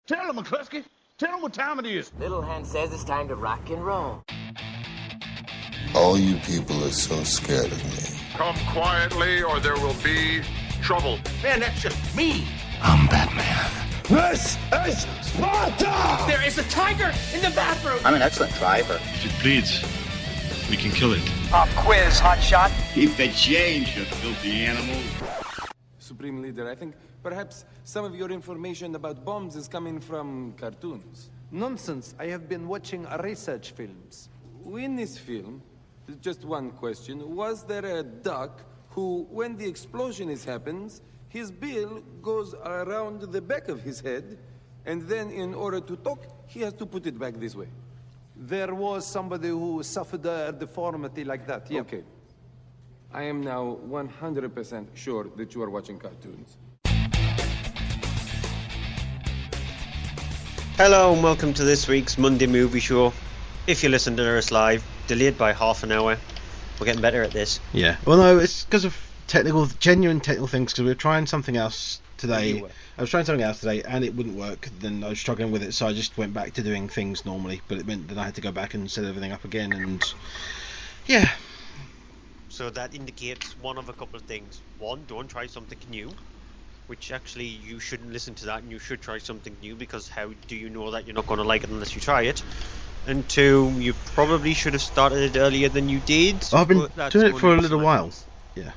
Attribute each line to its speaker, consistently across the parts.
Speaker 1: Tell him, McCluskey. Tell him what time it is.
Speaker 2: Little Hand says it's time to rock and roll.
Speaker 3: All you people are so scared of me.
Speaker 4: Come quietly or there will be trouble.
Speaker 1: Man, that's just me.
Speaker 3: I'm Batman.
Speaker 1: This is Sparta!
Speaker 5: There is a tiger in the bathroom!
Speaker 6: I'm an excellent driver.
Speaker 7: If it bleeds, we can kill it.
Speaker 5: Pop quiz, hotshot.
Speaker 8: Keep the change, you filthy animal.
Speaker 9: Supreme Leader, I think perhaps some of your information about bombs is coming from cartoons.
Speaker 10: Nonsense. I have been watching research films.
Speaker 9: In this film, just one question, was there a duck who, when the explosion happens, his bill goes around the back of his head, and then in order to talk, he has to put it back this way?
Speaker 10: There was somebody who suffered a deformity like that, yeah.
Speaker 9: Okay. I am now 100% sure that you are watching cartoons.
Speaker 11: Hello and welcome to this week's Monday Movie Show. If you listen to us live, delayed by half an hour. We're getting better at this.
Speaker 12: Yeah. Well, no, it's because of genuine technical things, because we were trying something else today. I was trying something else today and it wouldn't work. Then I was struggling with it, so I just went back to doing things normally, but it meant that I had to go back and set everything up again, and yeah.
Speaker 11: So that indicates one of a couple of things. One, don't try something new, which actually you shouldn't listen to that, and you should try something new, because how do you know that you're not going to like it unless you try it? And two, you probably should have started it earlier than you did.
Speaker 12: I've been doing it for a little while. Yeah.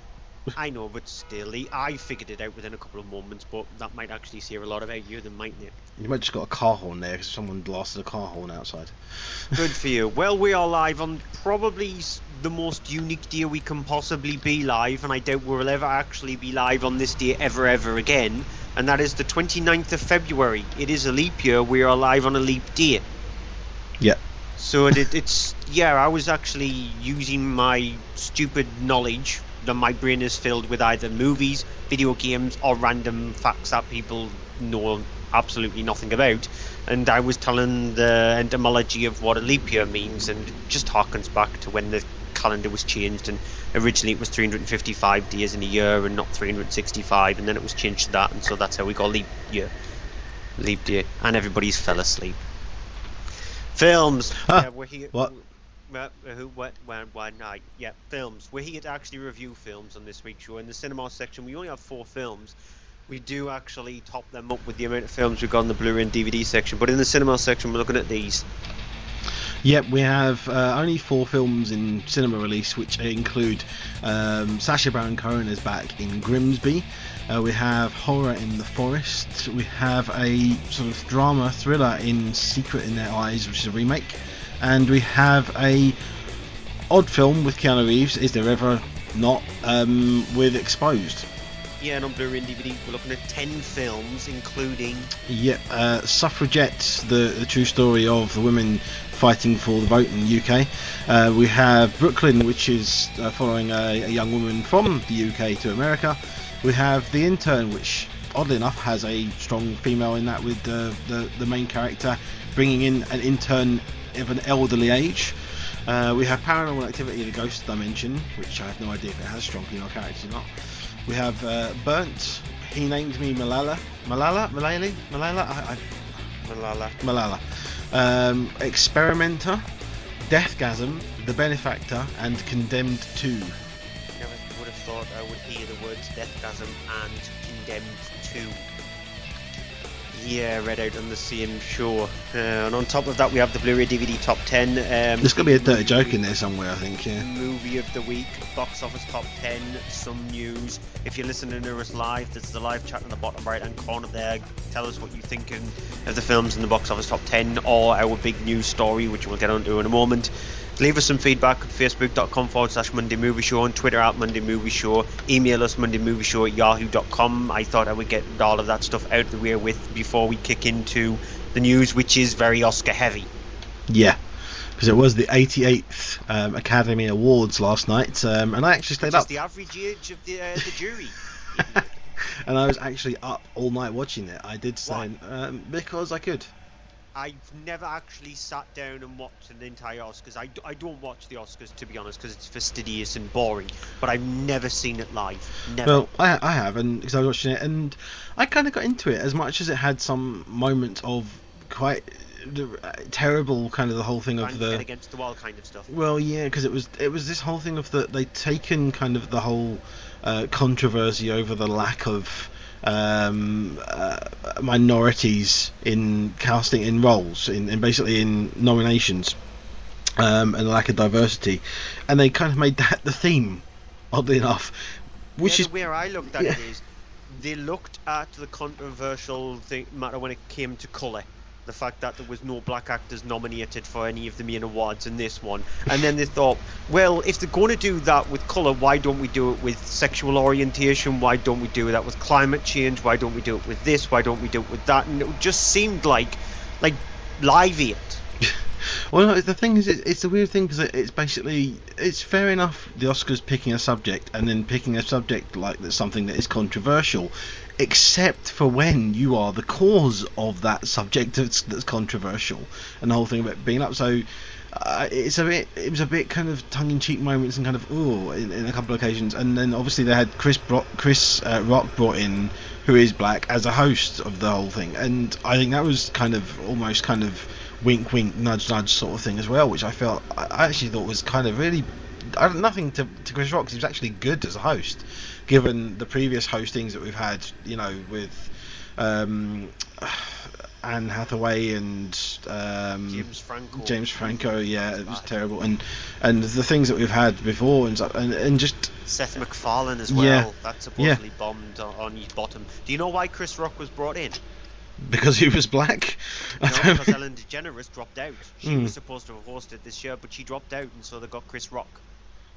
Speaker 11: I know, but still, I figured it out within a couple of moments, but that might actually say a lot about you, then, mightn't it?
Speaker 12: You might just got a car horn there, because someone blasted a car horn outside.
Speaker 11: Good for you. Well, we are live on probably the most unique day we can possibly be live, and I doubt we'll ever actually be live on this day ever again, and that is the 29th of February. It is a leap year. We are live on a leap day.
Speaker 12: Yeah.
Speaker 11: So it's I was actually using my stupid knowledge that my brain is filled with either movies, video games, or random facts that people know absolutely nothing about, and I was telling the etymology of what a leap year means, and it just harkens back to when the calendar was changed, and originally it was 355 days in a year and not 365, and then it was changed to that, and so that's how we got leap day, and everybody's fell asleep. Films. We're here.
Speaker 12: What?
Speaker 11: Why not? Yeah, films. We're here to actually review films on this week's show. In the cinema section, we only have 4 films. We do actually top them up with the amount of films we've got in the Blu-ray and DVD section, but in the cinema section, we're looking at these.
Speaker 12: Yep, we have only 4 films in cinema release, which include Sacha Baron Cohen is back in Grimsby. We have Horror in the Forest. We have a sort of drama thriller in Secret in Their Eyes, which is a remake. And we have a odd film with Keanu Reeves, Is There Ever Not, with Exposed.
Speaker 11: Yeah, and on Blu-ray and DVD, we're looking at 10 films, including...
Speaker 12: Yep, Suffragette, the true story of the women fighting for the vote in the UK. We have Brooklyn, which is following a young woman from the UK to America. We have The Intern, which, oddly enough, has a strong female in that, with the main character bringing in an intern of an elderly age. We have Paranormal Activity, The Ghost Dimension, which I have no idea if it has strong female characters or not. We have Burnt, He Named Me Malala. Experimenter, Deathgasm, The Benefactor, and Condemned 2.
Speaker 11: Never would have thought I would hear the words Deathgasm and Condemned 2. Yeah, read out on the same show. And on top of that, we have the Blu-ray DVD top 10.
Speaker 12: There's going to be a dirty joke in there somewhere, I think, yeah.
Speaker 11: Movie of the week, box office top 10, some news. If you're listening to us live, there's the live chat in the bottom right-hand corner there. Tell us what you're thinking of the films in the box office top 10, or our big news story, which we'll get onto in a moment. Leave us some feedback at facebook.com/Monday Movie Show, on Twitter @Monday Movie Show, email us mondaymovieshow@yahoo.com. I thought I would get all of that stuff out of the way before we kick into the news, which is very Oscar heavy.
Speaker 12: Yeah, because it was the 88th Academy Awards last night, and I actually stayed up.
Speaker 11: The average age of the jury.
Speaker 12: And I was actually up all night watching it. I did say because I could.
Speaker 11: I've never actually sat down and watched an entire Oscars. I don't watch the Oscars, to be honest, because it's fastidious and boring. But I've never seen it live. Never.
Speaker 12: Well, I have, and because I was watching it, and I kind of got into it as much as it had some moments of quite terrible, kind of the whole thing of the
Speaker 11: against the wall kind of stuff.
Speaker 12: Well, yeah, because it was this whole thing of that they'd taken kind of the whole controversy over the lack of minorities in casting in roles, in basically in nominations, and the lack of diversity, and they kind of made that the theme, oddly enough, which is
Speaker 11: where I looked at it is they looked at the controversial matter when it came to colour. The fact that there was no black actors nominated for any of the main awards in this one, and then they thought, well, if they're going to do that with colour, why don't we do it with sexual orientation? Why don't we do that with climate change? Why don't we do it with this? Why don't we do it with that? And it just seemed like Live 8.
Speaker 12: Well, no, the thing is, it's a weird thing because it's basically, it's fair enough the Oscars picking a subject and then picking a subject like that's something that is controversial, except for when you are the cause of that subject that's controversial, and the whole thing about being up. So it was a bit kind of tongue-in-cheek moments and kind of in a couple of occasions, and then obviously they had Chris Rock brought in, who is black, as a host of the whole thing, and I think that was kind of almost kind of wink wink nudge nudge sort of thing as well, which I actually thought was kind of really, nothing to Chris Rock, because he was actually good as a host, given the previous hostings that we've had, you know, with Anne Hathaway and James Franco, yeah, it was terrible, and the things that we've had before, and just
Speaker 11: Seth MacFarlane as well,
Speaker 12: yeah,
Speaker 11: that supposedly bombed on his bottom. Do you know why Chris Rock was brought in?
Speaker 12: Because he was black?
Speaker 11: No, because Ellen DeGeneres dropped out. She was supposed to have hosted this year, but she dropped out, and so they got Chris Rock.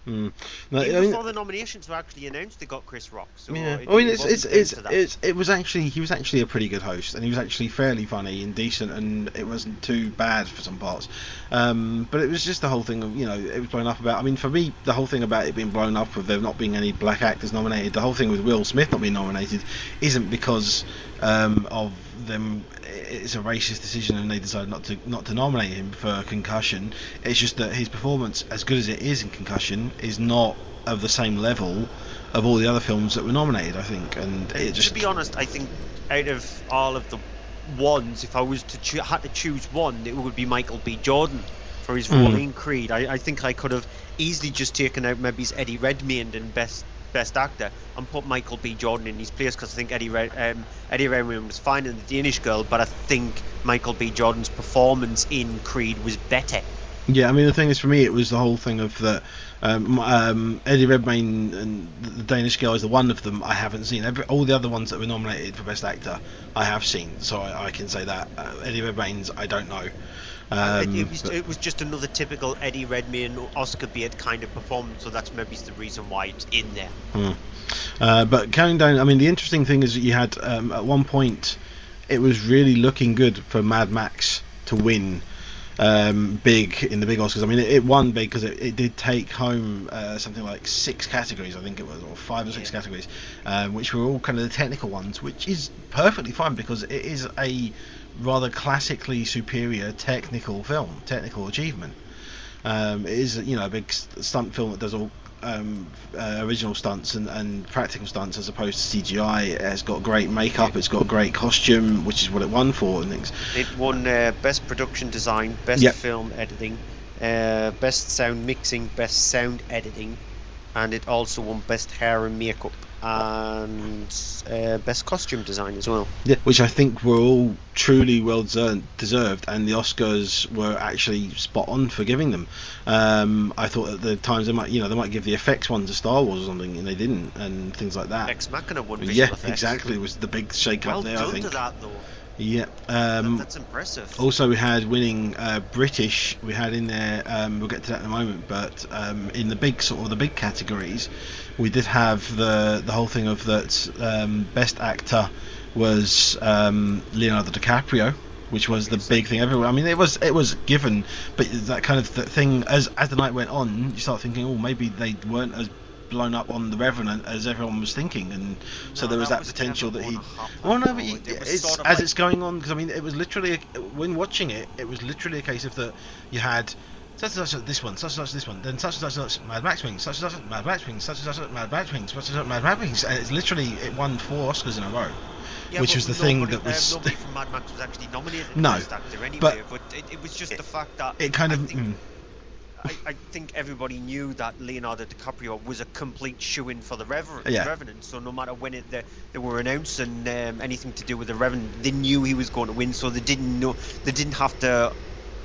Speaker 12: No,
Speaker 11: Even before the nominations were actually announced, they got Chris Rock. So
Speaker 12: yeah, I mean, he was actually a pretty good host, and he was actually fairly funny and decent, and it wasn't too bad for some parts. But it was just the whole thing of, you know, it was blown up about. I mean, for me, the whole thing about it being blown up with there not being any black actors nominated, the whole thing with Will Smith not being nominated, isn't because of them. It's a racist decision, and they decided not to nominate him for Concussion. It's just that his performance, as good as it is in Concussion, is not of the same level of all the other films that were nominated, I think. And it just,
Speaker 11: to be honest, I think out of all of the ones, if I was to had to choose one, it would be Michael B. Jordan for his role in Creed. I think I could have easily just taken out maybe Eddie Redmayne in Best Actor and put Michael B. Jordan in his place, because I think Eddie Redmayne was fine in The Danish Girl, but I think Michael B. Jordan's performance in Creed was better.
Speaker 12: Yeah, I mean, the thing is, for me, it was the whole thing of that Eddie Redmayne and The Danish Girl is the one of them I haven't seen. All the other ones that were nominated for Best Actor I have seen, so I can say that. Eddie Redmayne's I don't know.
Speaker 11: It was just another typical Eddie Redmayne Oscar bait kind of performance, so that's maybe the reason why it's in there.
Speaker 12: But counting down, I mean, the interesting thing is that you had at one point it was really looking good for Mad Max to win big in the big Oscars. I mean, it won big because it did take home something like 6 categories, I think it was, or 5 or 6 categories, which were all kind of the technical ones, which is perfectly fine because it is a rather classically superior technical achievement. It is, you know, a big stunt film that does all original stunts and practical stunts as opposed to CGI. It has got great makeup, it's got great costume, which is what it won for and things.
Speaker 11: It won Best Production Design, Best Film Editing, Best Sound Mixing, Best Sound Editing, and it also won Best Hair and Makeup and Best Costume Design as well.
Speaker 12: Yeah, which I think were all truly well deserved, and the Oscars were actually spot on for giving them. I thought at the times they might give the effects one to Star Wars or something, and they didn't, and things like that.
Speaker 11: Ex Machina won visual effects.
Speaker 12: Exactly, was the big shake up there.
Speaker 11: Well
Speaker 12: I think.
Speaker 11: done to that though.
Speaker 12: Yeah,
Speaker 11: that's impressive.
Speaker 12: Also, we had winning British. We had in there. We'll get to that in a moment. But in the big categories, we did have the whole thing of that. Best Actor was Leonardo DiCaprio, which was the big thing everywhere. I mean, it was given, but that kind of thing as the night went on, you start thinking, oh, maybe they weren't as blown up on the Revenant as everyone was thinking, and so there was that potential that he. Well, no, but it's sort of as it's going on, because I mean, it was literally when watching it, it was literally a case of that you had. Such and such this one, such and such this one, then such and such Mad Max Wings, such and such Mad Max Wings, such and such Mad Max Wings, such and such Mad Max Wings, and it's literally it won 4 Oscars in a row, which was the thing that was.
Speaker 11: Nobody from Mad Max was actually nominated
Speaker 12: no,
Speaker 11: as Best Actor anyway, but it was just the fact that
Speaker 12: it kind of.
Speaker 11: I think everybody knew that Leonardo DiCaprio was a complete shoo-in for the Revenant. So no matter when they were announcing anything to do with the Revenant, they knew he was going to win. So they didn't have to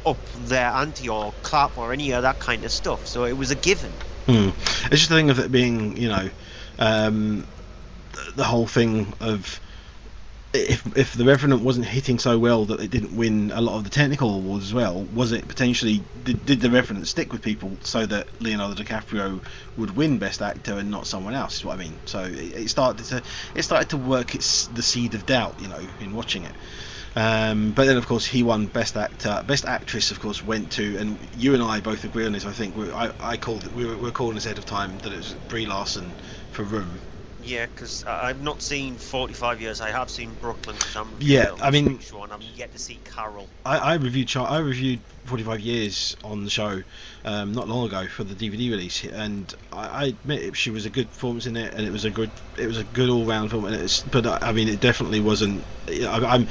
Speaker 11: up their ante or clap or any of that kind of stuff. So it was a given.
Speaker 12: It's just the thing of it being, the whole thing of. If the Revenant wasn't hitting so well that it didn't win a lot of the technical awards as well, was it potentially did the Revenant stick with people so that Leonardo DiCaprio would win Best Actor and not someone else? Is what I mean. So it started to work the seed of doubt, in watching it. But then of course he won Best Actor. Best Actress of course went to, and you and I both agree on this. I think we were calling this ahead of time that it was Brie Larson for Room.
Speaker 11: Yeah, because I've not seen 45 years. I have seen Brooklyn.
Speaker 12: I mean,
Speaker 11: sure, and I'm yet to see Carol.
Speaker 12: I reviewed 45 years on the show not long ago for the DVD release, and I admit she was a good performance in it, and it was a good all-round film. But I mean, it definitely wasn't. I'm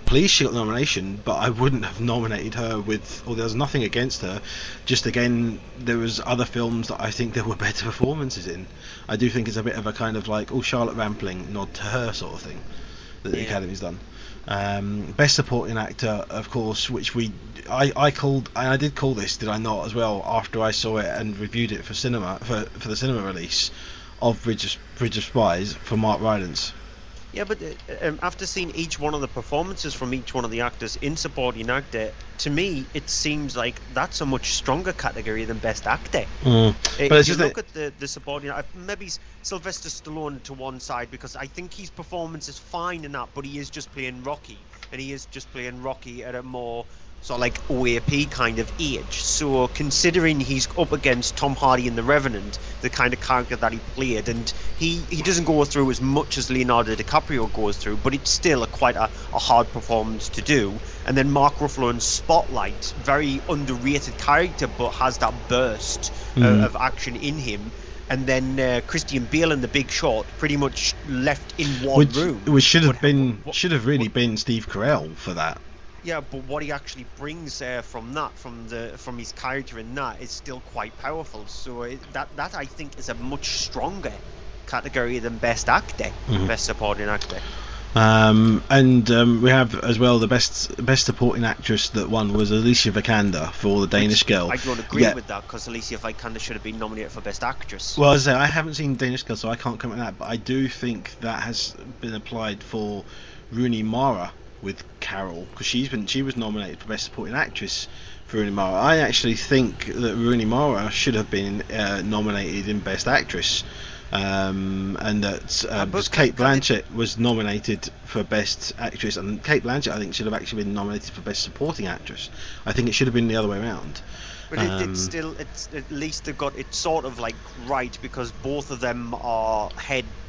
Speaker 12: pleased she got the nomination, but I wouldn't have nominated her with. Or there's nothing against her. Just again, there was other films that I think there were better performances in. I do think it's a bit of a kind of like, Charlotte Rampling nod to her sort of thing that the Academy's done. Best Supporting Actor, of course, which I called, and I did call this, did I not, as well, after I saw it and reviewed it for the cinema release of Bridge of Spies for Mark Rylance.
Speaker 11: Yeah, but after seeing each one of the performances from each one of the actors in Supporting Actor, to me, it seems like that's a much stronger category than Best Actor.
Speaker 12: But
Speaker 11: if you look at the Supporting Actor, maybe Sylvester Stallone to one side, because I think his performance is fine in that, but he is just playing Rocky, and he is just playing Rocky at a more sort of like OAP kind of age. So considering he's up against Tom Hardy in The Revenant, the kind of character that he played, and he doesn't go through as much as Leonardo DiCaprio goes through, but it's still quite a hard performance to do. And then Mark Ruffalo in Spotlight, very underrated character, but has that burst of action in him. And then Christian Bale in The Big Short, pretty much left in one room.
Speaker 12: Which should have really been Steve Carell for that.
Speaker 11: Yeah, but what he actually brings from his character in that is still quite powerful. So that I think is a much stronger category than Best Actor, Best Supporting Actor.
Speaker 12: And we have as well the best supporting actress that won was Alicia Vikander for The Danish Girl.
Speaker 11: I don't agree with that, because Alicia Vikander should have been nominated for Best Actress.
Speaker 12: Well, as I say, I haven't seen Danish Girl, so I can't comment on that, but I do think that has been applied for Rooney Mara with Carol, because she was nominated for Best Supporting Actress for Rooney Mara. I actually think that Rooney Mara should have been nominated in Best Actress, and that Kate Blanchett was nominated for Best Actress, and Kate Blanchett I think should have actually been nominated for Best Supporting Actress. I think it should have been the other way around.
Speaker 11: But it's at least they've got it sort of like right, because both of them are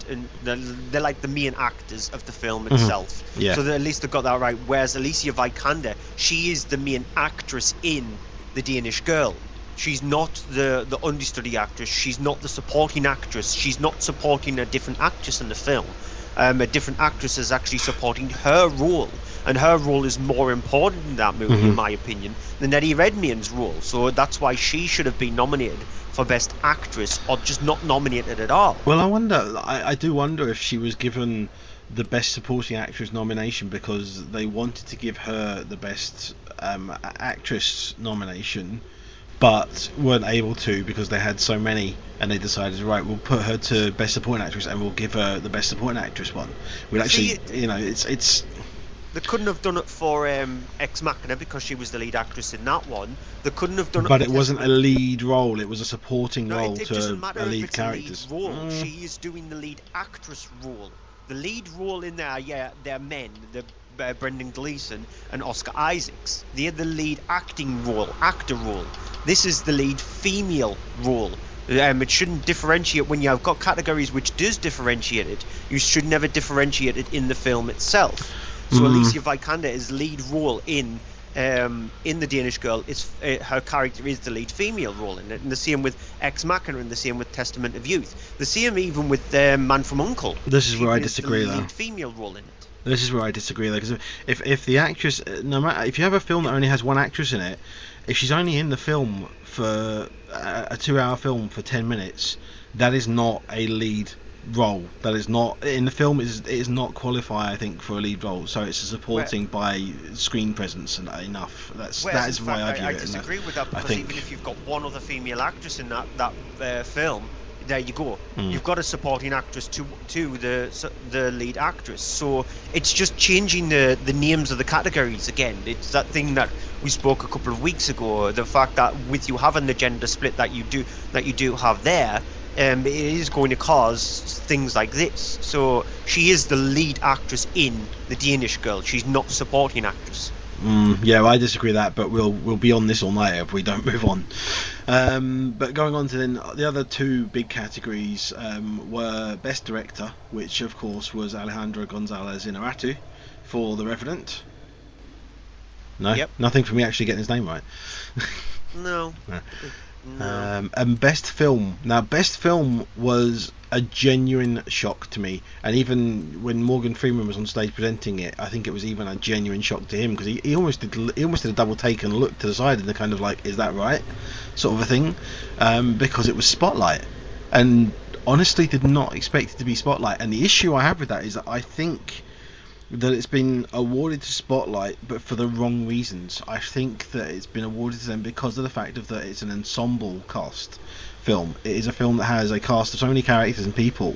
Speaker 11: and they're like the main actors of the film itself.
Speaker 12: Yeah.
Speaker 11: So at least they've got that right. Whereas Alicia Vikander, she is the main actress in The Danish Girl. She's not the understudy actress. She's not the supporting actress. She's not supporting a different actress in the film. A different actress is actually supporting her role, and her role is more important in that movie, in my opinion, than Eddie Redmayne's role. So that's why she should have been nominated for Best Actress, or just not nominated at all.
Speaker 12: Well, I do wonder if she was given the Best Supporting Actress nomination because they wanted to give her the Best Actress nomination, but weren't able to because they had so many, and they decided, right, we'll put her to Best Supporting Actress and we'll give her the Best Supporting Actress one. We'd actually, it's.
Speaker 11: They couldn't have done it for Ex Machina because she was the lead actress in that one. They couldn't have done it.
Speaker 12: But it wasn't a lead role; it was a supporting role
Speaker 11: it
Speaker 12: to
Speaker 11: doesn't matter
Speaker 12: a lead
Speaker 11: if it's
Speaker 12: character.
Speaker 11: A lead role. She is doing the lead actress role. The lead role in there, they're men. Brendan Gleeson and Oscar Isaacs. They're the lead actor role. This is the lead female role. It shouldn't differentiate when you've got categories which does differentiate it. You should never differentiate it in the film itself. So Alicia Vikander's lead role in The Danish Girl is her character is the lead female role in it, and the same with Ex Machina, and the same with Testament of Youth, the same even with Man from U.N.C.L.E.
Speaker 12: This is where I disagree, though.
Speaker 11: Lead female role in it.
Speaker 12: This is where I disagree, though, because if the actress, no matter if you have a film that only has one actress in it, if she's only in the film for a 2-hour film for 10 minutes, that is not a lead role. That is not in the film. It is not qualify, I think, for a lead role. So it's a supporting by screen presence and enough. That is why I view it.
Speaker 11: I disagree with that, because even if you've got one other female actress in that film, there you go. You've got a supporting actress to the lead actress. So it's just changing the names of the categories again. It's that thing that we spoke a couple of weeks ago. The fact that with you having the gender split that you do have there, it is going to cause things like this. So she is the lead actress in The Danish Girl. She's not supporting actress.
Speaker 12: Yeah, I disagree with that, but we'll be on this all night if we don't move on. But going on to then the other two big categories were Best Director, which of course was Alejandro González Iñárritu for The Revenant. No, nothing for me actually getting his name right.
Speaker 11: No. No.
Speaker 12: And Best Film. Now, Best Film was a genuine shock to me, and even when Morgan Freeman was on stage presenting it, I think it was even a genuine shock to him, because he almost did a double take and looked to the side and kind of like, is that right, sort of a thing, because it was Spotlight, and honestly did not expect it to be Spotlight. And the issue I have with that is that I think that it's been awarded to Spotlight, but for the wrong reasons. I think that it's been awarded to them because of the fact that it's an ensemble cast film. It is a film that has a cast of so many characters and people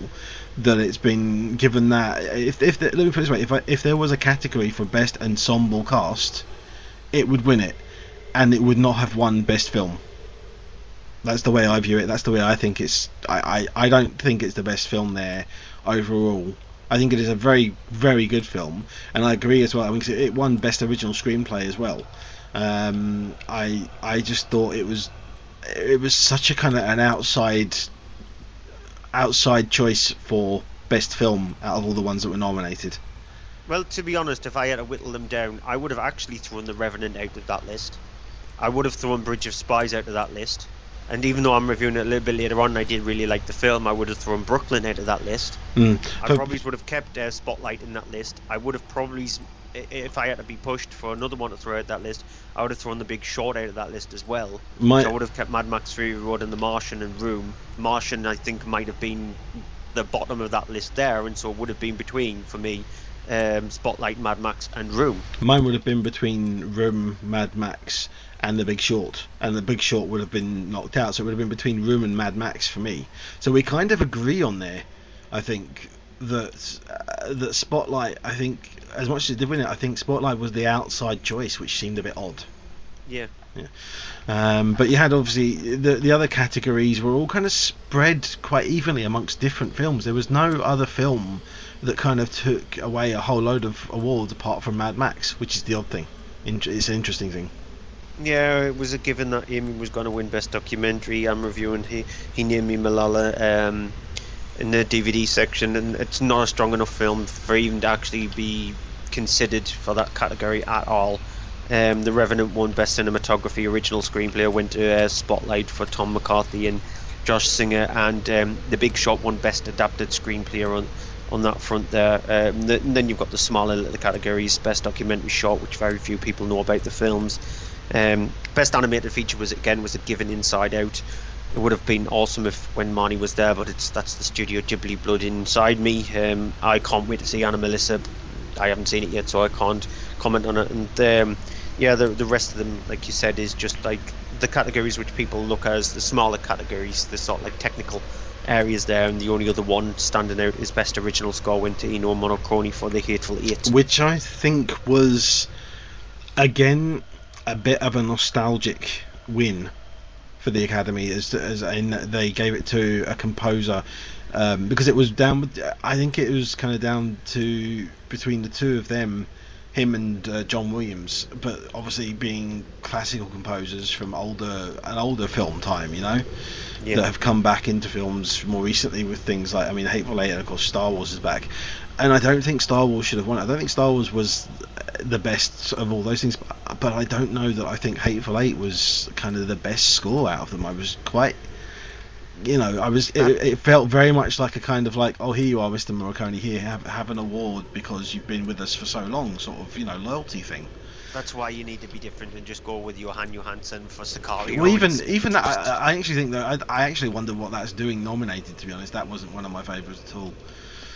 Speaker 12: that it's been given that. Let me put it this way: if there was a category for Best Ensemble Cast, it would win it, and it would not have won Best Film. That's the way I view it. That's the way I think it's. I don't think it's the best film there overall. I think it is a very, very good film, and I agree as well. I mean, it won Best Original Screenplay as well. I just thought it was such a kind of an outside choice for Best Film out of all the ones that were nominated.
Speaker 11: Well, to be honest, if I had to whittle them down, I would have actually thrown The Revenant out of that list. I would have thrown Bridge of Spies out of that list. And even though I'm reviewing it a little bit later on, I did really like the film, I would have thrown Brooklyn out of that list. I probably would have kept Spotlight in that list. I would have probably, if I had to be pushed for another one to throw out that list, I would have thrown The Big Short out of that list as well. So I would have kept Mad Max Fury Road and The Martian and Room. Martian, I think, might have been the bottom of that list there, and so it would have been between, for me, Spotlight, Mad Max and Room.
Speaker 12: Mine would have been between Room, Mad Max and The Big Short, and The Big Short would have been knocked out, so it would have been between Room and Mad Max for me. So we kind of agree on there, I think, that Spotlight, I think, as much as it did win it, I think Spotlight was the outside choice, which seemed a bit odd.
Speaker 11: Yeah.
Speaker 12: But you had obviously the other categories were all kind of spread quite evenly amongst different films. There was no other film that kind of took away a whole load of awards apart from Mad Max, which is the odd thing. It's an interesting thing.
Speaker 11: Yeah, it was a given that Amy was going to win Best Documentary. I'm reviewing He Named Me Malala in the DVD section, and it's not a strong enough film for even to actually be considered for that category at all. The Revenant won Best Cinematography. Original Screenplay went to Spotlight for Tom McCarthy and Josh Singer, and The Big Shot won Best Adapted Screenplay on that front there. Then you've got the smaller little categories: Best Documentary Short, which very few people know about the films. Best Animated Feature was a given, Inside Out. It would have been awesome if when Marnie was there, but that's the Studio Ghibli blood inside me. I can't wait to see Anna Melissa. I haven't seen it yet, so I can't comment on it. And the rest of them, like you said, is just like the categories which people look at as the smaller categories, the sort of like technical areas there. And the only other one standing out is Best Original Score went to Ennio Morricone for The Hateful Eight,
Speaker 12: which I think was again a bit of a nostalgic win for the Academy, as in they gave it to a composer, because it was down. I think it was kind of down to between the two of them him and John Williams, but obviously being classical composers from an older film time, you know, that have come back into films more recently with things like, I mean, Hateful Eight, and of course Star Wars is back. And I don't think Star Wars should have won it. I don't think Star Wars was the best of all those things, but I don't know that I think Hateful Eight was kind of the best score out of them. I was quite, you know, it felt very much like a kind of like, oh, here you are, Mr. Morricone, here, have an award because you've been with us for so long, sort of, you know, loyalty thing.
Speaker 11: That's why you need to be different and just go with Johan Johansson for Sicario.
Speaker 12: Well, even that, I actually think that I actually wonder what that's doing nominated, to be honest. That wasn't one of my favourites at all.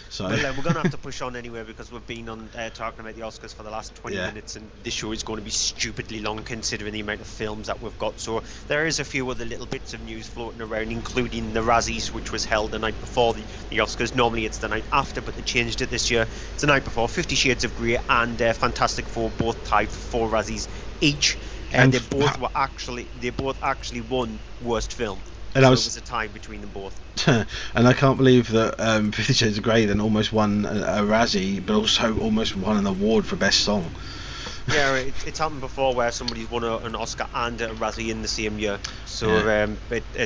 Speaker 12: So.
Speaker 11: Well, we're going to have to push on anyway, because we've been on talking about the Oscars for the last 20 minutes, and this show is going to be stupidly long considering the amount of films that we've got. So there is a few other little bits of news floating around, including the Razzies, which was held the night before the Oscars. Normally it's the night after, but they changed it this year. It's the night before. 50 Shades of Grey and Fantastic Four both tied for 4 Razzies each, and they both actually won Worst Film. And so it was a tie between them both.
Speaker 12: And I can't believe that 50 Shades of Grey then almost won a Razzie, but also almost won an award for Best Song.
Speaker 11: Yeah, it's happened before where somebody's won an Oscar and a Razzie in the same year. So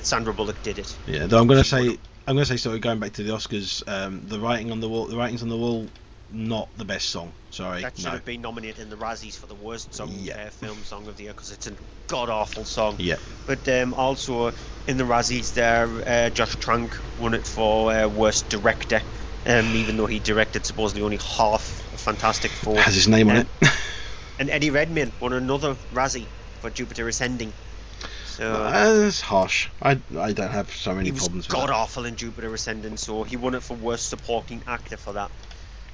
Speaker 11: Sandra Bullock did it.
Speaker 12: Yeah, though I'm going to say, sorry, going back to the Oscars, the writings on the wall, not the best song. Sorry,
Speaker 11: that should have been nominated in the Razzies for the worst song, film song of the year, because it's a god awful song. Yeah. But also in the Razzies there, Josh Trank won it for worst director, even though he directed supposedly only half of Fantastic Four.
Speaker 12: Has his name on it.
Speaker 11: And Eddie Redmayne won another Razzie for Jupiter Ascending. So
Speaker 12: that's harsh. I don't have so many problems with that. He was god
Speaker 11: awful in Jupiter Ascending, so he won it for worst supporting actor for that.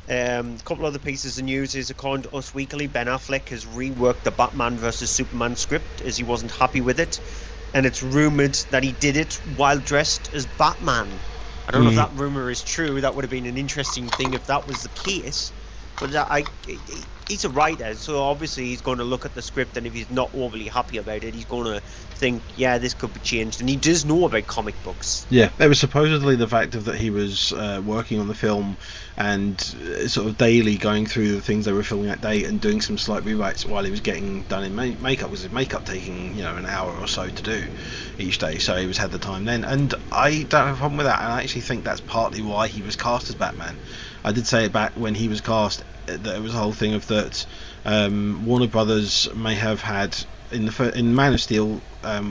Speaker 11: A couple other pieces of news is, according to Us Weekly, Ben Affleck has reworked the Batman vs Superman script as he wasn't happy with it, and it's rumoured that he did it while dressed as Batman. I don't know if that rumour is true. That would have been an interesting thing if that was the case, but he's a writer, so obviously he's going to look at the script, and if he's not overly happy about it, he's going to think, yeah, this could be changed. And he does know about comic books.
Speaker 12: Yeah, it was supposedly the fact of that he was working on the film and sort of daily going through the things they were filming that day and doing some slight rewrites while he was getting done in makeup, because his makeup taking, you know, an hour or so to do each day, so he had the time then. And I don't have a problem with that, and I actually think that's partly why he was cast as Batman. I did say it back when he was cast, that it was a whole thing of that Warner Brothers may have had in Man of Steel,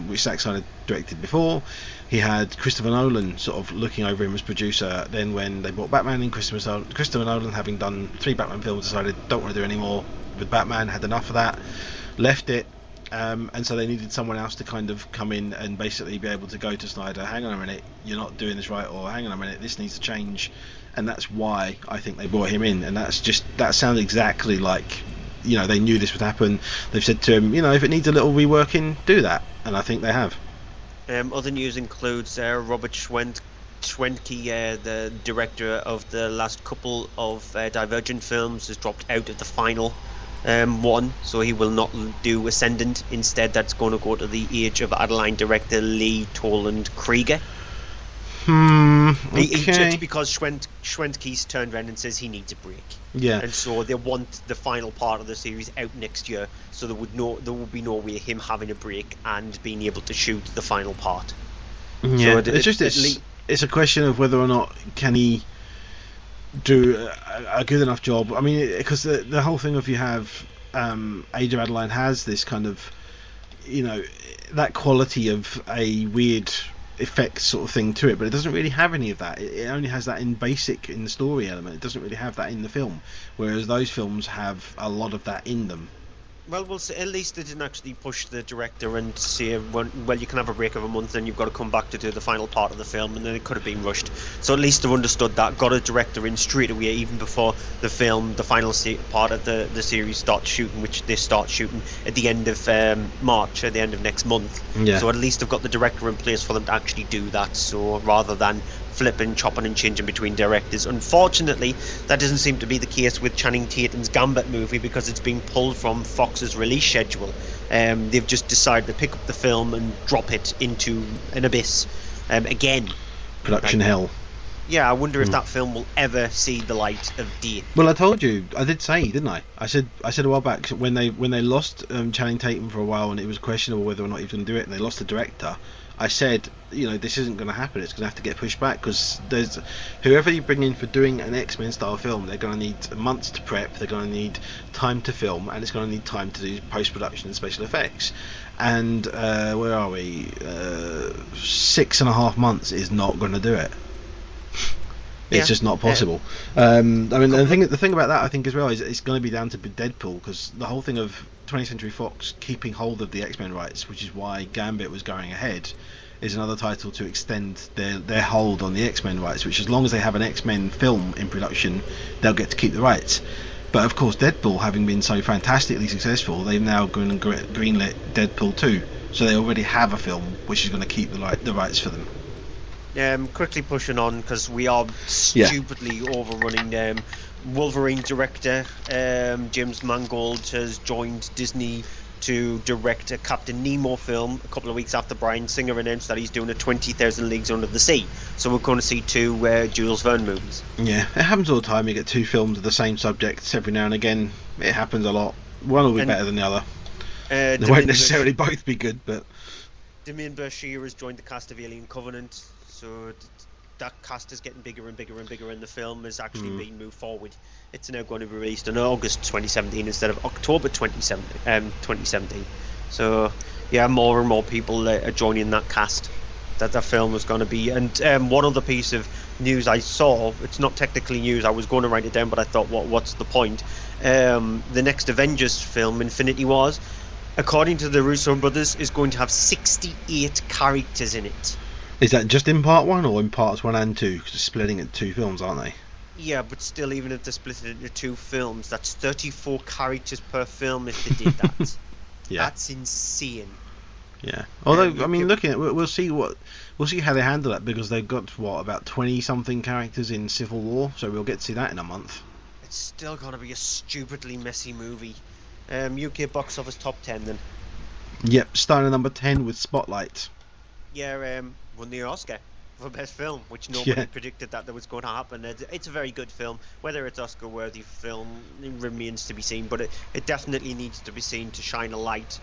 Speaker 12: which Zack Snyder directed before, he had Christopher Nolan sort of looking over him as producer. Then when they brought Batman in, Christopher Nolan, having done 3 Batman films, decided don't want to do any more with Batman, had enough of that, left it, and so they needed someone else to kind of come in and basically be able to go to Snyder, hang on a minute, you're not doing this right, or hang on a minute, this needs to change. And that's why I think they brought him in, and that sounds exactly like, you know, they knew this would happen. They've said to him, you know, if it needs a little reworking, do that, and I think they have.
Speaker 11: Other news includes Robert Schwentke, the director of the last couple of Divergent films, has dropped out of the final one, so he will not do Ascendant. Instead, that's going to go to the Age of Adeline director Lee Toland Krieger.
Speaker 12: Okay.
Speaker 11: Just because Schwentke's turned around and says he needs a break.
Speaker 12: Yeah.
Speaker 11: And so they want the final part of the series out next year, so there would be no way him having a break and being able to shoot the final part.
Speaker 12: Yeah. So it's a question of whether or not can he do a good enough job. I mean, because the whole thing of you have Age of Adeline has this kind of, you know, that quality of a weird effects sort of thing to it, but it doesn't really have any of that. It only has that in the story element. It doesn't really have that in the film, whereas those films have a lot of that in them.
Speaker 11: Well, we'll see. At least they didn't actually push the director and say, well, you can have a break of a month and you've got to come back to do the final part of the film, and then it could have been rushed. So at least they've understood that, got a director in straight away, even before the final part of the series starts shooting, which they start shooting at the end of March, at the end of next month.
Speaker 12: Yeah.
Speaker 11: So at least they've got the director in place for them to actually do that, so rather than flipping, chopping and changing between directors. Unfortunately, that doesn't seem to be the case with Channing Tatum's Gambit movie, because it's being pulled from Fox's release schedule. They've just decided to pick up the film and drop it into an abyss again.
Speaker 12: Production hell.
Speaker 11: Yeah, I wonder if that film will ever see the light of day.
Speaker 12: Well, I told you, I did say, didn't I? I said a while back when they lost Channing Tatum for a while, and it was questionable whether or not he was going to do it, and they lost the director. I said, this isn't going to happen. It's going to have to get pushed back because there's whoever you bring in for doing an X-Men style film, they're going to need months to prep. They're going to need time to film, and it's going to need time to do post-production and special effects. And where are we? 6.5 months is not going to do it. It's just not possible. The thing about that, I think, as well, is it's going to be down to Deadpool, because the whole thing of 20th Century Fox keeping hold of the X-Men rights, which is why Gambit was going ahead, is another title to extend their hold on the X-Men rights, which as long as they have an X-Men film in production, they'll get to keep the rights. But of course, Deadpool, having been so fantastically successful, they've now greenlit Deadpool 2, so they already have a film which is going to keep the rights for them.
Speaker 11: Quickly pushing on, because we are stupidly overrunning. Wolverine director James Mangold has joined Disney to direct a Captain Nemo film a couple of weeks after Bryan Singer announced that he's doing a 20,000 Leagues Under the Sea. So we're going to see 2 Jules Verne movies. Yeah,
Speaker 12: it happens all the time. You get 2 films of the same subjects every now and again. It happens a lot. One will be better than the other. They won't necessarily both be good, but...
Speaker 11: Damien Bashir has joined the cast of Alien Covenant. So that cast is getting bigger and bigger and bigger, and the film is actually being moved forward. It's now going to be released in August 2017 instead of October 2017. So yeah, more and more people are joining that cast. That film is going to be. And one other piece of news I saw, it's not technically news, I was going to write it down, but I thought, what's the point? The next Avengers film, Infinity Wars, according to the Russo brothers, is going to have 68 characters in it.
Speaker 12: Is that just in part 1 or in parts 1 and 2? Because they're splitting it 2 films, aren't they?
Speaker 11: Yeah, but still, even if they split it into 2 films, that's 34 characters per film if they did that.
Speaker 12: Yeah.
Speaker 11: That's insane.
Speaker 12: Yeah. Although, I mean, looking at we'll see how they handle that, because they've got about 20 something characters in Civil War, so we'll get to see that in a month.
Speaker 11: It's still gonna be a stupidly messy movie. UK box office top 10 then.
Speaker 12: Yep, starting at number 10 with Spotlight.
Speaker 11: Yeah, won the Oscar for best film, which nobody predicted that was going to happen. It's a very good film. Whether it's Oscar worthy film remains to be seen, but it definitely needs to be seen to shine a light.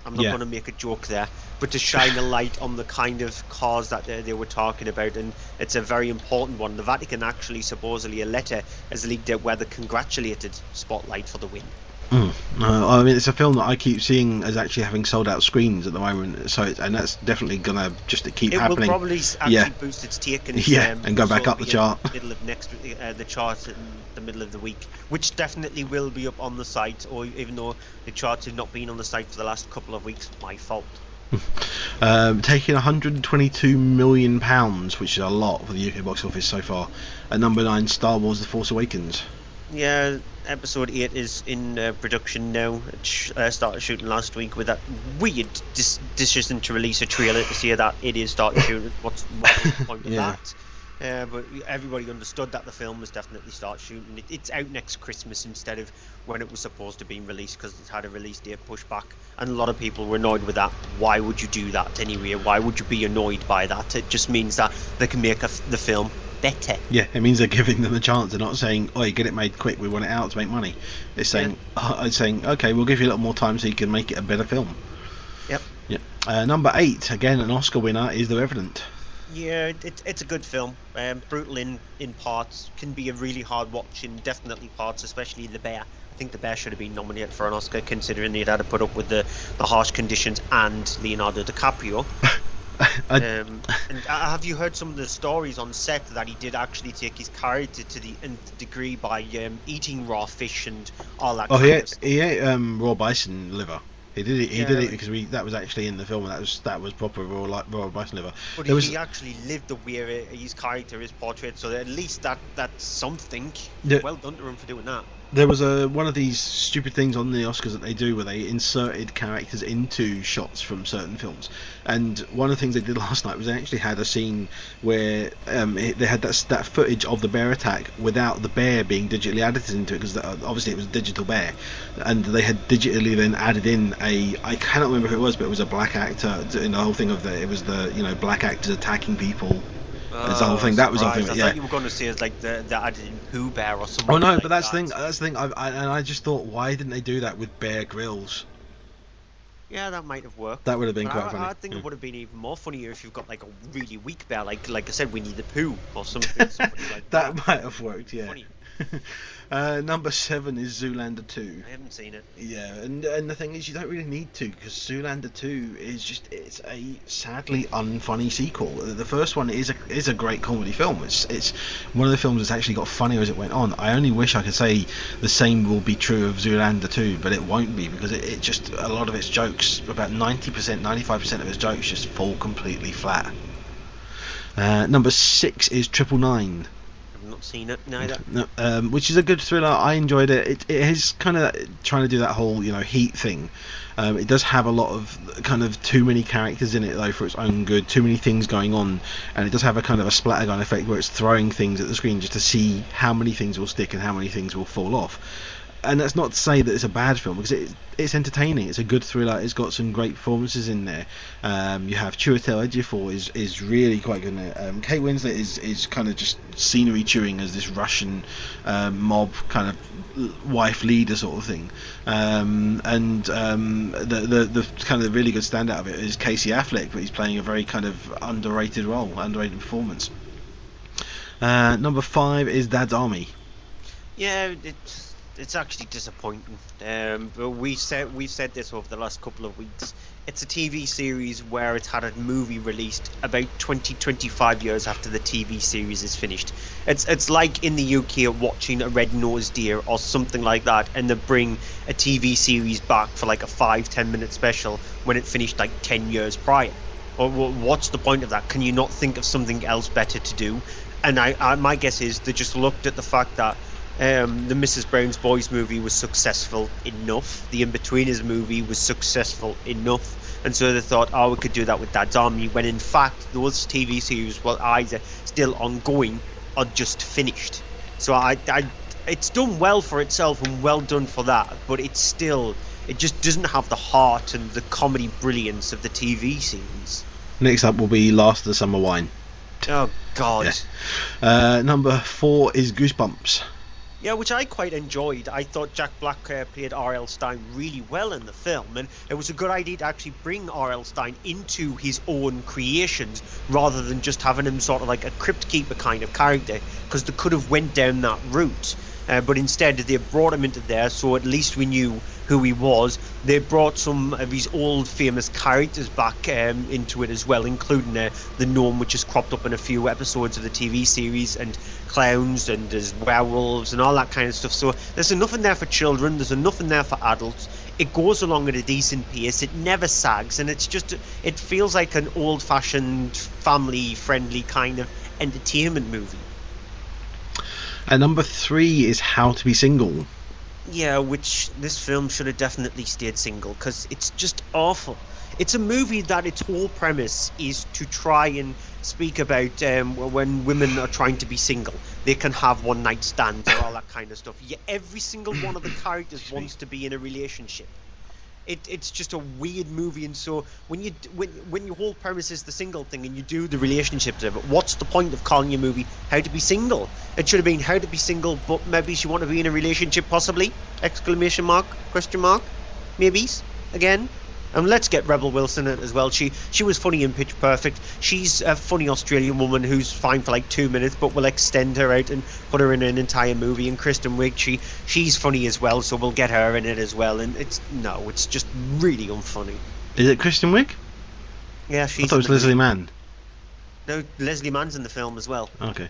Speaker 11: I'm not going to make a joke there, but to shine a light on the kind of cause that they were talking about, and it's a very important one. The Vatican actually, supposedly, a letter has leaked out where they congratulated Spotlight for the win.
Speaker 12: I mean, it's a film that I keep seeing as actually having sold out screens at the moment, so and that's definitely gonna just keep happening.
Speaker 11: It will probably actually boost its take
Speaker 12: and go back up the chart.
Speaker 11: Middle of next the chart in the middle of the week, which definitely will be up on the site. Or even though the charts have not been on the site for the last couple of weeks, my fault.
Speaker 12: Taking £122 million, which is a lot for the UK box office so far. At number 9, Star Wars: The Force Awakens.
Speaker 11: Yeah, episode 8 is in production now. It started shooting last week with that weird decision to release a trailer to say that it is starting shooting. What's the point of that? But everybody understood that the film was definitely start shooting. It's out next Christmas instead of when it was supposed to be released, because it's had a release date pushed back, and a lot of people were annoyed with that. Why would you do that anyway? Why would you be annoyed by that? It just means that they can make the film better.
Speaker 12: Yeah, it means they're giving them a chance. They're not saying, "Oh, get it made quick. We want it out to make money." It's saying, "Okay, we'll give you a little more time so you can make it a better film."
Speaker 11: Yep.
Speaker 12: Yep. Number 8, again an Oscar winner, is The Revenant.
Speaker 11: Yeah, it's a good film. Brutal in parts, can be a really hard watch in definitely parts, especially The Bear. I think The Bear should have been nominated for an Oscar, considering they'd had to put up with the harsh conditions and Leonardo DiCaprio. And have you heard some of the stories on set that he did actually take his character to the nth degree by eating raw fish and all that?
Speaker 12: He ate raw bison liver. He did it because that was actually in the film, and that was proper raw bison liver.
Speaker 11: But he actually lived the way his character is portrayed, so at least that's something. Yeah. Well done to him for doing that.
Speaker 12: There was one of these stupid things on the Oscars that they do where they inserted characters into shots from certain films, and one of the things they did last night was they actually had a scene where they had that footage of the bear attack without the bear being digitally added into it, because obviously it was a digital bear, and they had digitally then added in I cannot remember who it was, but it was a black actor in the whole thing of it was the black actors attacking people It's the whole thing. That was the whole thing.
Speaker 11: I
Speaker 12: Yeah.
Speaker 11: thought you were going to say it's like the added in Pooh Bear or something.
Speaker 12: Oh no,
Speaker 11: like
Speaker 12: but that's the
Speaker 11: that.
Speaker 12: thing. That's the thing. I just thought, why didn't they do that with Bear Grylls?
Speaker 11: Yeah, that might have worked.
Speaker 12: That would have been
Speaker 11: But
Speaker 12: quite funny.
Speaker 11: I think it would have been even more funnier if you've got like a really weak bear, like I said, Winnie the Pooh or something. Somebody like
Speaker 12: That might have worked. Yeah.
Speaker 11: Funny.
Speaker 12: Number 7 is Zoolander 2.
Speaker 11: I haven't seen it.
Speaker 12: Yeah, and the thing is, you don't really need to, because Zoolander 2 is it's a sadly unfunny sequel. The first one is a great comedy film. It's one of the films that's actually got funnier as it went on. I only wish I could say the same will be true of Zoolander 2, but it won't be, because it just, a lot of its jokes, about 90%, 95% of its jokes just fall completely flat. Number 6 is 999.
Speaker 11: Not seen it neither.
Speaker 12: No, which is a good thriller. I enjoyed it. It is kind of trying to do that whole Heat thing. It does have a lot of kind of too many characters in it though for its own good, too many things going on, and it does have a kind of a splattergun effect where it's throwing things at the screen just to see how many things will stick and how many things will fall off. And that's not to say that it's a bad film, because it's entertaining. It's a good thriller. It's got some great performances in there. You have Chiwetel Ejiofor is really quite good in it. Kate Winslet is kind of just scenery chewing as this Russian mob kind of wife leader sort of thing. The kind of the really good standout of it is Casey Affleck, but he's playing a very kind of underrated performance. Number 5 is Dad's Army.
Speaker 11: Yeah, it's actually disappointing. But we've said this over the last couple of weeks. It's a TV series where it's had a movie released about 20-25 years after the TV series is finished. It's like in the UK watching a Red-Nosed Deer or something like that, and they bring a TV series back for like a 5-10 minute special when it finished like 10 years prior. Well, what's the point of that? Can you not think of something else better to do? And my guess is they just looked at the fact that the Mrs. Brown's Boys movie was successful enough, the In-Betweeners movie was successful enough, and so they thought, we could do that with Dad's Army, when in fact those TV series were either still ongoing or just finished. So it's done well for itself and well done for that, but it just doesn't have the heart and the comedy brilliance of the TV series.
Speaker 12: Next up will be Last of the Summer Wine.
Speaker 11: Oh God.
Speaker 12: Yeah. Number 4 is Goosebumps.
Speaker 11: Yeah, which I quite enjoyed. I thought Jack Black played R.L. Stine really well in the film, and it was a good idea to actually bring R.L. Stine into his own creations rather than just having him sort of like a crypt keeper kind of character, because they could have went down that route. But instead they brought him into there, so at least we knew who he was. They brought some of his old famous characters back into it as well, including the gnome, which has cropped up in a few episodes of the TV series, and clowns, and there's werewolves and all that kind of stuff. So there's enough in there for children, there's enough in there for adults. It goes along at a decent pace, it never sags, and it feels like an old-fashioned, family-friendly kind of entertainment movie.
Speaker 12: And number 3 is How to Be Single.
Speaker 11: Yeah, which this film should have definitely stayed single, because it's just awful. It's a movie that its whole premise is to try and speak about when women are trying to be single. They can have one-night stands or all that kind of stuff. Yeah, every single one of the characters wants to be in a relationship. It's just a weird movie, and so when your whole premise is the single thing and you do the relationships of it, what's the point of calling your movie How to Be Single? It should have been How to Be Single, but maybe you want to be in a relationship, possibly? Exclamation mark? Question mark? Maybes? Again? And let's get Rebel Wilson in it as well. She was funny in Pitch Perfect. She's a funny Australian woman who's fine for like 2 minutes, but we'll extend her out and put her in an entire movie. And Kristen Wiig, she's funny as well, so we'll get her in it as well. And it's just really unfunny.
Speaker 12: Is it Kristen Wiig?
Speaker 11: Yeah, she's.
Speaker 12: I thought it was Leslie Mann.
Speaker 11: No, Leslie Mann's in the film as well.
Speaker 12: Okay.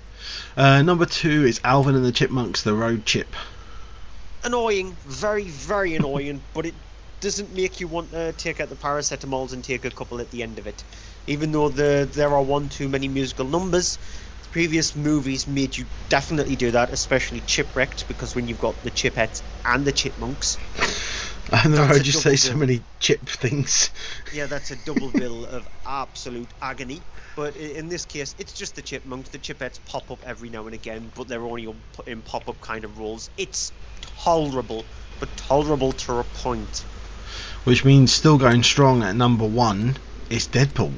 Speaker 12: Number 2 is Alvin and the Chipmunks: The Road Chip.
Speaker 11: Annoying, very, very annoying, but it doesn't make you want to take out the paracetamols and take a couple at the end of it. Even though there are one too many musical numbers, the previous movies made you definitely do that, especially Chipwrecked, because when you've got the Chipettes and the Chipmunks.
Speaker 12: I never heard you say so many chip things.
Speaker 11: Yeah, that's a double bill of absolute agony. But in this case, it's just the Chipmunks. The Chipettes pop up every now and again, but they're only in pop-up kind of roles. It's tolerable, but tolerable to a point.
Speaker 12: Which means still going strong at number 1 is Deadpool.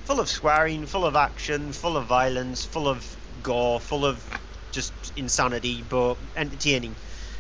Speaker 11: full of swearing, full of action, full of violence, full of gore, full of just insanity, but entertaining.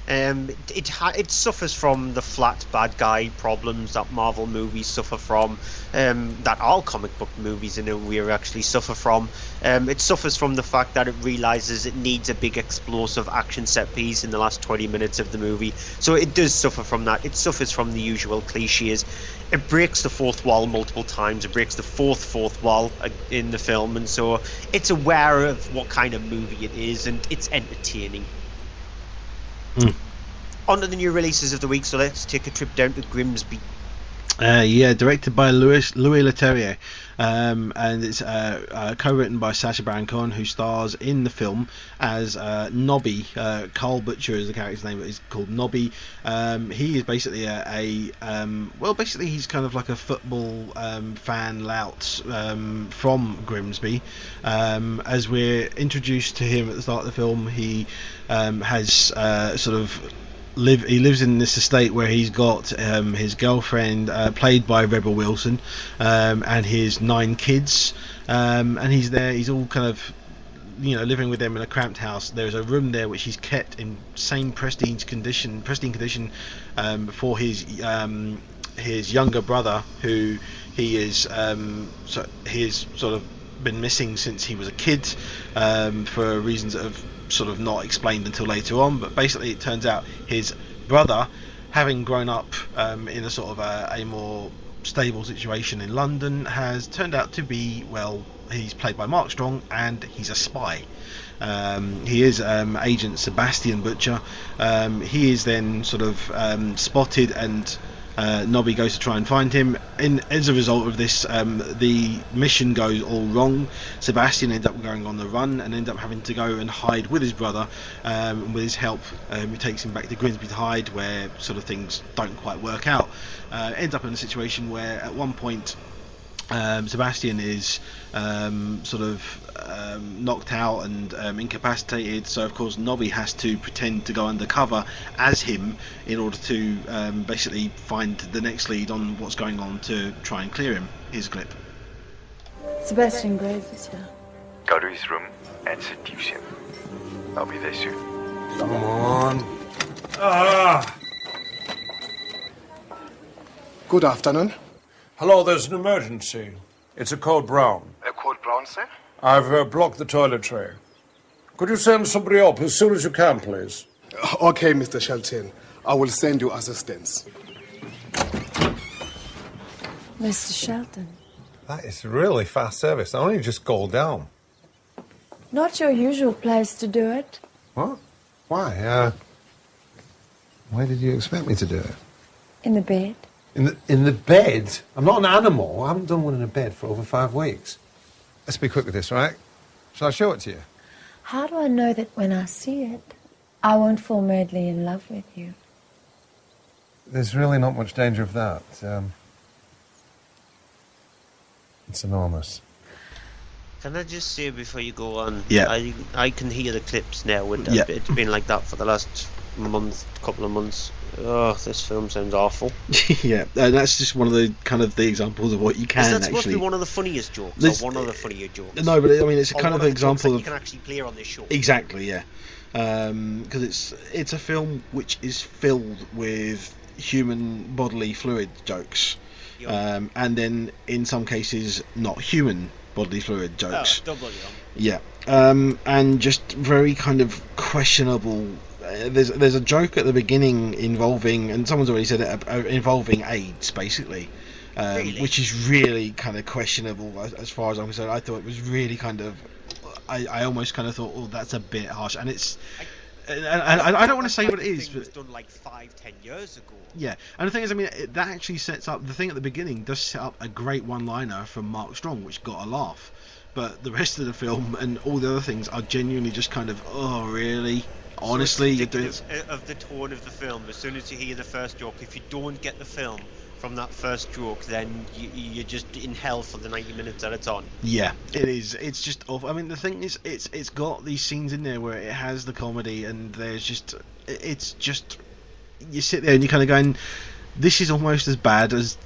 Speaker 11: It suffers from the flat bad guy problems that Marvel movies suffer from, that all comic book movies in a way actually suffer from. It suffers from the fact that it realizes it needs a big explosive action set piece in the last 20 minutes of the movie, so it does suffer from that. It suffers from the usual cliches. It breaks the fourth wall multiple times. It breaks the fourth wall in the film, and so it's aware of what kind of movie it is, and it's entertaining. On to the new releases of the week, so let's take a trip down to Grimsby.
Speaker 12: Directed by Louis Leterrier, and it's co-written by Sacha Baron Cohen, who stars in the film as Nobby. Carl Butcher is the character's name, but he's called Nobby. He is basically basically he's kind of like a football fan lout from Grimsby. As we're introduced to him at the start of the film, he has he lives in this estate where he's got his girlfriend, played by Rebel Wilson, and his 9 kids, and he's there. He's all kind of, living with them in a cramped house. There's a room there which he's kept in same pristine condition for his younger brother, who he is sort of been missing since he was a kid, for reasons that have sort of not explained until later on. But basically it turns out his brother, having grown up in a sort of a more stable situation in London, has turned out to be, he's played by Mark Strong, and he's a spy. He is Agent Sebastian Butcher. He is then sort of spotted, and Nobby goes to try and find him. As a result of this, the mission goes all wrong. Sebastian ends up going on the run and ends up having to go and hide with his brother. With his help, he takes him back to Grimsby to hide, where sort of things don't quite work out. Ends up in a situation where at one point Sebastian is knocked out and incapacitated, so of course Nobby has to pretend to go undercover as him in order to basically find the next lead on what's going on to try and clear him. Here's a clip.
Speaker 6: Sebastian Graves is here.
Speaker 13: Go to his room and seduce him. I'll be there soon.
Speaker 1: Come on.
Speaker 14: Good afternoon.
Speaker 1: Hello, there's an emergency. It's a code brown.
Speaker 14: A code brown, sir?
Speaker 1: I've blocked the toilet tray. Could you send somebody up as soon as you can, please?
Speaker 14: Okay, Mr. Shelton. I will send you assistance.
Speaker 6: Mr. Shelton.
Speaker 15: That is really fast service. I only just called down.
Speaker 6: Not your usual place to do it.
Speaker 15: What? Why? Where did you expect me to do it?
Speaker 6: In the bed.
Speaker 15: In the bed? I'm not an animal. I haven't done one in a bed for over 5 weeks. Let's be quick with this, right? Shall I show it to you?
Speaker 6: How do I know that when I see it, I won't fall madly in love with you?
Speaker 15: There's really not much danger of that. It's enormous.
Speaker 11: Can I just say before you go on?
Speaker 12: Yeah.
Speaker 11: I can hear the clips now. It's been like that for the last couple of months. Oh, this film sounds awful.
Speaker 12: Yeah, and that's just one of the the examples of what you can
Speaker 11: actually.
Speaker 12: Is that supposed
Speaker 11: to be one of the funniest jokes, or one of the funnier jokes?
Speaker 12: No, but I mean, it's a kind of an example
Speaker 11: that
Speaker 12: of
Speaker 11: you can actually play on this show.
Speaker 12: Exactly, yeah. Because it's a film which is filled with human bodily fluid jokes, and then in some cases not human bodily fluid jokes.
Speaker 11: Double,
Speaker 12: yeah. And just very kind of questionable. There's a joke at the beginning involving, and someone's already said it, involving AIDS, basically,
Speaker 11: really?
Speaker 12: Which is really kind of questionable as far as I'm concerned. I thought it was really kind of, I almost kind of thought, oh, that's a bit harsh, and it's, and I don't want to say what it is, but
Speaker 11: it was done like 5-10 years ago.
Speaker 12: Yeah, and the thing is, I mean, that actually sets up, the thing at the beginning does set up a great one-liner from Mark Strong, which got a laugh, but the rest of the film and all the other things are genuinely just kind of, oh, really? Honestly,
Speaker 11: you're doing of the tone of the film. As soon as you hear the first joke, if you don't get the film from that first joke, then you're just in hell for the 90 minutes that it's on.
Speaker 12: Yeah, it is. It's just awful. I mean, the thing is, it's got these scenes in there where it has the comedy, and it's just you sit there and you're kind of going, this is almost as bad as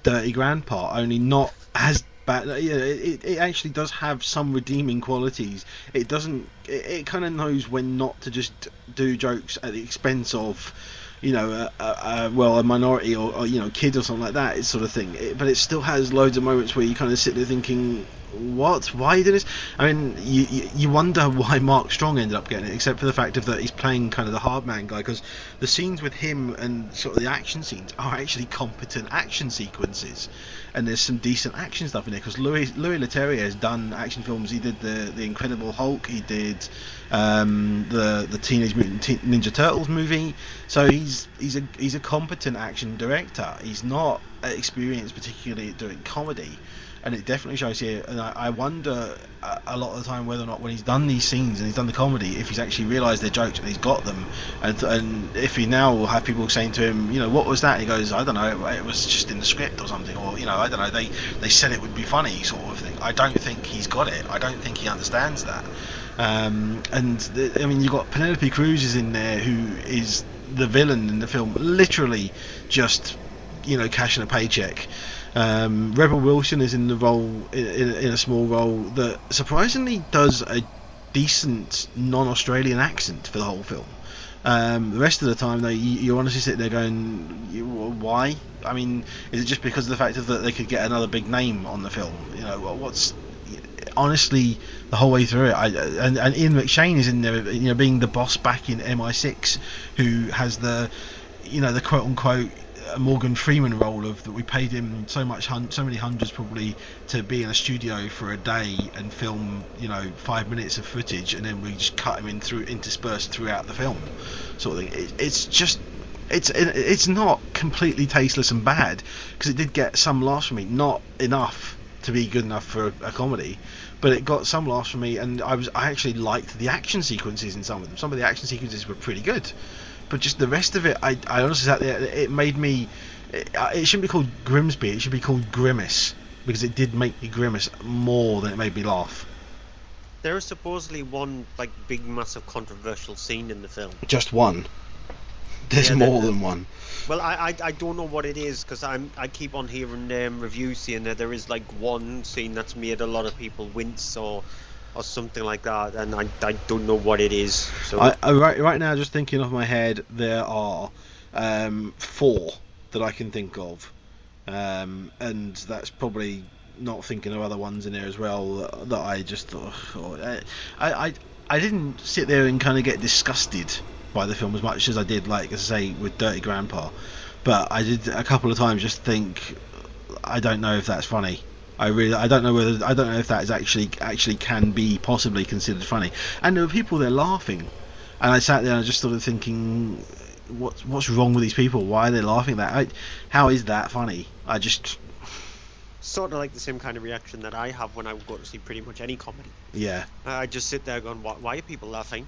Speaker 12: Dirty Grandpa, only not as bad. It actually does have some redeeming qualities. It doesn't. It kind of knows when not to just do jokes at the expense of, a minority or kid or something like that, sort of thing. But it still has loads of moments where you kind of sit there thinking, what? Why did this? I mean, you wonder why Mark Strong ended up getting it, except for the fact of that he's playing kind of the hard man guy, because the scenes with him and sort of the action scenes are actually competent action sequences, and there's some decent action stuff in there, because Louis Leterrier has done action films. He did the Incredible Hulk, he did the Teenage Mutant Ninja Turtles movie, so he's a competent action director. He's not experienced particularly at doing comedy, and it definitely shows here. And I wonder a lot of the time whether or not, when he's done these scenes and he's done the comedy, if he's actually realised they're jokes and he's got them, and if he now will have people saying to him, what was that? He goes, I don't know, it was just in the script or something, or I don't know, they said it would be funny, sort of thing. I don't think he's got it. I don't think he understands that. You've got Penelope Cruz is in there, who is the villain in the film, literally just cashing a paycheck. Rebel Wilson is in the role, in a small role, that surprisingly does a decent non-Australian accent for the whole film. The rest of the time, though, you honestly sit there going, why? I mean, is it just because of the fact that they could get another big name on the film? What's honestly the whole way through it. And Ian McShane is in there, being the boss back in MI6, who has the quote unquote Morgan Freeman role of that we paid him so many hundreds probably to be in a studio for a day and film 5 minutes of footage, and then we just cut him interspersed throughout the film, sort of thing. It's not completely tasteless and bad, because it did get some laughs from me, not enough to be good enough for a comedy, but it got some laughs from me, and I actually liked the action sequences in some of them. Some of the action sequences were pretty good, but just the rest of it, I honestly sat there, it made me, it shouldn't be called Grimsby, it should be called Grimace, because it did make me grimace more than it made me laugh.
Speaker 11: There is supposedly one big massive controversial scene in the film.
Speaker 12: Just one. There's more than one.
Speaker 11: Well, I don't know what it is, because I keep on hearing reviews saying that there is one scene that's made a lot of people wince or something like that, and I don't know what it is. So
Speaker 12: right now, just thinking off my head, there are 4 that I can think of, and that's probably not thinking of other ones in there as well that I just thought. I didn't sit there and kind of get disgusted by the film as much as I did, as I say, with Dirty Grandpa, but I did a couple of times just think, I don't know if that's funny. I don't know if that is actually can be possibly considered funny. And there were people there laughing, and I sat there and I just started thinking, what's wrong with these people? Why are they laughing at that? How is that funny? I just
Speaker 11: sort of the same kind of reaction that I have when I go to see pretty much any comedy.
Speaker 12: Yeah.
Speaker 11: I just sit there going, why are people laughing?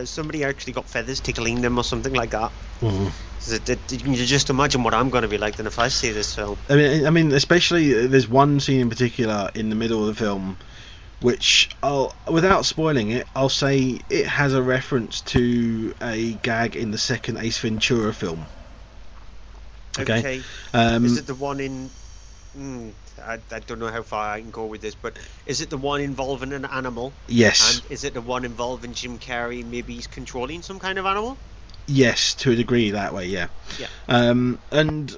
Speaker 11: Somebody actually got feathers tickling them or something like that. Mm-hmm. So you can just imagine what I'm going to be like then if I see this film.
Speaker 12: I mean, especially there's one scene in particular in the middle of the film, which without spoiling it, I'll say it has a reference to a gag in the second Ace Ventura film. Okay.
Speaker 11: Is it the one in? I don't know how far I can go with this, but is it the one involving an animal?
Speaker 12: Yes.
Speaker 11: And is it the one involving Jim Carrey? Maybe he's controlling some kind of animal?
Speaker 12: Yes, to a degree that way, yeah.
Speaker 11: Yeah.
Speaker 12: And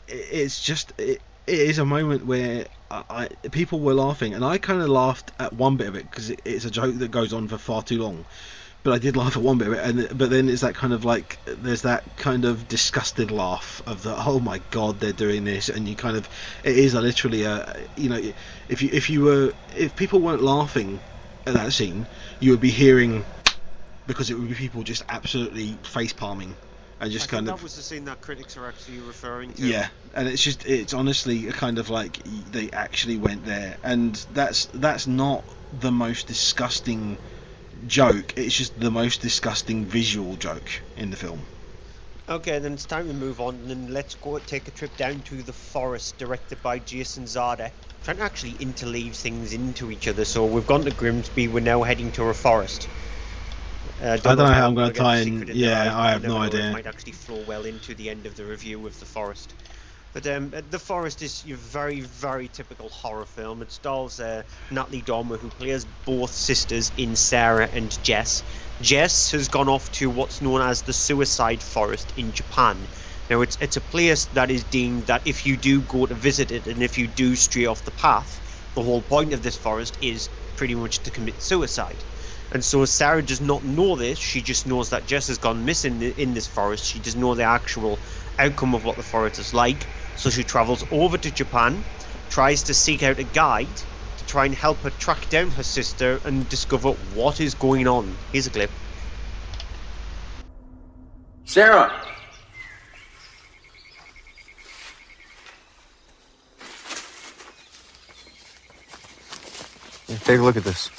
Speaker 12: it's just it is a moment where people were laughing, and I kind of laughed at one bit of it because it's a joke that goes on for far too long. But I did laugh at one bit of it, but then it's that kind of there's that kind of disgusted laugh of the, oh my god, they're doing this, and you kind of, it is literally if people weren't laughing at that scene, you would be hearing, because it would be people just absolutely face palming and just kind of.
Speaker 11: That was the scene that critics are actually referring to.
Speaker 12: Yeah, and it's honestly a kind of they actually went there, and that's not the most disgusting joke, it's just the most disgusting visual joke in the film.
Speaker 11: Okay, then it's time to move on, and let's go take a trip down to the forest, directed by Jason Zarda. Trying to actually interleave things into each other, so we've gone to Grimsby, we're now heading to a forest.
Speaker 12: I don't know how I'm going to tie in. Yeah, I have no idea.
Speaker 11: It might actually flow well into the end of the review of the forest. But The Forest is a very, very typical horror film. It stars Natalie Dormer, who plays both sisters in Sarah and Jess. Jess has gone off to what's known as the Suicide Forest in Japan. Now, it's a place that is deemed that if you do go to visit it and if you do stray off the path, the whole point of this forest is pretty much to commit suicide. And so Sarah does not know this. She just knows that Jess has gone missing in this forest. She doesn't know the actual outcome of what the forest is like. So she travels over to Japan, tries to seek out a guide to try and help her track down her sister and discover what is going on. Here's a clip.
Speaker 16: Sarah!
Speaker 17: Take a look at this.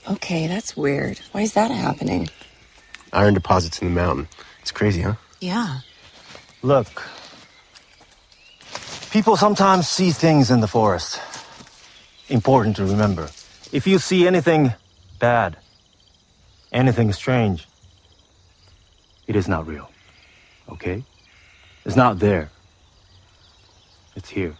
Speaker 18: Okay, that's weird. Why is that happening?
Speaker 17: Iron deposits in the mountain. It's crazy, huh?
Speaker 18: Yeah.
Speaker 19: Look, people sometimes see things in the forest. Important to remember. If you see anything bad, anything strange, it is not real. Okay? It's not there. It's here.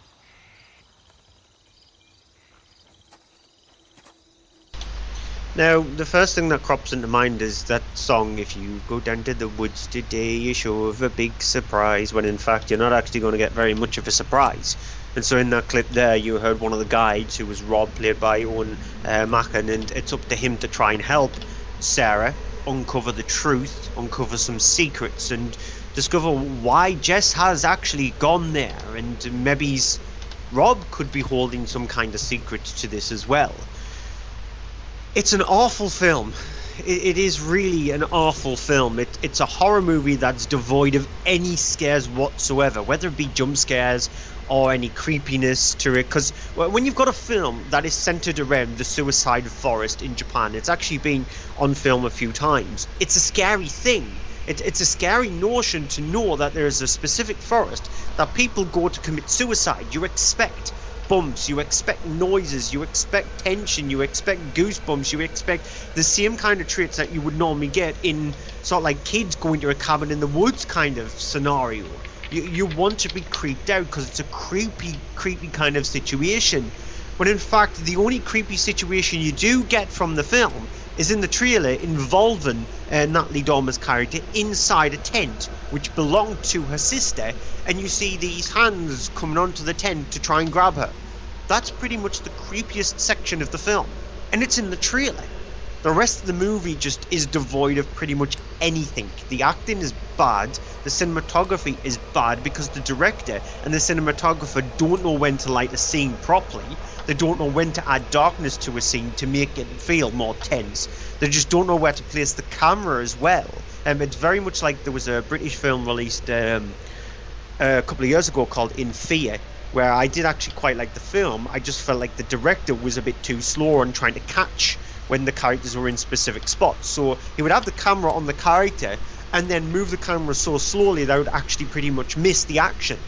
Speaker 11: Now, the first thing that crops into mind is that song, "If you go down to the woods today, you're sure of a big surprise," when in fact you're not actually going to get very much of a surprise. And so in that clip there, you heard one of the guides, who was Rob, played by Owen Macken, and it's up to him to try and help Sarah uncover the truth, uncover some secrets, and discover why Jess has actually gone there, and maybe Rob could be holding some kind of secret to this as well. It's an awful film. It is really an awful film. It's a horror movie that's devoid of any scares whatsoever, whether it be jump scares or any creepiness to it. Because when you've got a film that is centered around the suicide forest in Japan, it's actually been on film a few times. It's a scary thing. It's a scary notion to know that there is a specific forest that people go to commit suicide. You expect bumps, you expect noises, you expect tension, you expect goosebumps, you expect the same kind of traits that you would normally get in sort of like kids going to a cabin in the woods kind of scenario. You want to be creeped out because it's a creepy kind of situation. When in fact the only creepy situation you do get from the film is in the trailer involving Natalie Dormer's character inside a tent which belonged to her sister, and you see these hands coming onto the tent to try and grab her. That's pretty much the creepiest section of the film, and it's in the trailer. The rest of the movie just is devoid of pretty much anything. The acting is bad, the cinematography is bad because the director and the cinematographer don't know when to light a scene properly. They don't know when to add darkness to a scene to make it feel more tense. They just don't know where to place the camera as well. It's very much like there was a British film released a couple of years ago called In Fear, where I did actually quite like the film. I just felt like the director was a bit too slow on trying to catch when the characters were in specific spots. So he would have the camera on the character and then move the camera so slowly that I would actually pretty much miss the action.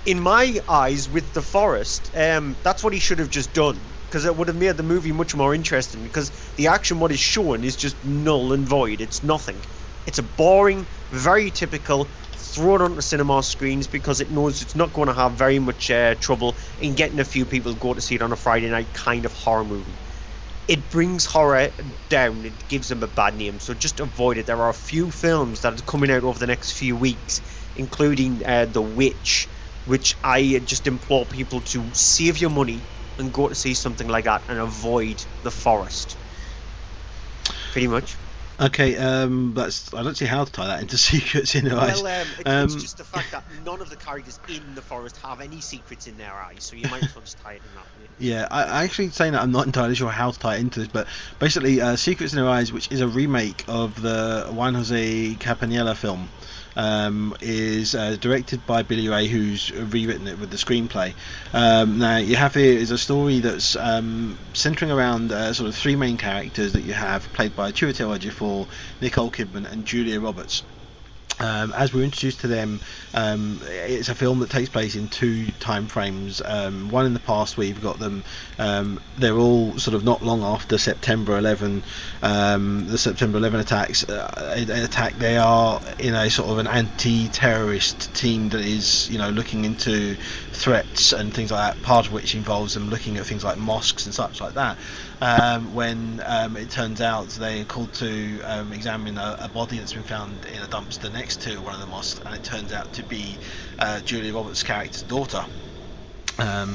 Speaker 11: In my eyes, with The Forest, that's what he should have just done, because it would have made the movie much more interesting, because the action what is shown is just null and void. It's nothing. It's a boring, very typical, throw it onto cinema screens because it knows it's not going to have very much trouble in getting a few people to go to see it on a Friday night kind of horror movie. It brings horror down, it gives them a bad name, so just avoid it. There are a few films that are coming out over the next few weeks, including The Witch, which I just implore people to save your money and go to see something like that and avoid The Forest. Pretty much.
Speaker 12: Okay, I don't see how to tie that into secrets in their eyes.
Speaker 11: Well, it's just the fact that none of the characters in The Forest have any secrets in their eyes, so you might as well just tie it in that way.
Speaker 12: Yeah, I actually saying that I'm not entirely sure how to tie it into this, but basically Secrets in Their Eyes, which is a remake of the Juan Jose Campanella film, is directed by Billy Ray, who's rewritten it with the screenplay. Now you have here is a story that's centering around sort of three main characters that you have, played by Chiwetel Ejiofor, Nicole Kidman and Julia Roberts. As we're introduced to them, it's a film that takes place in two time frames. One in the past where you've got them, they're all sort of not long after September 11, the September 11 attacks. They are in a sort of an anti-terrorist team that is, looking into threats and things like that, part of which involves them looking at things like mosques and such like that. When it turns out they are called to examine a body that's been found in a dumpster next to one of the mosques, and it turns out to be Julia Roberts' character's daughter.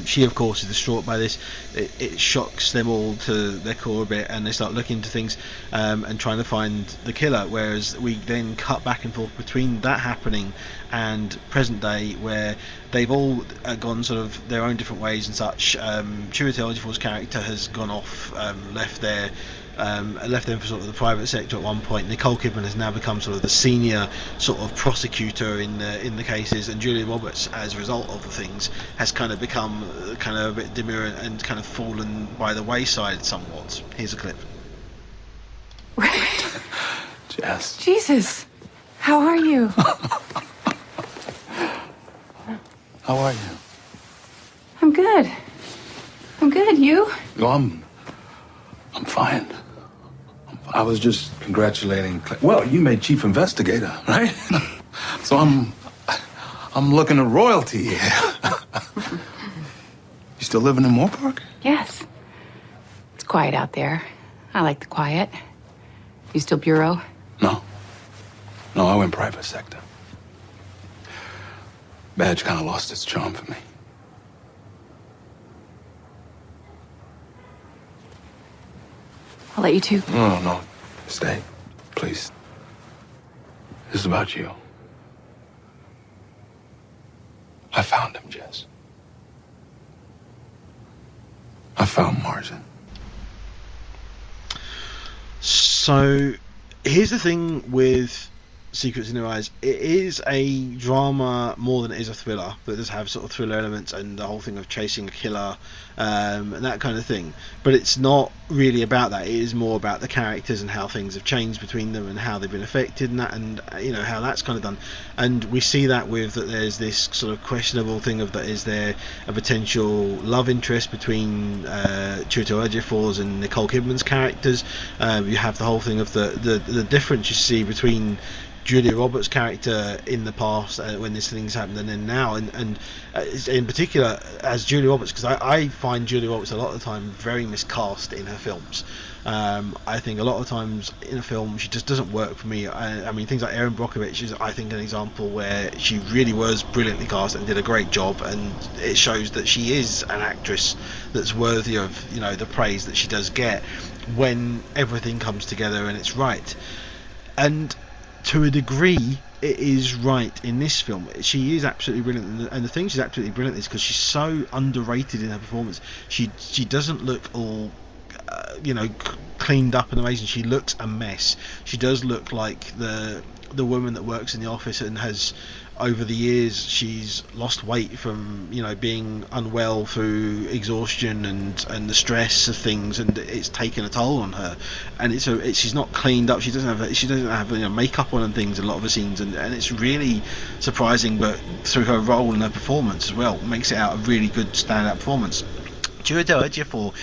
Speaker 12: She, of course, is distraught by this. It shocks them all to their core a bit, and they start looking into things and trying to find the killer, whereas we then cut back and forth between that happening and present day, where they've all gone sort of their own different ways and such. Chiwetel Ejiofor's character has gone off, left them for sort of the private sector at one point. Nicole Kidman has now become sort of the senior sort of prosecutor in the cases, and Julia Roberts, as a result of the things, has kind of become kind of a bit demure and kind of fallen by the wayside somewhat. Here's a clip.
Speaker 16: Jess.
Speaker 18: Jesus, how are you?
Speaker 16: How are you?
Speaker 18: I'm good. I'm good. You?
Speaker 16: No, I'm fine. I was just congratulating. Well, you made chief investigator, right? So I'm looking at royalty here. You still living in Moore Park?
Speaker 18: Yes. It's quiet out there. I like the quiet. You still bureau?
Speaker 16: No, I went private sector. Badge kind of lost its charm for me.
Speaker 18: I'll let you two.
Speaker 16: No. Stay. Please. This is about you. I found him, Jess. I found Martin.
Speaker 12: So, here's the thing with Secrets in Their Eyes. It is a drama more than it is a thriller, that does have sort of thriller elements and the whole thing of chasing a killer and that kind of thing, but it's not really about that. It is more about the characters and how things have changed between them and how they've been affected and that, and how that's kind of done. And we see that with that there's this sort of questionable thing of that, is there a potential love interest between Chiwetel Ejiofor's and Nicole Kidman's characters. You have the whole thing of the difference you see between Julia Roberts' character in the past when these things happened, and then now, and in particular as Julia Roberts, because I find Julia Roberts a lot of the time very miscast in her films. I think a lot of times in a film she just doesn't work for me. I mean, things like Erin Brockovich is, I think, an example where she really was brilliantly cast and did a great job, and it shows that she is an actress that's worthy of the praise that she does get when everything comes together and it's right. And to a degree, it is right in this film. She is absolutely brilliant, and the thing she's absolutely brilliant is because she's so underrated in her performance. She doesn't look all cleaned up and amazing. She looks a mess. She does look like the woman that works in the office and has, over the years, she's lost weight from being unwell through exhaustion and the stress of things, and it's taken a toll on her. And she's not cleaned up. She doesn't have makeup on and things in a lot of the scenes, and it's really surprising. But through her role and her performance as well, makes it out a really good standout performance. Chiwetel Ejiofor,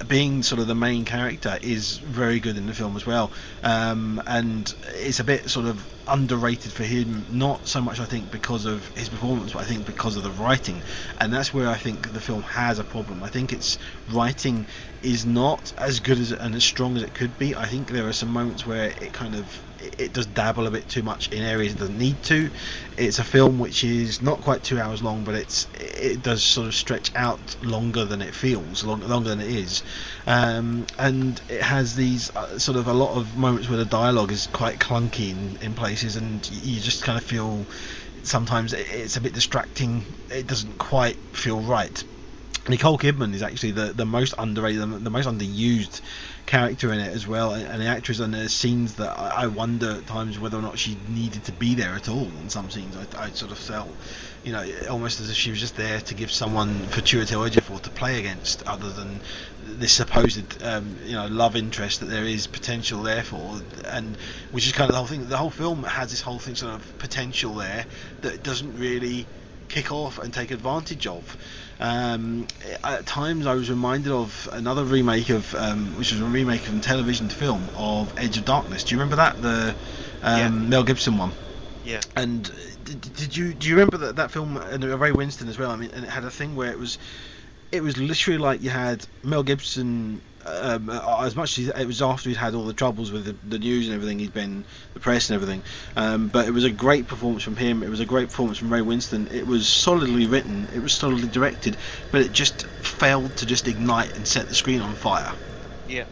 Speaker 12: being sort of the main character, is very good in the film as well, and it's a bit sort of underrated for him, not so much I think because of his performance, but I think because of the writing, and that's where I think the film has a problem. I think its writing is not as good as and as strong as it could be. I think there are some moments where it does dabble a bit too much in areas it doesn't need to. It's a film which is not quite 2 hours long, but it does sort of stretch out longer than it feels, longer than it is, and it has these sort of a lot of moments where the dialogue is quite clunky in places, and you just kind of feel sometimes it's a bit distracting. It doesn't quite feel right. Nicole Kidman is actually the most underrated, the most underused character in it as well, and the actress, and there's scenes that I wonder at times whether or not she needed to be there at all. In some scenes I sort of felt almost as if she was just there to give someone for Chiwetel Ejiofor to play against, other than this supposed love interest that there is potential there for, and which is kind of the whole thing. The whole film has this whole thing sort of potential there that doesn't really kick off and take advantage of. At times I was reminded of another remake of which was a remake of a television film of Edge of Darkness. Do you remember that, the Mel Gibson one?
Speaker 11: Yeah.
Speaker 12: And do you remember that film, and Ray Winston as well? I mean, and it had a thing where it was literally like you had Mel Gibson, as much as it was after he'd had all the troubles with the news and everything, he'd been the press and everything, but it was a great performance from him. It was a great performance from Ray Winston. It was solidly written, it was solidly directed, but it just failed to just ignite and set the screen on fire.
Speaker 11: Yeah.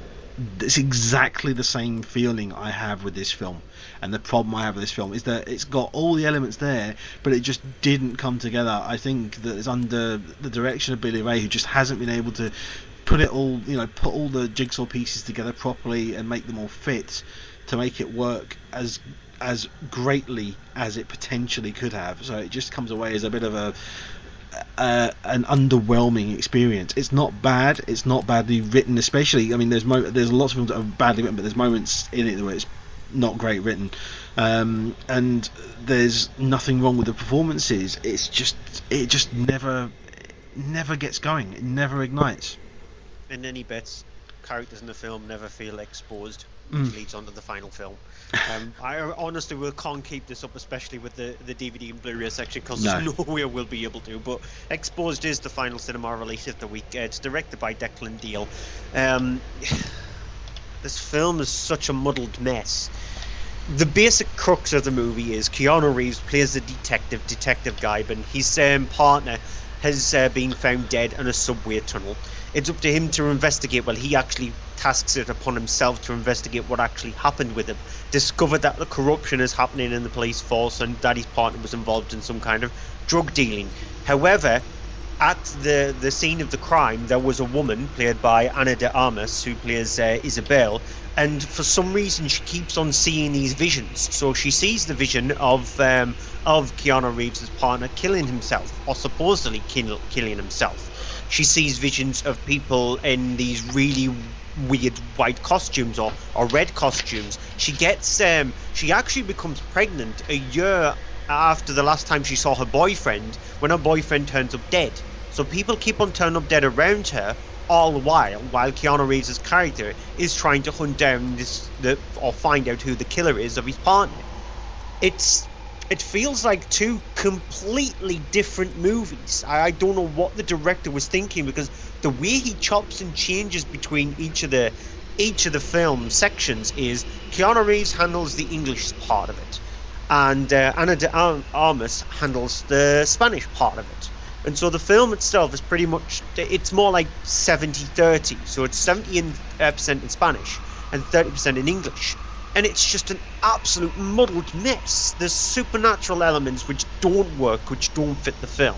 Speaker 12: It's exactly the same feeling I have with this film, and the problem I have with this film is that it's got all the elements there, but it just didn't come together. I think that it's under the direction of Billy Ray, who just hasn't been able to put it all, put all the jigsaw pieces together properly and make them all fit to make it work as greatly as it potentially could have. So it just comes away as a bit of an underwhelming experience. It's not bad. It's not badly written, especially. I mean, there's lots of films that are badly written, but there's moments in it where it's not great written, and there's nothing wrong with the performances. It just never gets going. It never ignites.
Speaker 11: And any bets, characters in the film never feel exposed, which leads on to the final film. I honestly can't keep this up, especially with the DVD and Blu-ray section, because there's no way we'll be able to. But Exposed is the final cinema release of the week. It's directed by Declan Deal. This film is such a muddled mess. The basic crux of the movie is Keanu Reeves plays the Detective Guybin. His partner has been found dead in a subway tunnel. It's up to him to investigate. Well, he actually tasks it upon himself to investigate what actually happened with him. Discover that the corruption is happening in the police force and that his partner was involved in some kind of drug dealing. However, at the scene of the crime, there was a woman played by Ana de Armas who plays Isabel, and for some reason she keeps on seeing these visions. So she sees the vision of Keanu Reeves' partner killing himself, or supposedly killing himself. She sees visions of people in these really weird white costumes or red costumes. She actually becomes pregnant a year after the last time she saw her boyfriend, when her boyfriend turns up dead. So people keep on turning up dead around her all the while Keanu Reeves' character is trying to hunt down or find out who the killer is of his partner. It feels like two completely different movies. I don't know what the director was thinking, because the way he chops and changes between each of the film sections is Keanu Reeves handles the English part of it, and Ana de Armas handles the Spanish part of it. And so the film itself is pretty much, it's more like 70-30. So it's 70% in Spanish and 30% in English. And it's just an absolute muddled mess. There's supernatural elements which don't work, which don't fit the film.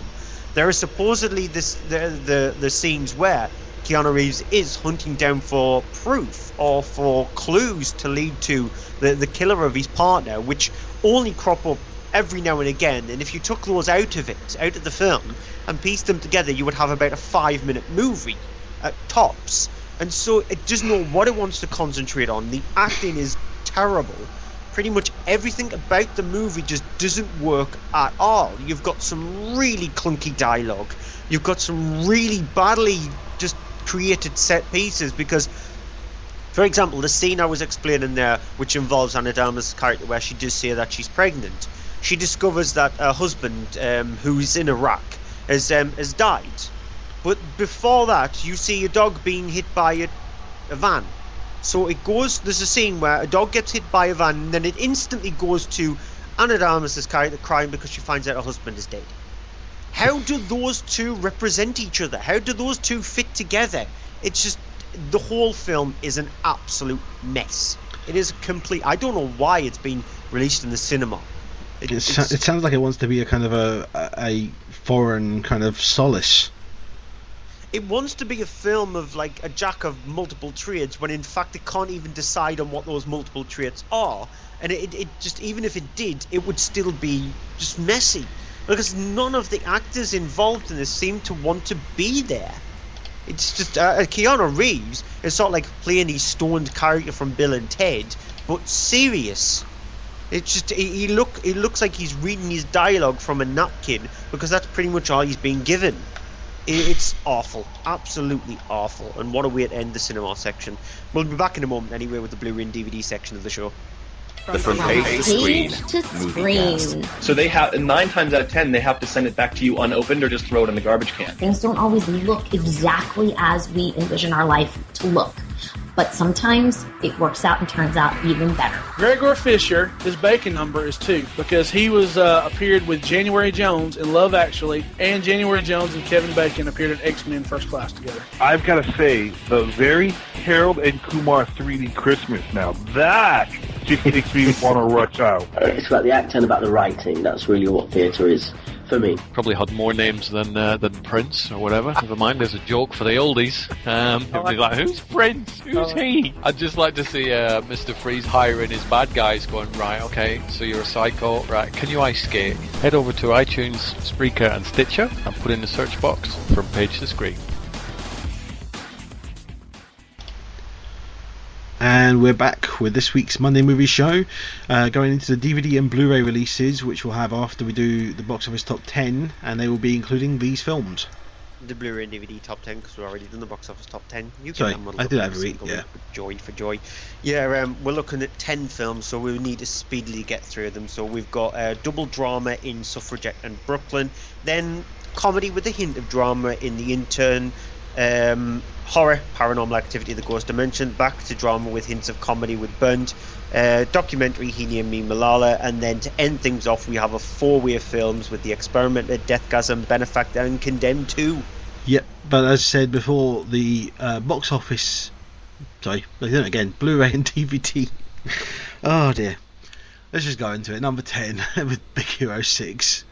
Speaker 11: There are supposedly the scenes where Keanu Reeves is hunting down for proof or for clues to lead to the killer of his partner, which only crop up every now and again. And if you took those out of the film, and pieced them together, you would have about a 5-minute movie at tops. And so it doesn't know what it wants to concentrate on. The acting is terrible. Pretty much everything about the movie just doesn't work at all. You've got some really clunky dialogue. You've got some really badly just created set pieces, because, for example, the scene I was explaining there, which involves Ana de Armas' character, where she does say that she's pregnant. She discovers that her husband, who's in Iraq, has died. But before that, you see a dog being hit by a van. So there's a scene where a dog gets hit by a van, and then it instantly goes to Ana de Armas' character crying because she finds out her husband is dead. How do those two represent each other? How do those two fit together? It's just, the whole film is an absolute mess. It is complete. I don't know why it's been released in the cinema.
Speaker 12: It sounds like it wants to be a kind of a foreign kind of solace.
Speaker 11: It wants to be a film of like a jack of multiple trades, when in fact it can't even decide on what those multiple trades are. And it just, even if it did, it would still be just messy, because none of the actors involved in this seem to want to be there. It's just Keanu Reeves is sort of like playing his stoned character from Bill and Ted, but serious. It's just he looks like he's reading his dialogue from a napkin, because that's pretty much all he's been given. It's awful, absolutely awful, and what a way to end the cinema section. We'll be back in a moment anyway with the Blu-ray and DVD section of the show.
Speaker 20: From page to screen. So they have 9 times out of 10 they have to send it back to you unopened or just throw it in the garbage can.
Speaker 21: Things don't always look exactly as we envision our life to look, but sometimes it works out and turns out even better.
Speaker 22: Gregor Fisher, his bacon number is 2 because he was appeared with January Jones in Love Actually, and January Jones and Kevin Bacon appeared in X-Men First Class together.
Speaker 23: I've got to say, the very Harold and Kumar 3D Christmas now, that just makes me want to rush out.
Speaker 24: It's about the acting, about the writing. That's really what theatre is for me.
Speaker 25: Probably had more names than Prince or whatever. Never mind, there's a joke for the oldies. It'd be like, who's Prince? Who's he? I'd just like to see Mr. Freeze hiring his bad guys, going, right, okay, so you're a psycho, right, can you ice skate? Head over to iTunes, Spreaker and Stitcher and put in the search box From Page to Screen.
Speaker 12: And we're back with this week's Monday Movie Show, going into the DVD and Blu-ray releases, which we'll have after we do the box office top 10, and they will be including these films.
Speaker 11: The Blu-ray and DVD top 10, because we've already done the box office top 10.
Speaker 12: Sorry, I do that every week, yeah.
Speaker 11: Joy for joy. Yeah, we're looking at 10 films, so we need to speedily get through them. So we've got double drama in Suffragette and Brooklyn, then comedy with a hint of drama in The Intern, horror, Paranormal Activity, The Ghost Dimension, back to drama with hints of comedy with Burnt, documentary He Named Me Malala, and then to end things off we have a 4-way of films with The Experimenter, Deathgasm, Benefactor and Condemned 2.
Speaker 12: Yep, but as I said before, the box office, sorry, again, Blu-ray and DVD. Oh dear, let's just go into it. Number 10 with Big Hero 6.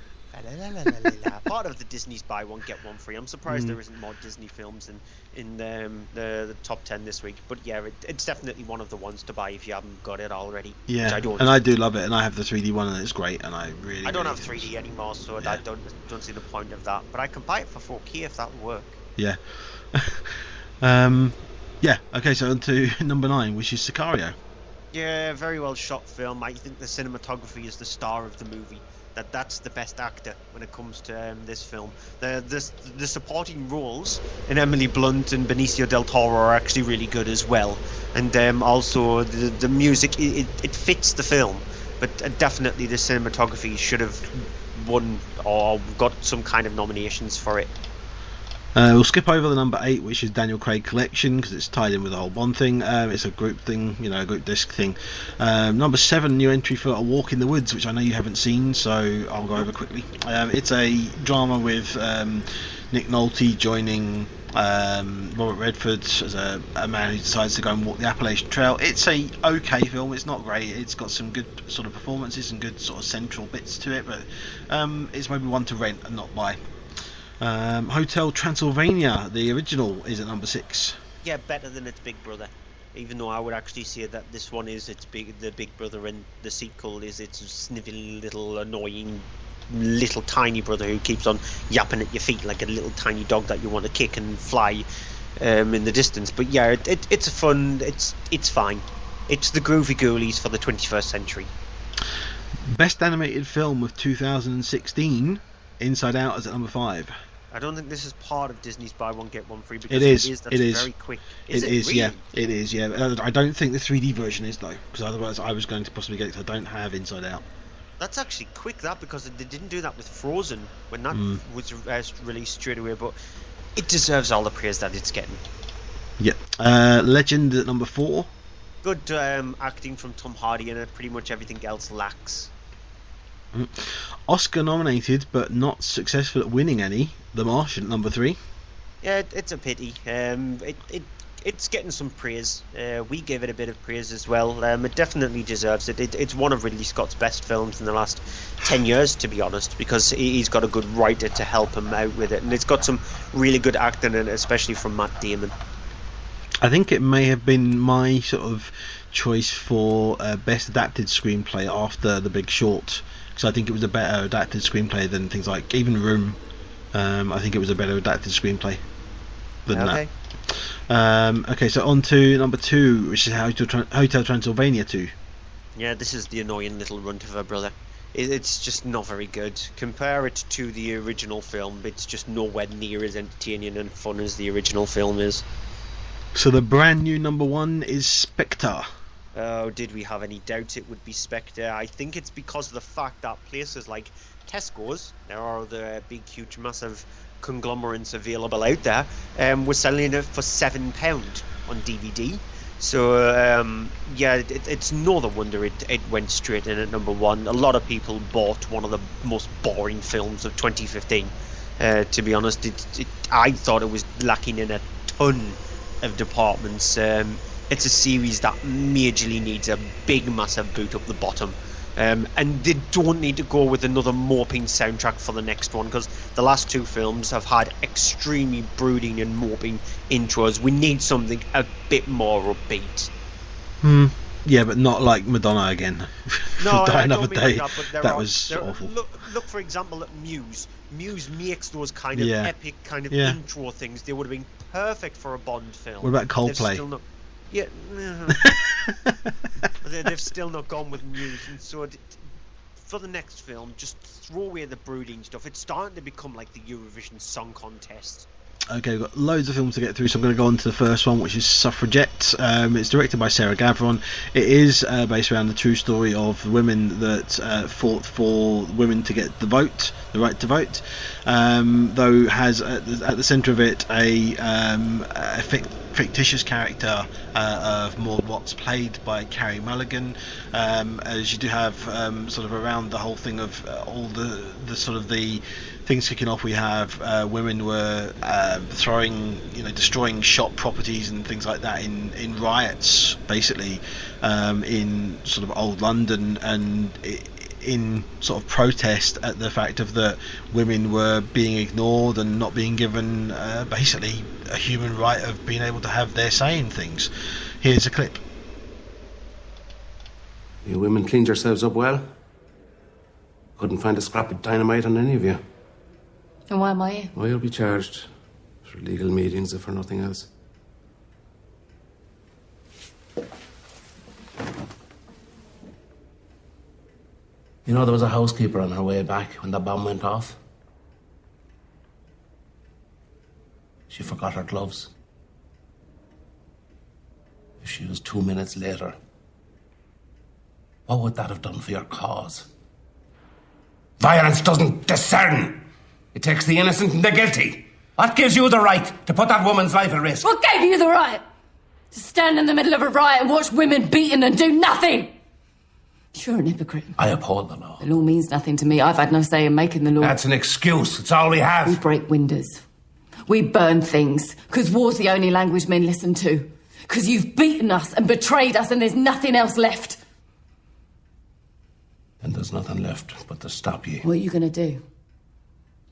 Speaker 11: Part of the Disney's buy one get one free. I'm surprised there isn't more Disney films in the top 10 this week, but yeah, it's definitely one of the ones to buy if you haven't got it already.
Speaker 12: Yeah, I do love it, and I have the 3D one, and it's great, and I
Speaker 11: don't have 3D anymore, so yeah. I don't see the point of that, but I can buy it for 4K if that would work.
Speaker 12: Yeah. Yeah. Okay, so on to number 9, which is Sicario.
Speaker 11: Yeah, very well shot film. I think the cinematography is the star of the movie. That's the best actor when it comes to this film. The supporting roles in Emily Blunt and Benicio del Toro are actually really good as well, and also the music it fits the film, but definitely the cinematography should have won or got some kind of nominations for it.
Speaker 12: We'll skip over the number 8, which is Daniel Craig Collection, because it's tied in with the whole Bond thing. It's a group thing, a group disc thing. Number 7, new entry for A Walk in the Woods, which I know you haven't seen, so I'll go over quickly. It's a drama with Nick Nolte joining Robert Redford as a man who decides to go and walk the Appalachian Trail. It's a okay film. It's not great. It's got some good sort of performances and good sort of central bits to it, but it's maybe one to rent and not buy. Hotel Transylvania, the original, is at number 6.
Speaker 11: Yeah, better than its Big Brother. Even though I would actually say that this one is the Big Brother, and the sequel is its snivelling little annoying little tiny brother who keeps on yapping at your feet like a little tiny dog that you want to kick and fly in the distance. But yeah, it's a fun. It's fine. It's the groovy ghoulies for the 21st century.
Speaker 12: Best animated film of 2016. Inside Out is at number 5.
Speaker 11: I don't think this is part of Disney's buy one get one free, because
Speaker 12: it is.
Speaker 11: That's very quick. Is it
Speaker 12: is,
Speaker 11: really?
Speaker 12: yeah. It is, yeah. I don't think the 3D version is though, because otherwise I was going to possibly get it. Because I don't have Inside Out.
Speaker 11: That's actually quick, because they didn't do that with Frozen when that was released straight away. But it deserves all the praise that it's getting.
Speaker 12: Yeah. Legend at number 4.
Speaker 11: Good acting from Tom Hardy, and pretty much everything else lacks.
Speaker 12: Oscar nominated but not successful at winning any, The Martian at number 3.
Speaker 11: Yeah, it's a pity. It's getting some praise. We gave it a bit of praise as well. It definitely deserves it. It's one of Ridley Scott's best films in the last 10 years, to be honest, because he's got a good writer to help him out with it, and it's got some really good acting in it, especially from Matt Damon.
Speaker 12: I think it may have been my sort of choice for best adapted screenplay after The Big Short, because I think it was a better adapted screenplay than things like even Room. I think it was a better adapted screenplay. than that. Okay, so on to number 2, which is Hotel Transylvania 2.
Speaker 11: Yeah, this is the annoying little runt of her brother. It's just not very good. Compare it to the original film, it's just nowhere near as entertaining and fun as the original film is.
Speaker 12: So the brand new number 1 is Spectre.
Speaker 11: Oh, did we have any doubts it would be Spectre? I think it's because of the fact that places like Tesco's, there are the big, huge, massive conglomerates available out there, were selling it for £7 on DVD. So, it's no wonder it went straight in at number 1. A lot of people bought one of the most boring films of 2015. To be honest, I thought it was lacking in a ton of departments. It's a series that majorly needs a big, massive boot up the bottom. And they don't need to go with another moping soundtrack for the next one, because the last 2 films have had extremely brooding and moping intros. We need something a bit more upbeat.
Speaker 12: Yeah, but not like Madonna again.
Speaker 11: No,
Speaker 12: Die
Speaker 11: I
Speaker 12: Another
Speaker 11: don't mean
Speaker 12: Day.
Speaker 11: like that, but
Speaker 12: That was awful.
Speaker 11: Look, for example, at Muse. Muse makes those kind of epic kind of intro things. They would have been perfect for a Bond film.
Speaker 12: What about Coldplay?
Speaker 11: Yeah, they've still not gone with Muse, and so for the next film, just throw away the brooding stuff. It's starting to become like the Eurovision Song Contest.
Speaker 12: Okay, we've got loads of films to get through, so I'm going to go on to the first one, which is Suffragette. It's directed by Sarah Gavron. It is based around the true story of women that fought for women to get the vote, the right to vote, though has at the centre of it a fictitious character of Maud Watts, played by Carey Mulligan, as you do have sort of around the whole thing of all the sort of the things kicking off. We have women were destroying shop properties and things like that in riots, basically, in sort of old London, and in sort of protest at the fact of that women were being ignored and not being given basically a human right of being able to have their say in things. Here's a clip.
Speaker 2: You women cleaned yourselves up well. Couldn't find a scrap of dynamite on any of you.
Speaker 18: And why am I here?
Speaker 2: Well, you'll be charged for legal meetings, if for nothing else. You know, there was a housekeeper on her way back when the bomb went off. She forgot her gloves. If she was 2 minutes later, what would that have done for your cause? Violence doesn't discern. It takes the innocent and the guilty. What gives you the right to put that woman's life at risk?
Speaker 18: What gave you the right to stand in the middle of a riot and watch women beaten and do nothing? You're an hypocrite.
Speaker 2: I uphold the law.
Speaker 18: The law means nothing to me. I've had no say in making the law.
Speaker 2: That's an excuse. It's all we have.
Speaker 18: We break windows. We burn things. Because war's the only language men listen to. Because you've beaten us and betrayed us and there's nothing else left.
Speaker 2: And there's nothing left but to stop you.
Speaker 18: What are you going to do?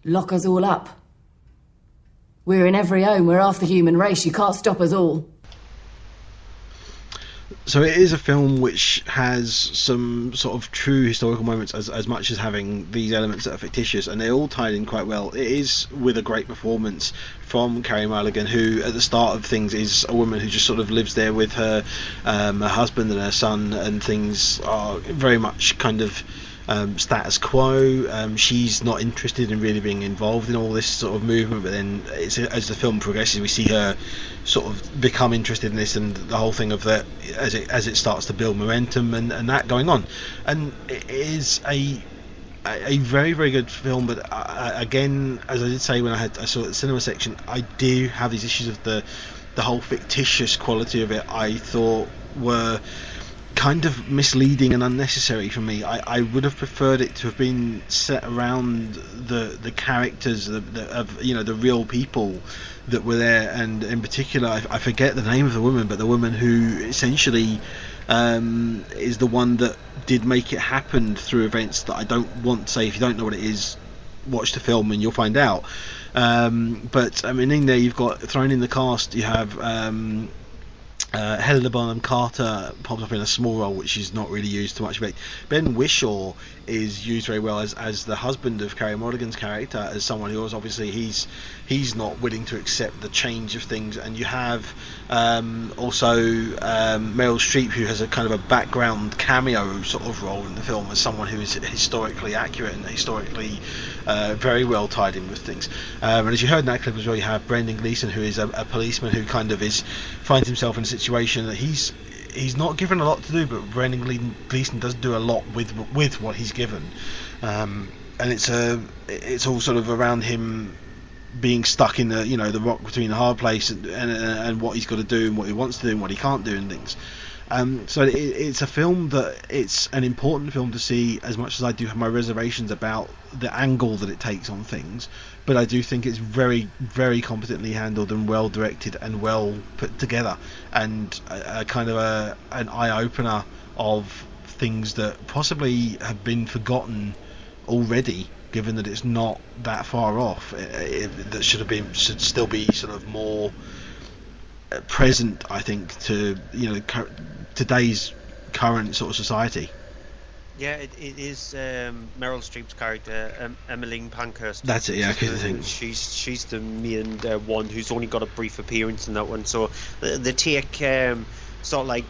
Speaker 18: Lock us all up? We're in every home. We're half the human race. You can't stop us all.
Speaker 12: So it is a film which has some sort of true historical moments as much as having these elements that are fictitious, and they're all tied in quite well. It is with a great performance from Carey Mulligan, who at the start of things is a woman who just sort of lives there with her husband and her son, and things are very much kind of status quo. She's not interested in really being involved in all this sort of movement, but then as the film progresses, we see her sort of become interested in this, and the whole thing of that as it starts to build momentum and that going on. And it is a very, very good film, but again, as I did say when I saw it at the cinema section, I do have these issues of the whole fictitious quality of it. I thought were kind of misleading and unnecessary for me. I would have preferred it to have been set around the characters of the real people that were there, and in particular I forget the name of the woman, but the woman who essentially is the one that did make it happen through events that I don't want to say. If you don't know what it is, watch the film and you'll find out. But I mean, in there you've got thrown in the cast, you have Helena Bonham Carter pops up in a small role, which is not really used to much effect. Ben Whishaw is used very well as the husband of Carey Mulligan's character, as someone who was obviously he's not willing to accept the change of things. And you have also Meryl Streep, who has a kind of a background cameo sort of role in the film as someone who is historically accurate and historically very well tied in with things. And as you heard in that clip as well, you have Brendan Gleeson, who is a policeman who kind of finds himself in a situation that he's not given a lot to do, but Brendan Gleeson does do a lot with what he's given, and it's all sort of around him being stuck in the rock between the hard place and what he's got to do and what he wants to do and what he can't do and things. So it's a film that it's an important film to see, as much as I do have my reservations about the angle that it takes on things, but I do think it's very, very competently handled and well directed and well put together, and a kind of an eye-opener of things that possibly have been forgotten already, given that it's not that far off. That should still be sort of more present, I think, to today's current sort of society.
Speaker 11: Yeah, it is Meryl Streep's character, Emmeline Pankhurst.
Speaker 12: That's it, yeah. I think
Speaker 11: she's the main one who's only got a brief appearance in that one. So they take sort of like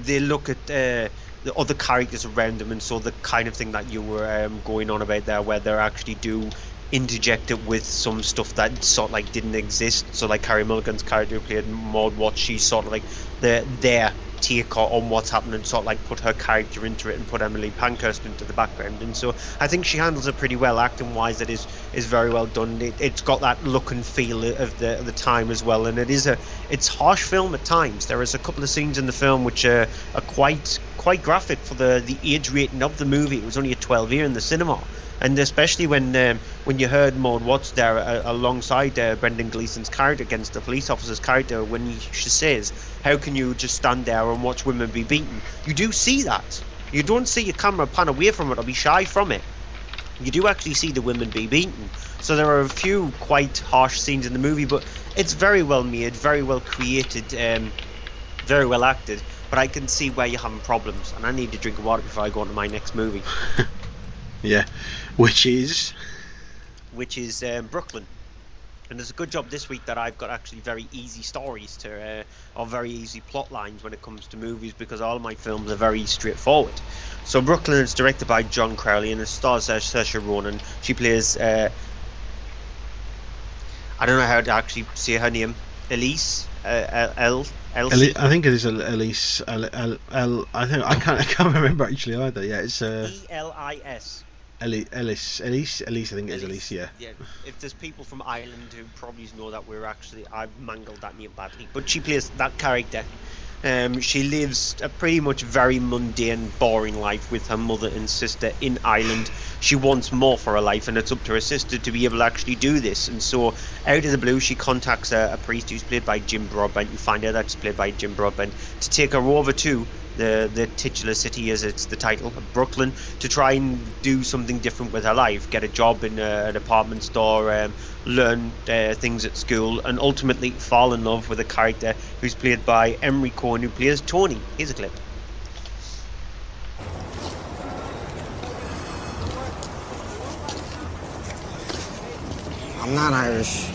Speaker 11: they look at the other characters around them, and so the kind of thing that you were going on about there, where they actually do interject it with some stuff that sort of like didn't exist. So like Carey Mulligan's character who played Maud Watts, she's sort of like their take on what's happening, sort of like put her character into it and put Emily Pankhurst into the background. And so I think she handles it pretty well. Acting wise, it is very well done. It's got that look and feel of the time as well, and it's harsh film at times. There is a couple of scenes in the film which are quite graphic for the age rating of the movie. It was only a 12 year in the cinema. And especially when you heard Maud Watts there alongside Brendan Gleeson's character against the police officer's character, when she says, "How can you just stand there and watch women be beaten?" You do see that. You don't see a camera pan away from it or be shy from it. You do actually see the women be beaten. So there are a few quite harsh scenes in the movie, but it's very well made, very well created, very well acted. But I can see where you're having problems, and I need to drink water before I go on to my next movie.
Speaker 12: Yeah, which is
Speaker 11: Brooklyn. And there's a good job this week that I've got actually very easy stories or very easy plot lines when it comes to movies, because all my films are very straightforward. So Brooklyn is directed by John Crowley and it stars Saoirse Ronan. She plays I don't know how to actually say her name. Elise.
Speaker 12: I think it is Elise. I can't remember actually either. Yeah, it's
Speaker 11: Elis.
Speaker 12: Elise. I think it is Elise. Yeah.
Speaker 11: Yeah. If there's people from Ireland who probably know that I've mangled that name badly, but she plays that character. She lives a pretty much very mundane, boring life with her mother and sister in Ireland. She wants more for her life, and it's up to her sister to be able to actually do this. And so, out of the blue, she contacts a priest who's played by Jim Broadbent. You find out that's played by Jim Broadbent, to take her over to the titular city, as it's the title, of Brooklyn, to try and do something different with her life, get a job in a department store, learn things at school, and ultimately fall in love with a character who's played by Emery Cohen, who plays Tony. Here's a clip.
Speaker 3: I'm not Irish.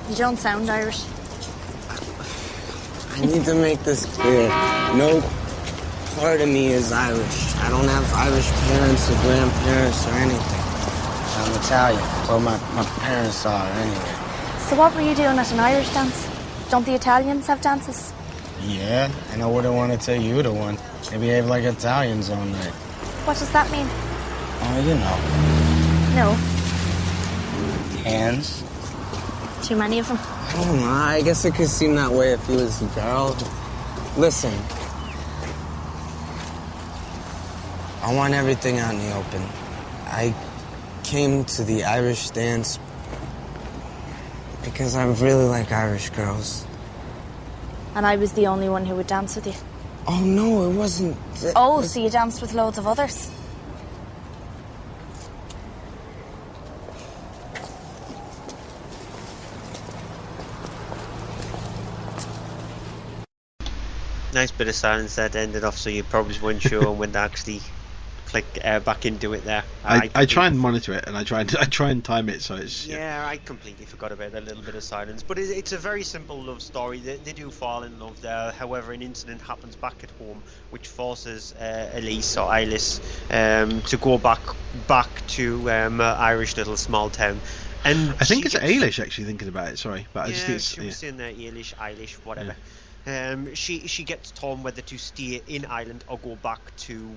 Speaker 4: You don't sound Irish.
Speaker 3: I need to make this clear. No part of me is Irish. I don't have Irish parents or grandparents or anything. I'm Italian. Well, my parents are anyway.
Speaker 4: So what were you doing at an Irish dance? Don't the Italians have dances?
Speaker 3: Yeah, and I wouldn't want to tell you the one. They behave like Italians all night.
Speaker 4: What does that mean?
Speaker 3: Oh, you know.
Speaker 4: No.
Speaker 3: Hands.
Speaker 4: Too many of them?
Speaker 3: I don't know. I guess it could seem that way if he was a girl. Listen. I want everything out in the open. I came to the Irish dance because I really like Irish girls.
Speaker 4: And I was the only one who would dance with you.
Speaker 3: Oh, no, it wasn't...
Speaker 4: Oh, so you danced with loads of others?
Speaker 11: Nice bit of silence that ended off, so you probably weren't sure when to actually click back into it there.
Speaker 12: I try and monitor it, and I try and time it so it's.
Speaker 11: Yeah, I completely forgot about that little bit of silence. But it's a very simple love story. They do fall in love there. However, an incident happens back at home, which forces Elise or Eilis to go back to Irish little small town. And
Speaker 12: I think it's Eilish, actually, thinking about it. Sorry, but I just think it's.
Speaker 11: She was in there, Eilish, whatever. Yeah. She gets torn whether to stay in Ireland or go back to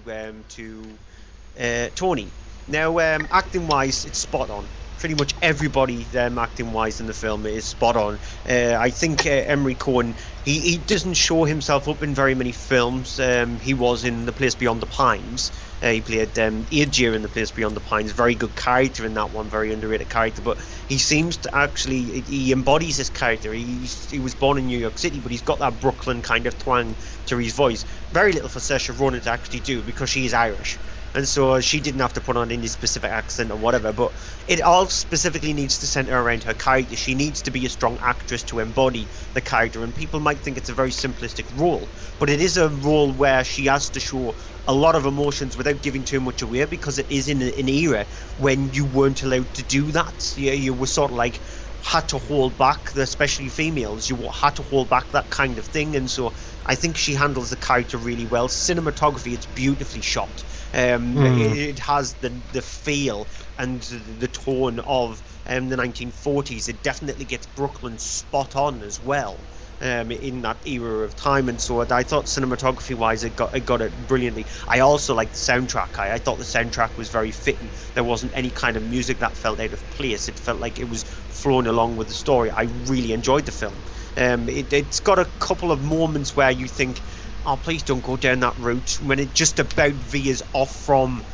Speaker 11: Tony. Now, acting wise, it's spot on. Pretty much everybody acting wise in the film is spot on. I think Emery Cohen, he doesn't show himself up in very many films. He was in The Place Beyond the Pines. He played Adjir in The Place Beyond the Pines. Very good character in that one, very underrated character. But he seems to actually, he embodies his character. He was born in New York City, but he's got that Brooklyn kind of twang to his voice. Very little for Saoirse Ronan to actually do because she is Irish. And so she didn't have to put on any specific accent or whatever, but it all specifically needs to centre around her character. She needs to be a strong actress to embody the character, and people might think it's a very simplistic role, but it is a role where she has to show a lot of emotions without giving too much away, because it is in an era when you weren't allowed to do that. You were sort of like had to hold back, especially females, you had to hold back that kind of thing, and so I think she handles the character really well. Cinematography, it's beautifully shot. It has the feel and the tone of the 1940s. It definitely gets Brooklyn spot on as well in that era of time, and so I thought cinematography wise it got it brilliantly. I also liked the soundtrack. I thought the soundtrack was very fitting. There wasn't any kind of music that felt out of place. It felt like it was flowing along with the story. I really enjoyed the film. It's got a couple of moments where you think, oh, please don't go down that route, when it just about veers off from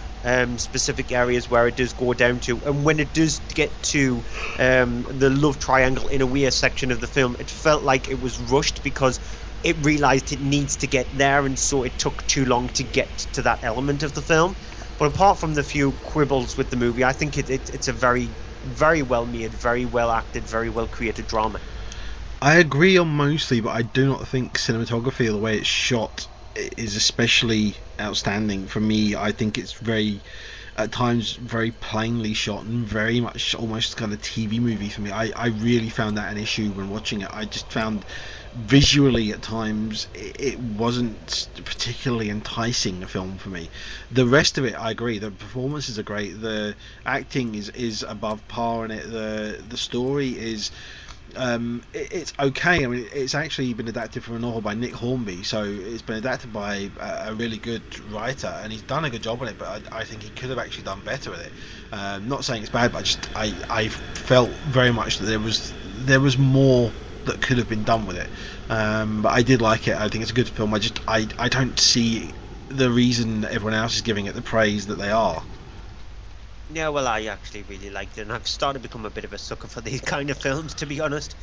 Speaker 11: specific areas where it does go down to. And when it does get to the love triangle in a weird section of the film, it felt like it was rushed because it realised it needs to get there, and so it took too long to get to that element of the film. But apart from the few quibbles with the movie, I think it's a very, very well made, very well acted, very well created drama.
Speaker 12: I agree on mostly, but I do not think cinematography, the way it's shot, is especially outstanding. For me, I think it's at times very plainly shot and very much almost kind of TV movie for me. I really found that an issue when watching it. I just found visually at times it wasn't particularly enticing a film for me. The rest of it, I agree, the performances are great, the acting is above par in it, the story is it's okay. I mean, it's actually been adapted from a novel by Nick Hornby, so it's been adapted by a really good writer, and he's done a good job on it, but I think he could have actually done better with it. Not saying it's bad, but I felt very much that there was more that could have been done with it. But I did like it. I think it's a good film. I don't see the reason everyone else is giving it the praise that they are.
Speaker 11: Yeah, well, I actually really liked it, and I've started to become a bit of a sucker for these kind of films, to be honest.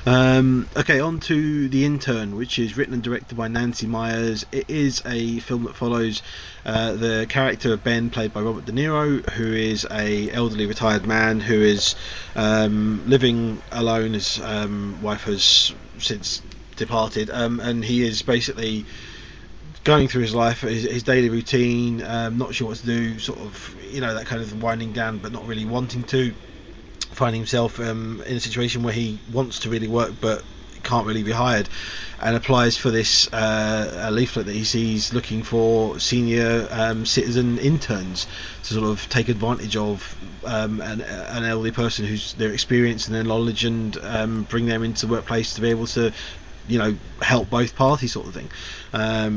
Speaker 12: Okay, on to The Intern, which is written and directed by Nancy Myers. It is a film that follows the character of Ben, played by Robert De Niro, who is a elderly retired man who is living alone. His wife has since departed, and he is basically going through his life, his daily routine, not sure what to do, sort of, that kind of winding down but not really wanting to, finding himself in a situation where he wants to really work but can't really be hired, and applies for this leaflet that he sees looking for senior citizen interns to sort of take advantage of an elderly person who's their experience and their knowledge, and bring them into the workplace to be able to help both parties, sort of thing.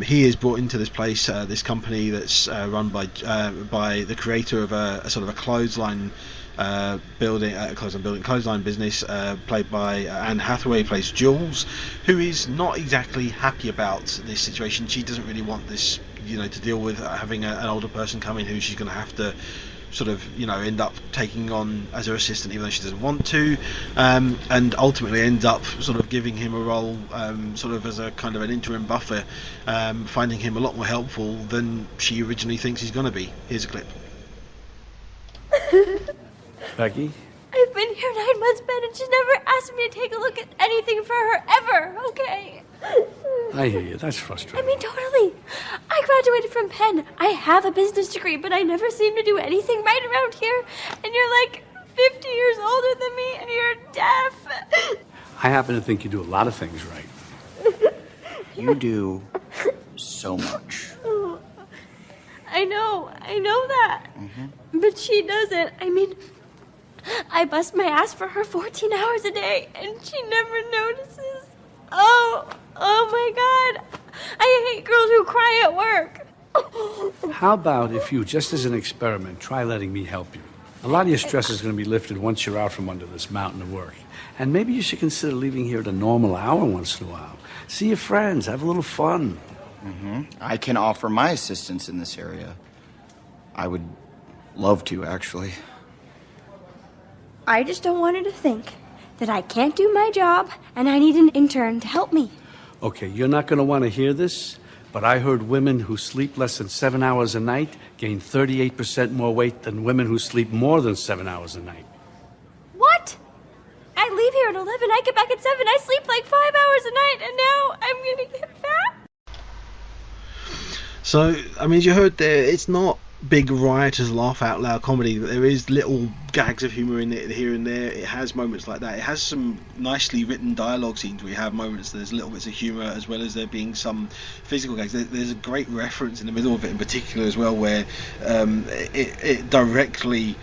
Speaker 12: He is brought into this place, this company that's run by the creator of a sort of a clothesline business, played by Anne Hathaway, plays Jules, who is not exactly happy about this situation. She doesn't really want this, to deal with having an older person come in who she's going to have to sort of end up taking on as her assistant, even though she doesn't want to, and ultimately ends up sort of giving him a role sort of as a kind of an interim buffer, finding him a lot more helpful than she originally thinks he's going to be. Here's a clip.
Speaker 5: Becky?
Speaker 4: I've been here 9 months, Ben, and she's never asked me to take a look at anything for her, ever, okay?
Speaker 5: I hear you. That's frustrating.
Speaker 7: I mean, totally. I graduated from Penn. I have a business degree, but I never seem to do anything right around here. And you're like 50 years older than me, and you're deaf.
Speaker 5: I happen to think you do a lot of things right.
Speaker 8: You do so much.
Speaker 7: I know that. But she doesn't. I mean, I bust my ass for her 14 hours a day, and she never notices. Oh my God. I hate girls who cry at work.
Speaker 5: How about if you, just as an experiment, try letting me help you? A lot of your stress is going to be lifted once you're out from under this mountain of work. And maybe you should consider leaving here at a normal hour once in a while. See your friends, have a little fun.
Speaker 8: I can offer my assistance in this area. I would love to, actually.
Speaker 7: I just don't want her to think that I can't do my job and I need an intern to help me.
Speaker 5: Okay, you're not going to want to hear this, but I heard women who sleep less than 7 hours a night gain 38% more weight than women who sleep more than 7 hours a night.
Speaker 7: What? I leave here at 11, I get back at 7, I sleep like 5 hours a night, and now I'm going to get fat?
Speaker 12: So, I mean, as you heard there, it's not big riotous laugh out loud comedy. There is little gags of humour in it here and there. It has moments like that. It has some nicely written dialogue scenes where you have moments there's little bits of humour as well as there being some physical gags. There's a great reference in the middle of it in particular as well where it directly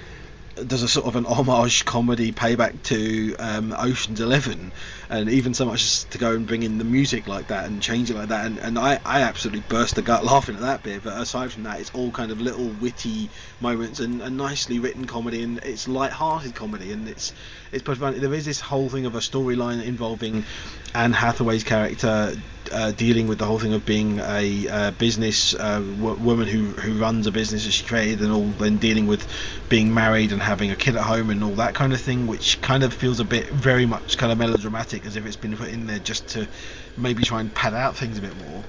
Speaker 12: does a sort of an homage comedy payback to Ocean's 11, and even so much as to go and bring in the music like that and change it like that, and I absolutely burst the gut laughing at that bit. But aside from that, it's all kind of little witty moments and nicely written comedy, and it's light-hearted comedy, and it's pretty fun. There is this whole thing of a storyline involving Anne Hathaway's character dealing with the whole thing of being a business woman who runs a business that she created, and all then dealing with being married and having a kid at home and all that kind of thing, which kind of feels a bit very much kind of melodramatic, as if it's been put in there just to maybe try and pad out things a bit more.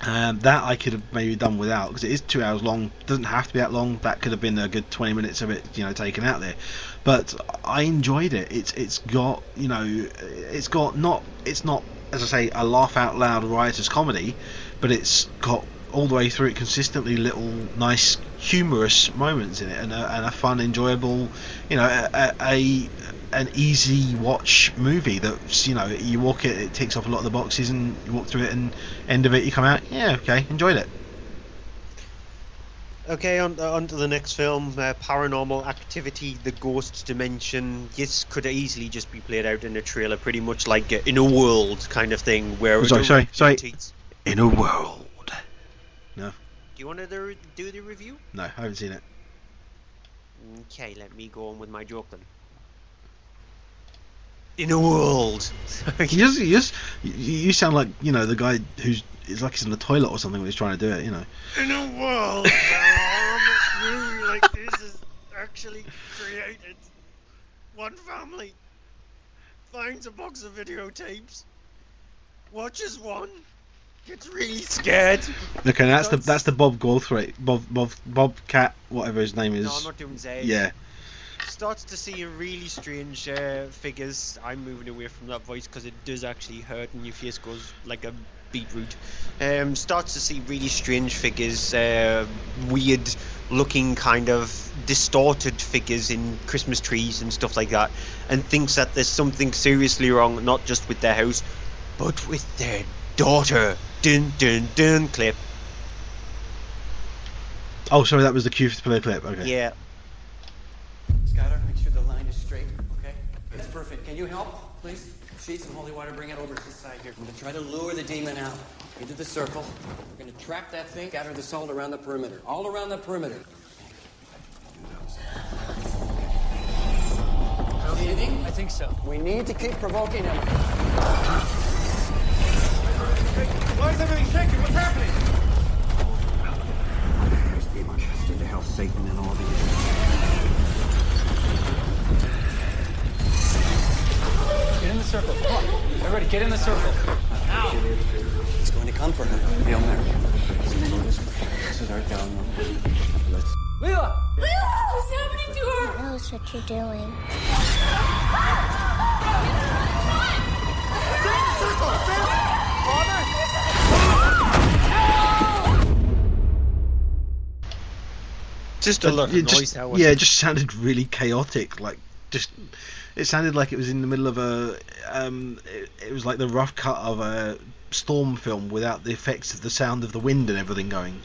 Speaker 12: That I could have maybe done without, because it is 2 hours long. It doesn't have to be that long. That could have been a good 20 minutes of it, taken out there. But I enjoyed it. It's got, it's not, as I say, a laugh out loud riotous comedy, but it's got all the way through it consistently little nice humorous moments in it, and a fun, enjoyable, an easy watch movie that you walk it ticks off a lot of the boxes, and you walk through it, and end of it you come out, enjoyed it.
Speaker 11: Okay, on to the next film, Paranormal Activity, The Ghost Dimension. This could easily just be played out in a trailer, pretty much like In a World kind of thing, where...
Speaker 12: Sorry. In a World. No.
Speaker 11: Do you want to do the review?
Speaker 12: No, I haven't seen it.
Speaker 11: Okay, let me go on with my joke then. In a world. You
Speaker 12: sound like the guy who's like he's in the toilet or something when he's trying to do it.
Speaker 11: In a world, like this is actually created. One family finds a box of videotapes, watches one, gets really scared.
Speaker 12: Okay, that's the Bob Goldthwait, Bobcat, whatever his name is.
Speaker 11: No, I'm not doing Zed.
Speaker 12: Yeah.
Speaker 11: Starts to see really strange figures. I'm moving away from that voice because it does actually hurt and your face goes like a beetroot. Starts to see really strange figures, weird looking kind of distorted figures in Christmas trees and stuff like that, and thinks that there's something seriously wrong, not just with their house, but with their daughter. Dun dun dun clip.
Speaker 12: Oh, sorry, that was the cue to play clip. Okay.
Speaker 11: Yeah.
Speaker 9: Skylar, make sure the line is straight, okay? It's perfect. Can you help, please? Sheets and holy water, bring it over to the side here. I'm gonna try to lure the demon out into the circle. We're gonna trap that thing, scatter the salt around the perimeter. All around the perimeter. See anything? I think so. We need to keep provoking him. Why is everything shaking? What's happening?
Speaker 8: There's demon trusted to hell, Satan, and all these.
Speaker 9: Get in the circle. Come on. Everybody, get in the circle. Now. He's going to come for her. Hail Mary. This is our down. Leela!
Speaker 7: Leela! What's happening to her?
Speaker 4: Who knows what you're doing?
Speaker 9: Stay in the circle! Father!
Speaker 11: Just a lot of noise.
Speaker 12: It just sounded really chaotic. Like, it sounded like it was in the middle of it was like the rough cut of a storm film without the effects of the sound of the wind and everything going.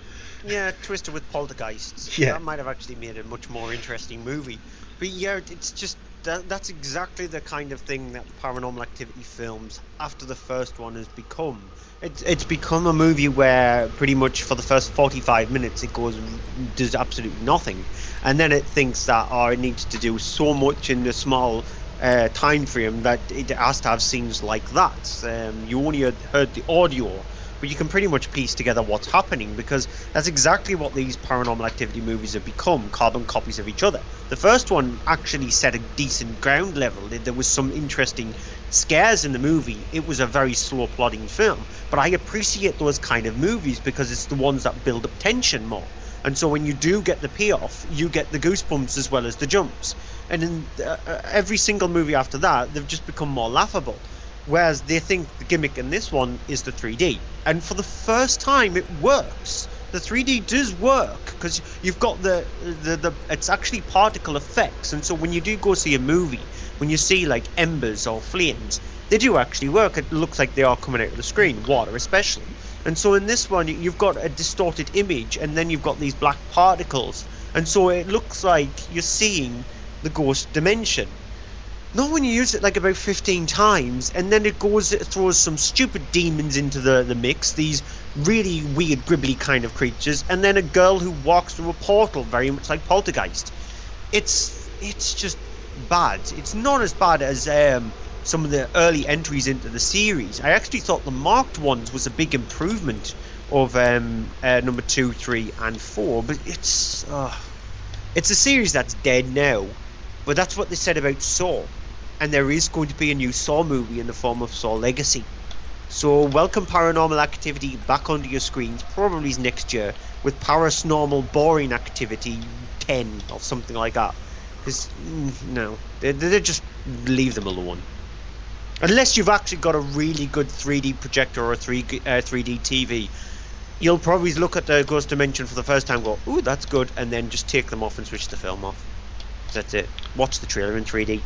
Speaker 11: Yeah, twisted with poltergeists.
Speaker 12: Yeah.
Speaker 11: That might have actually made a much more interesting movie. But yeah, it's just that's exactly the kind of thing that Paranormal Activity films after the first one has become. It's become a movie where pretty much for the first 45 minutes it does absolutely nothing, and then it thinks that it needs to do so much in a small time frame that it has to have scenes like that. You only heard the audio, but you can pretty much piece together what's happening, because that's exactly what these Paranormal Activity movies have become, carbon copies of each other. The first one actually set a decent ground level. There was some interesting scares in the movie. It was a very slow plodding film, but I appreciate those kind of movies because it's the ones that build up tension more. And so when you do get the payoff, you get the goosebumps as well as the jumps. And in every single movie after that, they've just become more laughable. Whereas they think the gimmick in this one is the 3D. And for the first time, it works. The 3D does work, because you've got the it's actually particle effects. And so when you do go see a movie, when you see like embers or flames, they do actually work. It looks like they are coming out of the screen, water especially. And so in this one, you've got a distorted image, and then you've got these black particles. And so it looks like you're seeing the ghost dimension. Not when you use it like about 15 times, and then it throws some stupid demons into the mix, these really weird, gribbly kind of creatures, and then a girl who walks through a portal, very much like Poltergeist. It's just bad. It's not as bad as some of the early entries into the series. I actually thought the marked ones was a big improvement of number 2, 3, and 4, but it's a series that's dead now. But that's what they said about Saw. And there is going to be a new Saw movie in the form of Saw Legacy. So welcome Paranormal Activity back onto your screens, probably next year, with Paranormal Boring Activity 10 or something like that. No, they just leave them alone. Unless you've actually got a really good 3D projector or a 3D TV, you'll probably look at the Ghost Dimension for the first time and go, ooh, that's good, and then just take them off and switch the film off. That's it. Watch the trailer in 3D.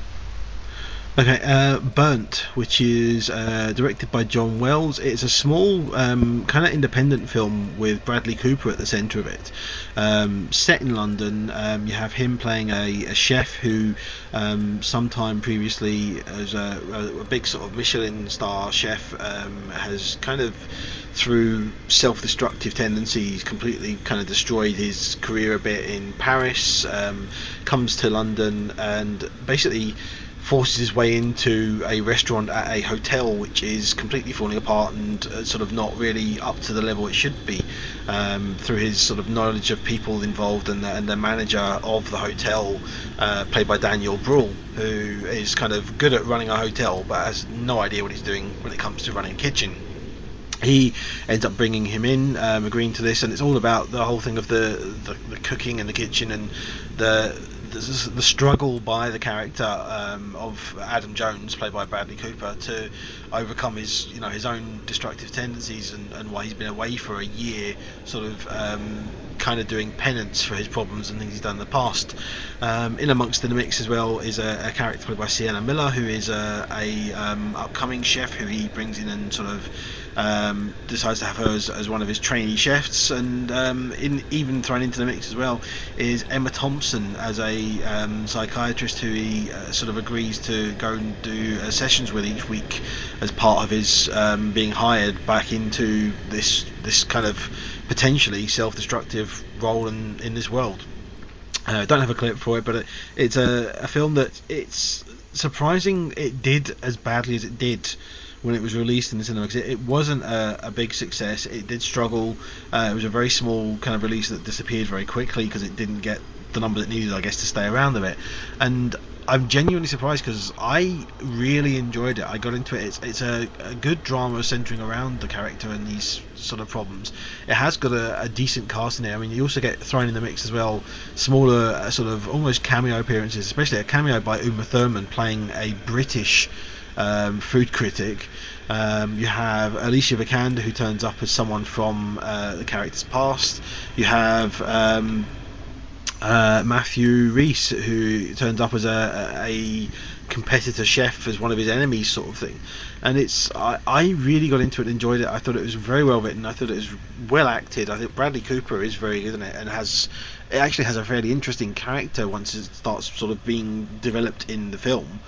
Speaker 12: Okay, Burnt, which is directed by John Wells. It's a small, kind of independent film with Bradley Cooper at the centre of it. Set in London, you have him playing a chef who, sometime previously as a big sort of Michelin star chef, has kind of, through self-destructive tendencies, completely kind of destroyed his career a bit in Paris, comes to London and basically forces his way into a restaurant at a hotel which is completely falling apart and sort of not really up to the level it should be, through his sort of knowledge of people involved and the manager of the hotel, played by Daniel Bruhl, who is kind of good at running a hotel but has no idea what he's doing when it comes to running a kitchen. He ends up bringing him in, agreeing to this, and it's all about the whole thing of the cooking in the kitchen and the struggle by the character of Adam Jones, played by Bradley Cooper, to overcome his own destructive tendencies and why he's been away for a year, sort of kind of doing penance for his problems and things he's done in the past. In amongst the mix as well is a character played by Sienna Miller, who is a upcoming chef who he brings in and sort of decides to have her as one of his trainee chefs, and even thrown into the mix as well is Emma Thompson as a psychiatrist who he sort of agrees to go and do sessions with each week as part of his being hired back into this kind of potentially self-destructive role in this world. Don't have a clip for it, but it's a film that it's surprising it did as badly as it did when it was released in the cinema, because it wasn't a big success. It did struggle. It was a very small kind of release that disappeared very quickly because it didn't get the number that needed, I guess, to stay around a bit. And I'm genuinely surprised because I really enjoyed it. I got into it. It's a good drama centering around the character and these sort of problems. It has got a decent cast in there. I mean, you also get thrown in the mix as well smaller sort of almost cameo appearances, especially a cameo by Uma Thurman playing a British food critic. You have Alicia Vikander, who turns up as someone from the character's past. You have Matthew Rhys, who turns up as a competitor chef as one of his enemies, sort of thing. And I really got into it and enjoyed it. I thought it was very well written. I thought it was well acted. I think Bradley Cooper is very good in it, and it actually has a fairly interesting character once it starts sort of being developed in the film.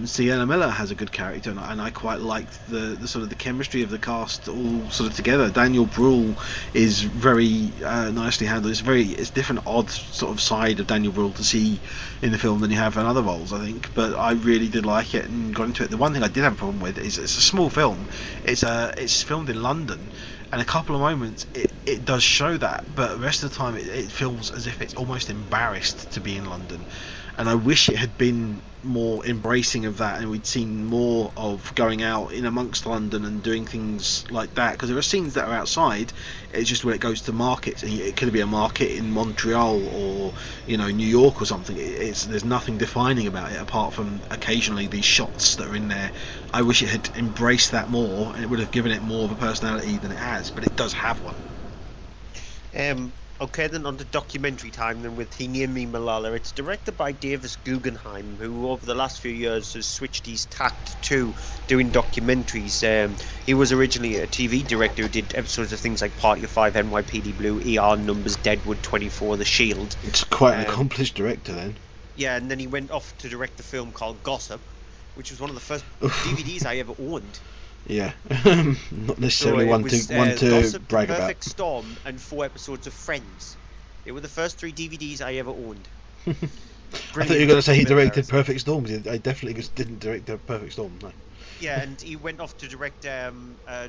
Speaker 12: Sienna Miller has a good character, and I quite liked the sort of the chemistry of the cast all sort of together. Daniel Bruhl is very nicely handled. It's different odd sort of side of Daniel Bruhl to see in the film than you have in other roles, I think, but I really did like it and got into it. The one thing I did have a problem with is it's a small film. It's filmed in London, and a couple of moments it does show that, but the rest of the time it feels as if it's almost embarrassed to be in London. And I wish it had been more embracing of that, and we'd seen more of going out in amongst London and doing things like that, because there are scenes that are outside. It's just where it goes to markets, and it could be a market in Montreal or New York or something. There's nothing defining about it apart from occasionally these shots that are in there. I wish it had embraced that more, and it would have given it more of a personality than it has, but it does have one.
Speaker 11: Okay, then on to documentary time then with He Named Me Malala. It's directed by Davis Guggenheim, who over the last few years has switched his tact to doing documentaries. He was originally a TV director who did episodes of things like Party of Five, NYPD Blue, ER Numbers, Deadwood, 24, The Shield.
Speaker 12: It's quite an accomplished director then.
Speaker 11: Yeah, and then he went off to direct a film called Gossip, which was one of the first DVDs I ever owned.
Speaker 12: Yeah, not necessarily one to
Speaker 11: Gossip,
Speaker 12: brag about.
Speaker 11: Perfect Storm, and 4 episodes of Friends. They were the first 3 DVDs I ever owned.
Speaker 12: I thought you were going to say he directed Perfect Storm. I definitely didn't direct Perfect Storm. No.
Speaker 11: Yeah, and he went off to direct a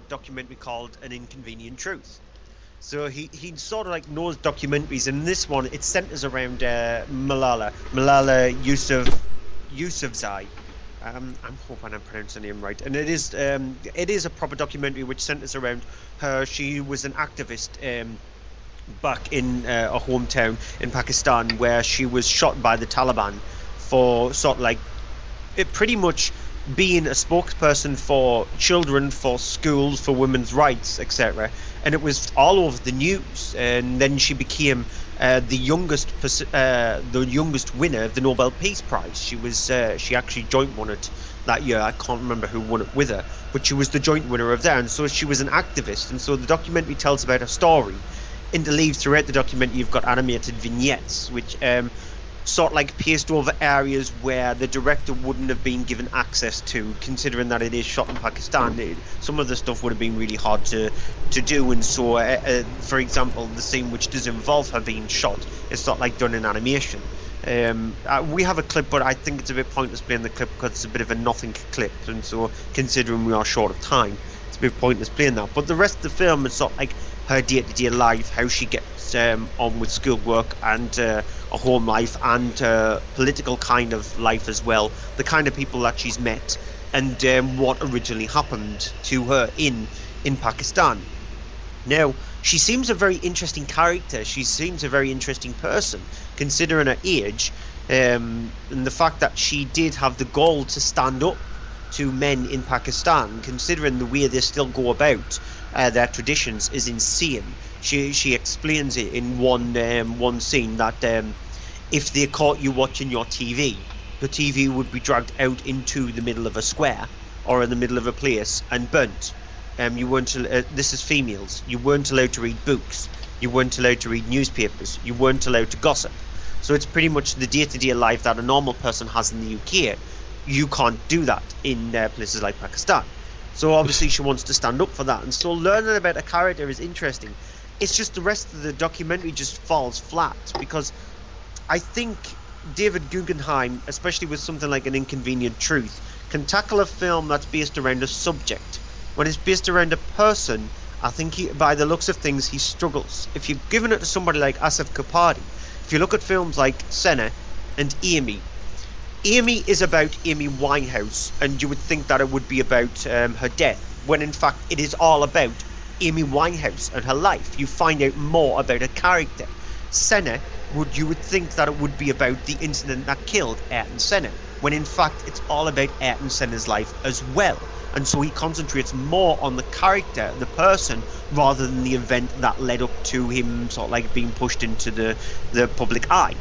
Speaker 11: documentary called An Inconvenient Truth. So he sort of like knows documentaries, and this one it centers around Malala Yousafzai. I'm hoping I'm pronouncing the name right, and it is a proper documentary which centers around her. She was an activist back in a hometown in Pakistan where she was shot by the Taliban for sort of like pretty much being a spokesperson for children, for schools, for women's rights, etc. And it was all over the news. And then she became the youngest winner of the Nobel Peace Prize. She actually joint won it that year. I can't remember who won it with her, but she was the joint winner of that. And so she was an activist. And so the documentary tells about her story. Interleaved throughout the documentary, you've got animated vignettes, which sort of like paced over areas where the director wouldn't have been given access to, considering that it is shot in Pakistan. Some of the stuff would have been really hard to do, and so for example, the scene which does involve her being shot is sort of like done in animation. We have a clip, but I think it's a bit pointless playing the clip because it's a bit of a nothing clip, and so considering we are short of time, it's a bit pointless playing that. But the rest of the film is sort of like her day-to-day life, how she gets on with schoolwork and a home life and political kind of life as well, the kind of people that she's met, and what originally happened to her in Pakistan. Now, she seems a very interesting character. She seems a very interesting person, considering her age, and the fact that she did have the goal to stand up to men in Pakistan, considering the way they still go about their traditions, is insane. She explains it in one scene that if they caught you watching your TV, the TV would be dragged out into the middle of a square or in the middle of a place and burnt. You weren't. This is females. You weren't allowed to read books. You weren't allowed to read newspapers. You weren't allowed to gossip. So it's pretty much the day-to-day life that a normal person has in the UK. You can't do that in places like Pakistan. So obviously she wants to stand up for that, and so learning about a character is interesting. It's just the rest of the documentary just falls flat, because I think David Guggenheim, especially with something like An Inconvenient Truth, can tackle a film that's based around a subject. When it's based around a person, I think by the looks of things, he struggles. If you've given it to somebody like Asif Kapadia, if you look at films like Senna and Amy is about Amy Winehouse, and you would think that it would be about her death, when in fact it is all about Amy Winehouse and her life. You find out more about her character. Senna, you would think that it would be about the incident that killed Ayrton Senna, when in fact it's all about Ayrton Senna's life as well. and so he concentrates more on the character, the person, rather than the event that led up to him sort of like being pushed into the public eye.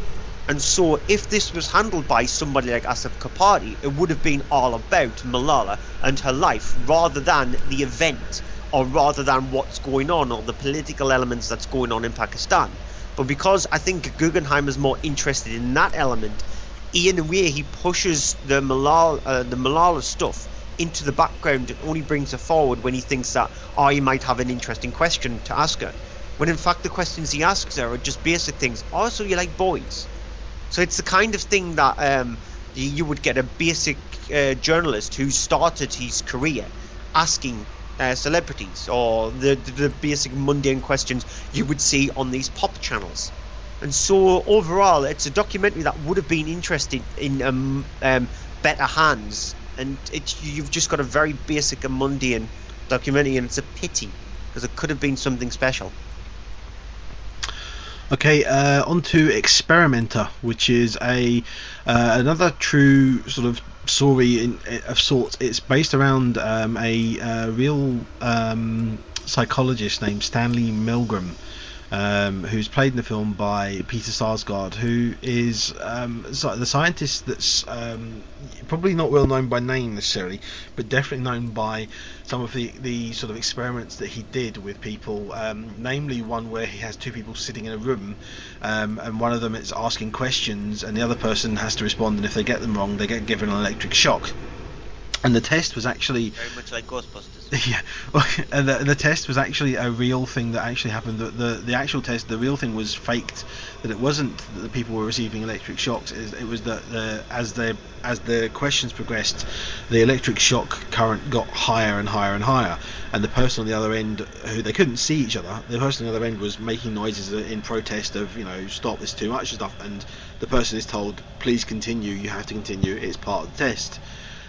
Speaker 11: And so if this was handled by somebody like Asif Kapadia, it would have been all about Malala and her life, rather than the event, or rather than what's going on, or the political elements that's going on in Pakistan. But because I think Guggenheim is more interested in that element, in a way he pushes the Malala stuff into the background and only brings it forward when he thinks that he might have an interesting question to ask her. When in fact the questions he asks her are just basic things. Also, you like boys? So it's the kind of thing that you would get a basic journalist who started his career asking celebrities, or the basic mundane questions you would see on these pop channels. And so overall, it's a documentary that would have been interesting in better hands. And you've just got a very basic and mundane documentary, and it's a pity because it could have been something special.
Speaker 12: Okay, on to Experimenter, which is another true sort of story of sorts. It's based around a real psychologist named Stanley Milgram, who's played in the film by Peter Sarsgaard, who is the scientist that's probably not well known by name necessarily, but definitely known by some of the sort of experiments that he did with people, namely one where he has two people sitting in a room, and one of them is asking questions and the other person has to respond, and if they get them wrong they get given an electric shock. And the test was actually
Speaker 11: very much like Ghostbusters.
Speaker 12: Yeah, and the test was actually a real thing that actually happened. The actual test, the real thing was faked. That it wasn't that the people were receiving electric shocks. It was that as the questions progressed, the electric shock current got higher and higher and higher. And the person on the other end, who they couldn't see each other, the person on the other end was making noises in protest of, stop, this is too much stuff. And the person is told, please continue. You have to continue. It's part of the test.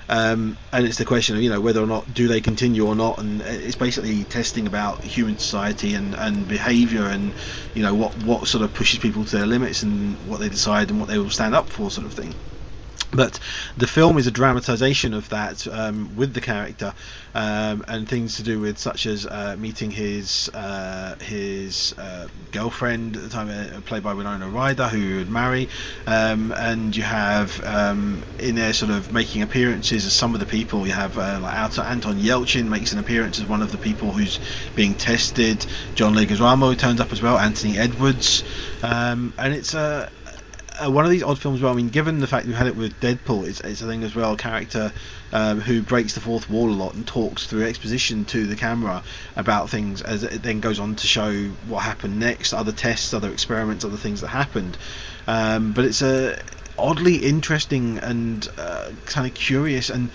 Speaker 12: And it's the question of whether or not do they continue or not, and it's basically testing about human society and behaviour, and what sort of pushes people to their limits and what they decide and what they will stand up for, sort of thing. But the film is a dramatisation of that, with the character, and things to do with such as meeting his girlfriend at the time, played by Winona Ryder, who he would marry, and you have in there sort of making appearances as some of the people. You have like Anton Yelchin makes an appearance as one of the people who's being tested. John Leguizamo turns up as well. Anthony Edwards, and it's one of these odd films. Well, I mean, given the fact we've had it with Deadpool, it's a thing as well. A character who breaks the fourth wall a lot and talks through exposition to the camera about things, as it then goes on to show what happened next, other tests, other experiments, other things that happened. But it's a oddly interesting and kind of curious and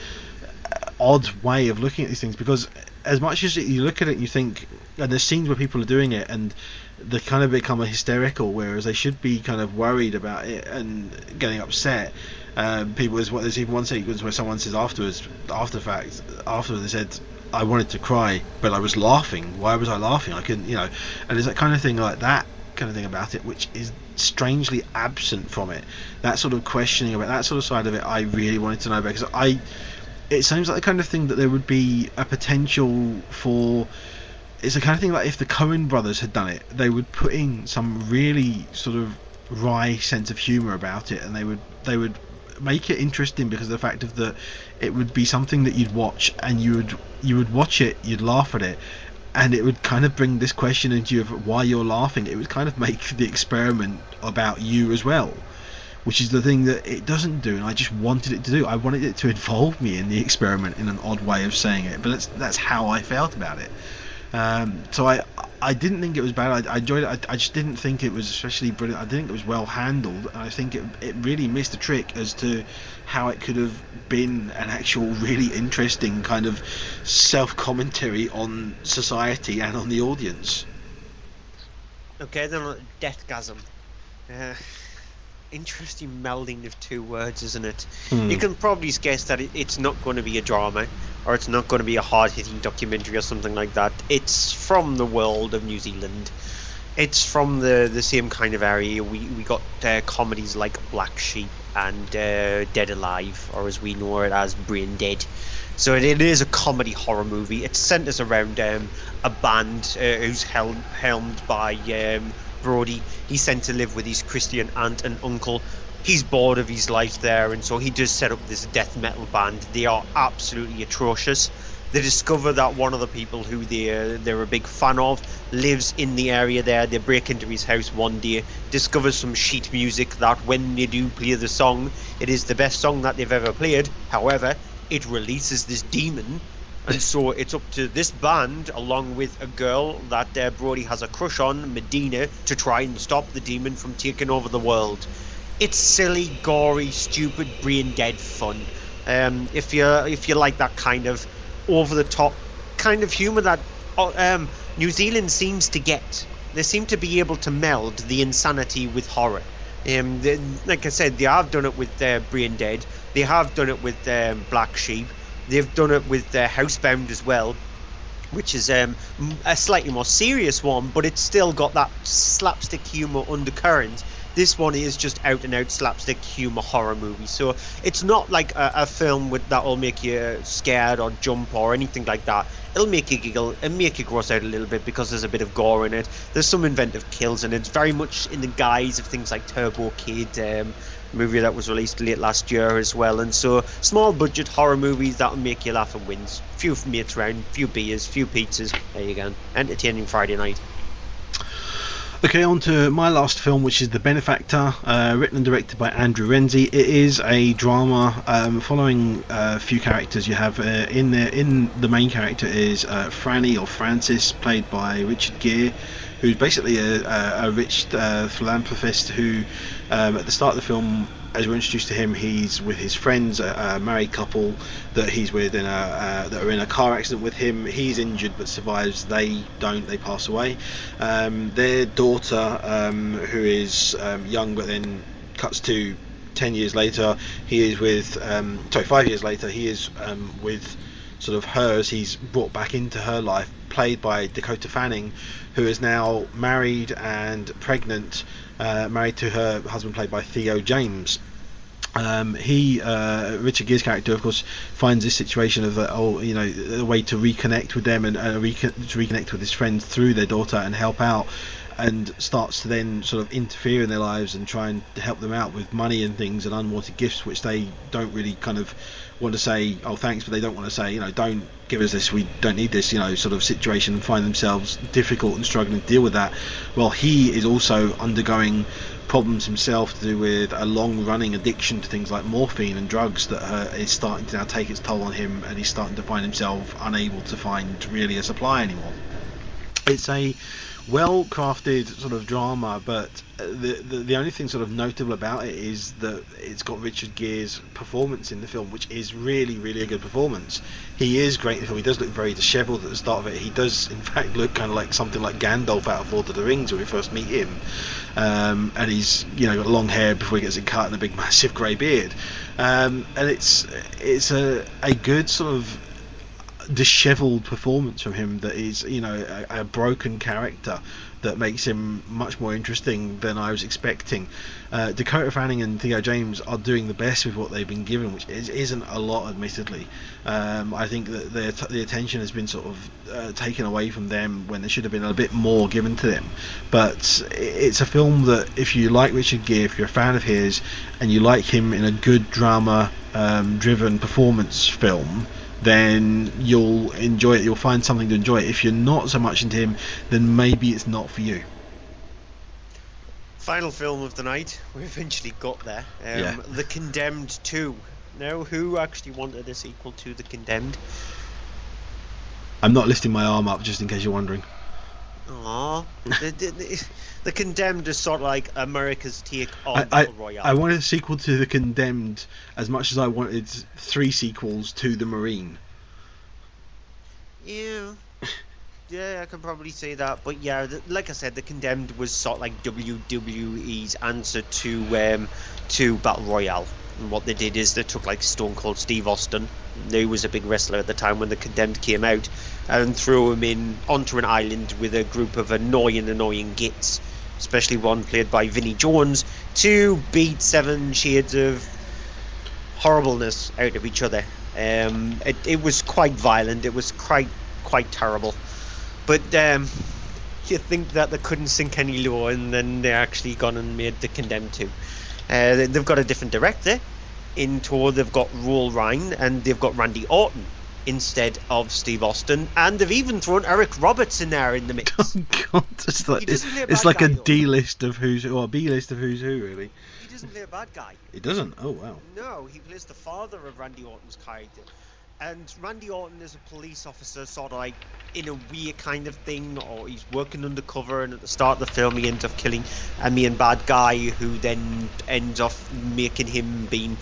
Speaker 12: odd way of looking at these things, because as much as you look at it and you think, and there's scenes where people are doing it and they kind of become hysterical, whereas they should be kind of worried about it and getting upset. There's even one sequence where someone says afterwards they said, I wanted to cry but I was laughing. Why was I laughing? I couldn't, and there's that kind of thing like that kind of thing about it, which is strangely absent from it. That sort of questioning about that sort of side of it, I really wanted to know about, because it seems like the kind of thing that there would be a potential for. It's the kind of thing like if the Coen brothers had done it, they would put in some really sort of wry sense of humour about it, and they would make it interesting because of the fact of that it would be something that you'd watch and you would watch it, you'd laugh at it, and it would kind of bring this question into you of why you're laughing. It would kind of make the experiment about you as well, which is the thing that it doesn't do, and I just wanted it to do. I wanted it to involve me in the experiment, in an odd way of saying it, but that's how I felt about it. So I didn't think it was bad. I enjoyed it. I just didn't think it was especially brilliant. I didn't think it was well handled, and I think it really missed a trick as to how it could have been an actual really interesting kind of self-commentary on society and on the audience.
Speaker 11: Okay, then Deathgasm. Interesting melding of two words, isn't it? You can probably guess that it's not going to be a drama, or it's not going to be a hard-hitting documentary or something like that. It's from the world of New Zealand. It's from the same kind of area. We got comedies like Black Sheep and Dead Alive, or as we know it as Brain Dead. So it is a comedy horror movie. It centers around a band who's helmed by Brody. He's sent to live with his Christian aunt and uncle. He's bored of his life there, and so he does set up this death metal band. They are absolutely atrocious. They discover that one of the people who they're a big fan of lives in the area there. They break into his house one day, discover some sheet music that when they do play the song, it is the best song that they've ever played. However, it releases this demon, and so it's up to this band, along with a girl that Brody has a crush on, Medina, to try and stop the demon from taking over the world. It's silly, gory, stupid, brain dead fun. If you like that kind of over-the-top kind of humour that New Zealand seems to get. They seem to be able to meld the insanity with horror. Like I said, they have done it with Brain Dead. They have done it with Black Sheep. They've done it with Housebound as well, which is a slightly more serious one, but it's still got that slapstick humour undercurrent. This one is just out-and-out slapstick humour horror movie. So it's not like a film that'll make you scared or jump or anything like that. It'll make you giggle and make you gross out a little bit because there's a bit of gore in it. There's some inventive kills, and it's very much in the guise of things like Turbo Kid, movie that was released late last year as well. And so small budget horror movies that'll make you laugh and wins. Few mates around, few beers, few pizzas. There you go. Entertaining Friday night.
Speaker 12: Okay, on to my last film, which is The Benefactor, written and directed by Andrew Renzi. It is a drama following a few characters. You have in the main character is Franny or Francis, played by Richard Gere, who's basically a rich philanthropist who, at the start of the film, as we're introduced to him, he's with his friends, a married couple that he's with that are in a car accident with him. He's injured but survives. They don't. They pass away. Their daughter, who is young but then cuts to 10 years later, he is with 5 years later, he is with sort of hers. He's brought back into her life, played by Dakota Fanning, who is now married and pregnant, married to her husband, played by Theo James. Richard Gere's character, of course, finds this situation of a way to reconnect with them and to reconnect with his friends through their daughter and help out, and starts to then sort of interfere in their lives and try and help them out with money and things and unwanted gifts, which they don't really kind of want to say, oh thanks, but they don't want to say, don't give us this, we don't need this, sort of situation, and find themselves difficult and struggling to deal with that. Well, he is also undergoing problems himself to do with a long-running addiction to things like morphine and drugs that is starting to now take its toll on him, and he's starting to find himself unable to find really a supply anymore. It's a well-crafted sort of drama, but the only thing sort of notable about it is that it's got Richard Gere's performance in the film, which is really, really a good performance. He is great in the film. He does look very dishevelled at the start of it. He does, in fact, look kind of like something like Gandalf out of Lord of the Rings when we first meet him. And he's, got long hair before he gets it cut and a big, massive grey beard. And it's a good sort of dishevelled performance from him that is, a broken character that makes him much more interesting than I was expecting. Dakota Fanning and Theo James are doing the best with what they've been given, which isn't a lot, admittedly. I think that the attention has been sort of taken away from them when there should have been a bit more given to them. But it's a film that, if you like Richard Gere, if you're a fan of his, and you like him in a good drama driven performance film, then you'll enjoy it. You'll find something to enjoy. If you're not so much into him, then maybe it's not for you.
Speaker 11: Final film of the night. We eventually got there. The Condemned 2. Now, who actually wanted a sequel to The Condemned?
Speaker 12: I'm not lifting my arm up, just in case you're wondering.
Speaker 11: Aww. The Condemned is sort of like America's take on Battle Royale.
Speaker 12: I wanted a sequel to The Condemned as much as I wanted 3 sequels to The Marine.
Speaker 11: Yeah, I can probably say that. But yeah, like I said, The Condemned was sort of like WWE's answer to Battle Royale. And what they did is they took like Stone Cold Steve Austin, who was a big wrestler at the time when The Condemned came out, and threw him in onto an island with a group of annoying gits, especially one played by Vinnie Jones, to beat 7 shades of horribleness out of each other. It was quite violent. It was quite terrible. But you think that they couldn't sink any lower, and then they actually gone and made The Condemned 2. They've got a different director. In tour, they've got Roel Ryan and they've got Randy Orton instead of Steve Austin, and they've even thrown Eric Roberts in there in the mix.
Speaker 12: Oh God, it's like a D list of who's who, or a B list of who's who, really.
Speaker 11: He doesn't play a bad guy.
Speaker 12: He doesn't? Oh wow.
Speaker 11: No, he plays the father of Randy Orton's character. And Randy Orton is a police officer, sort of like in a weird kind of thing, or he's working undercover, and at the start of the film he ends up killing a main bad guy who then ends up making him being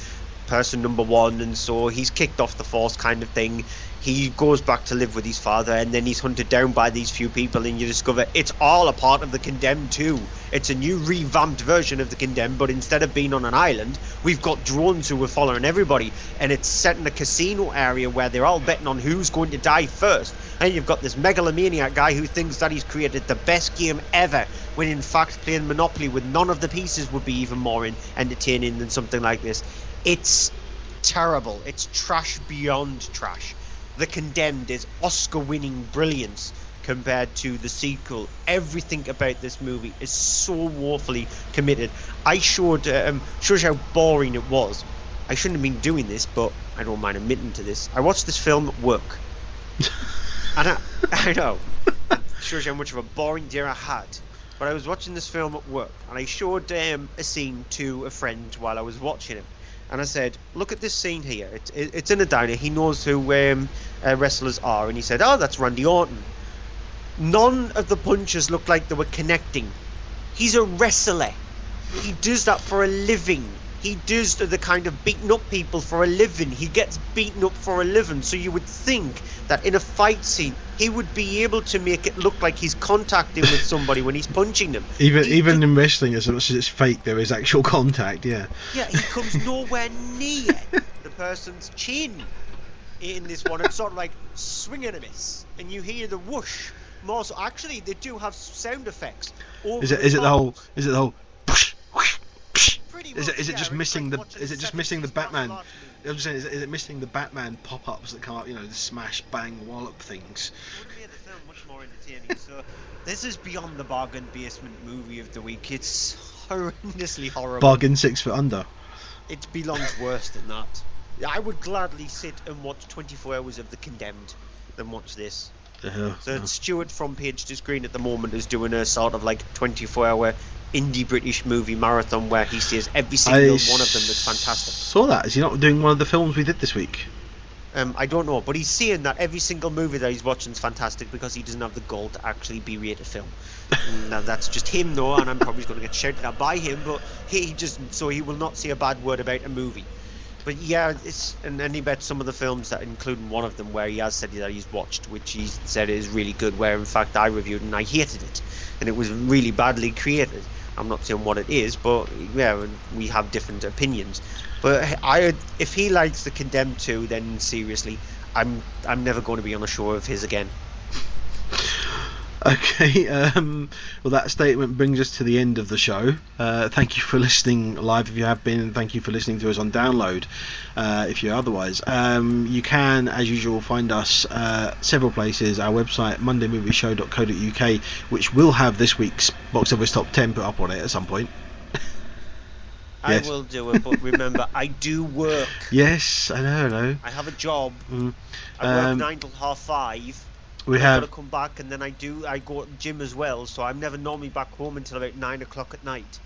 Speaker 11: person number 1, and so he's kicked off the force kind of thing. He goes back to live with his father, and then he's hunted down by these few people, and you discover it's all a part of The Condemned 2. It's a new revamped version of The Condemned, but instead of being on an island, we've got drones who are following everybody, and it's set in a casino area where they're all betting on who's going to die first. And you've got this megalomaniac guy who thinks that he's created the best game ever, when in fact playing Monopoly with none of the pieces would be even more entertaining than something like this. It's terrible. It's trash beyond trash. The Condemned is Oscar-winning brilliance compared to the sequel. Everything about this movie is so woefully committed. I showed shows how boring it was. I shouldn't have been doing this, but I don't mind admitting to this. I watched this film at work. And I know. It shows you how much of a boring day I had. But I was watching this film at work, and I showed a scene to a friend while I was watching it. And I said, look at this scene here. It's in a diner. He knows who wrestlers are. And he said, oh, that's Randy Orton. None of the punches looked like they were connecting. He's a wrestler. He does that for a living. He does the kind of beating up people for a living. He gets beaten up for a living. So you would think that in a fight scene, he would be able to make it look like he's contacting with somebody when he's punching them.
Speaker 12: Even in wrestling, as much as it's fake, there is actual contact, yeah.
Speaker 11: Yeah, he comes nowhere near the person's chin in this one. It's sort of like swing and a miss. And you hear the whoosh. More so, actually, they do have sound effects.
Speaker 12: Is it the whole whoosh, whoosh, whoosh? Is it just missing the Batman? I'm just saying, is it missing the Batman pop-ups that come up? You know, the smash, bang, wallop things.
Speaker 11: Would have made the film much more entertaining. So this is beyond the bargain basement movie of the week. It's horrendously horrible.
Speaker 12: Bargain 6 foot under.
Speaker 11: It belongs worse than that. I would gladly sit and watch 24 hours of The Condemned than watch this. So Stuart from Page to Screen at the moment is doing a sort of like 24-hour indie British movie marathon where he says every single one of them that's fantastic.
Speaker 12: Saw that. Is he not doing one of the films we did this week?
Speaker 11: I don't know, but he's saying that every single movie that he's watching is fantastic because he doesn't have the goal to actually be rated film. Now that's just him though, and I'm probably going to get shouted at by him, but he will not say a bad word about a movie. But yeah, and he bet some of the films, that including one of them where he has said that he's watched, which he said is really good, where in fact I reviewed and I hated it, and it was really badly created. I'm not saying what it is, but yeah, we have different opinions. But if he likes The Condemned 2, then seriously, I'm never going to be on a show of his again.
Speaker 12: Okay, well that statement brings us to the end of the show. Thank you for listening live if you have been, and thank you for listening to us on download if you're otherwise. You can, as usual, find us several places. Our website, mondaymovieshow.co.uk, which will have this week's Box Office Top 10 put up on it at some point.
Speaker 11: Yes. I will do it, but remember, I do work.
Speaker 12: Yes, I know.
Speaker 11: I have a job. I work 9 till 5:30. I've got to come back, and then I go to the gym as well, so I'm never normally back home until about 9 o'clock at night.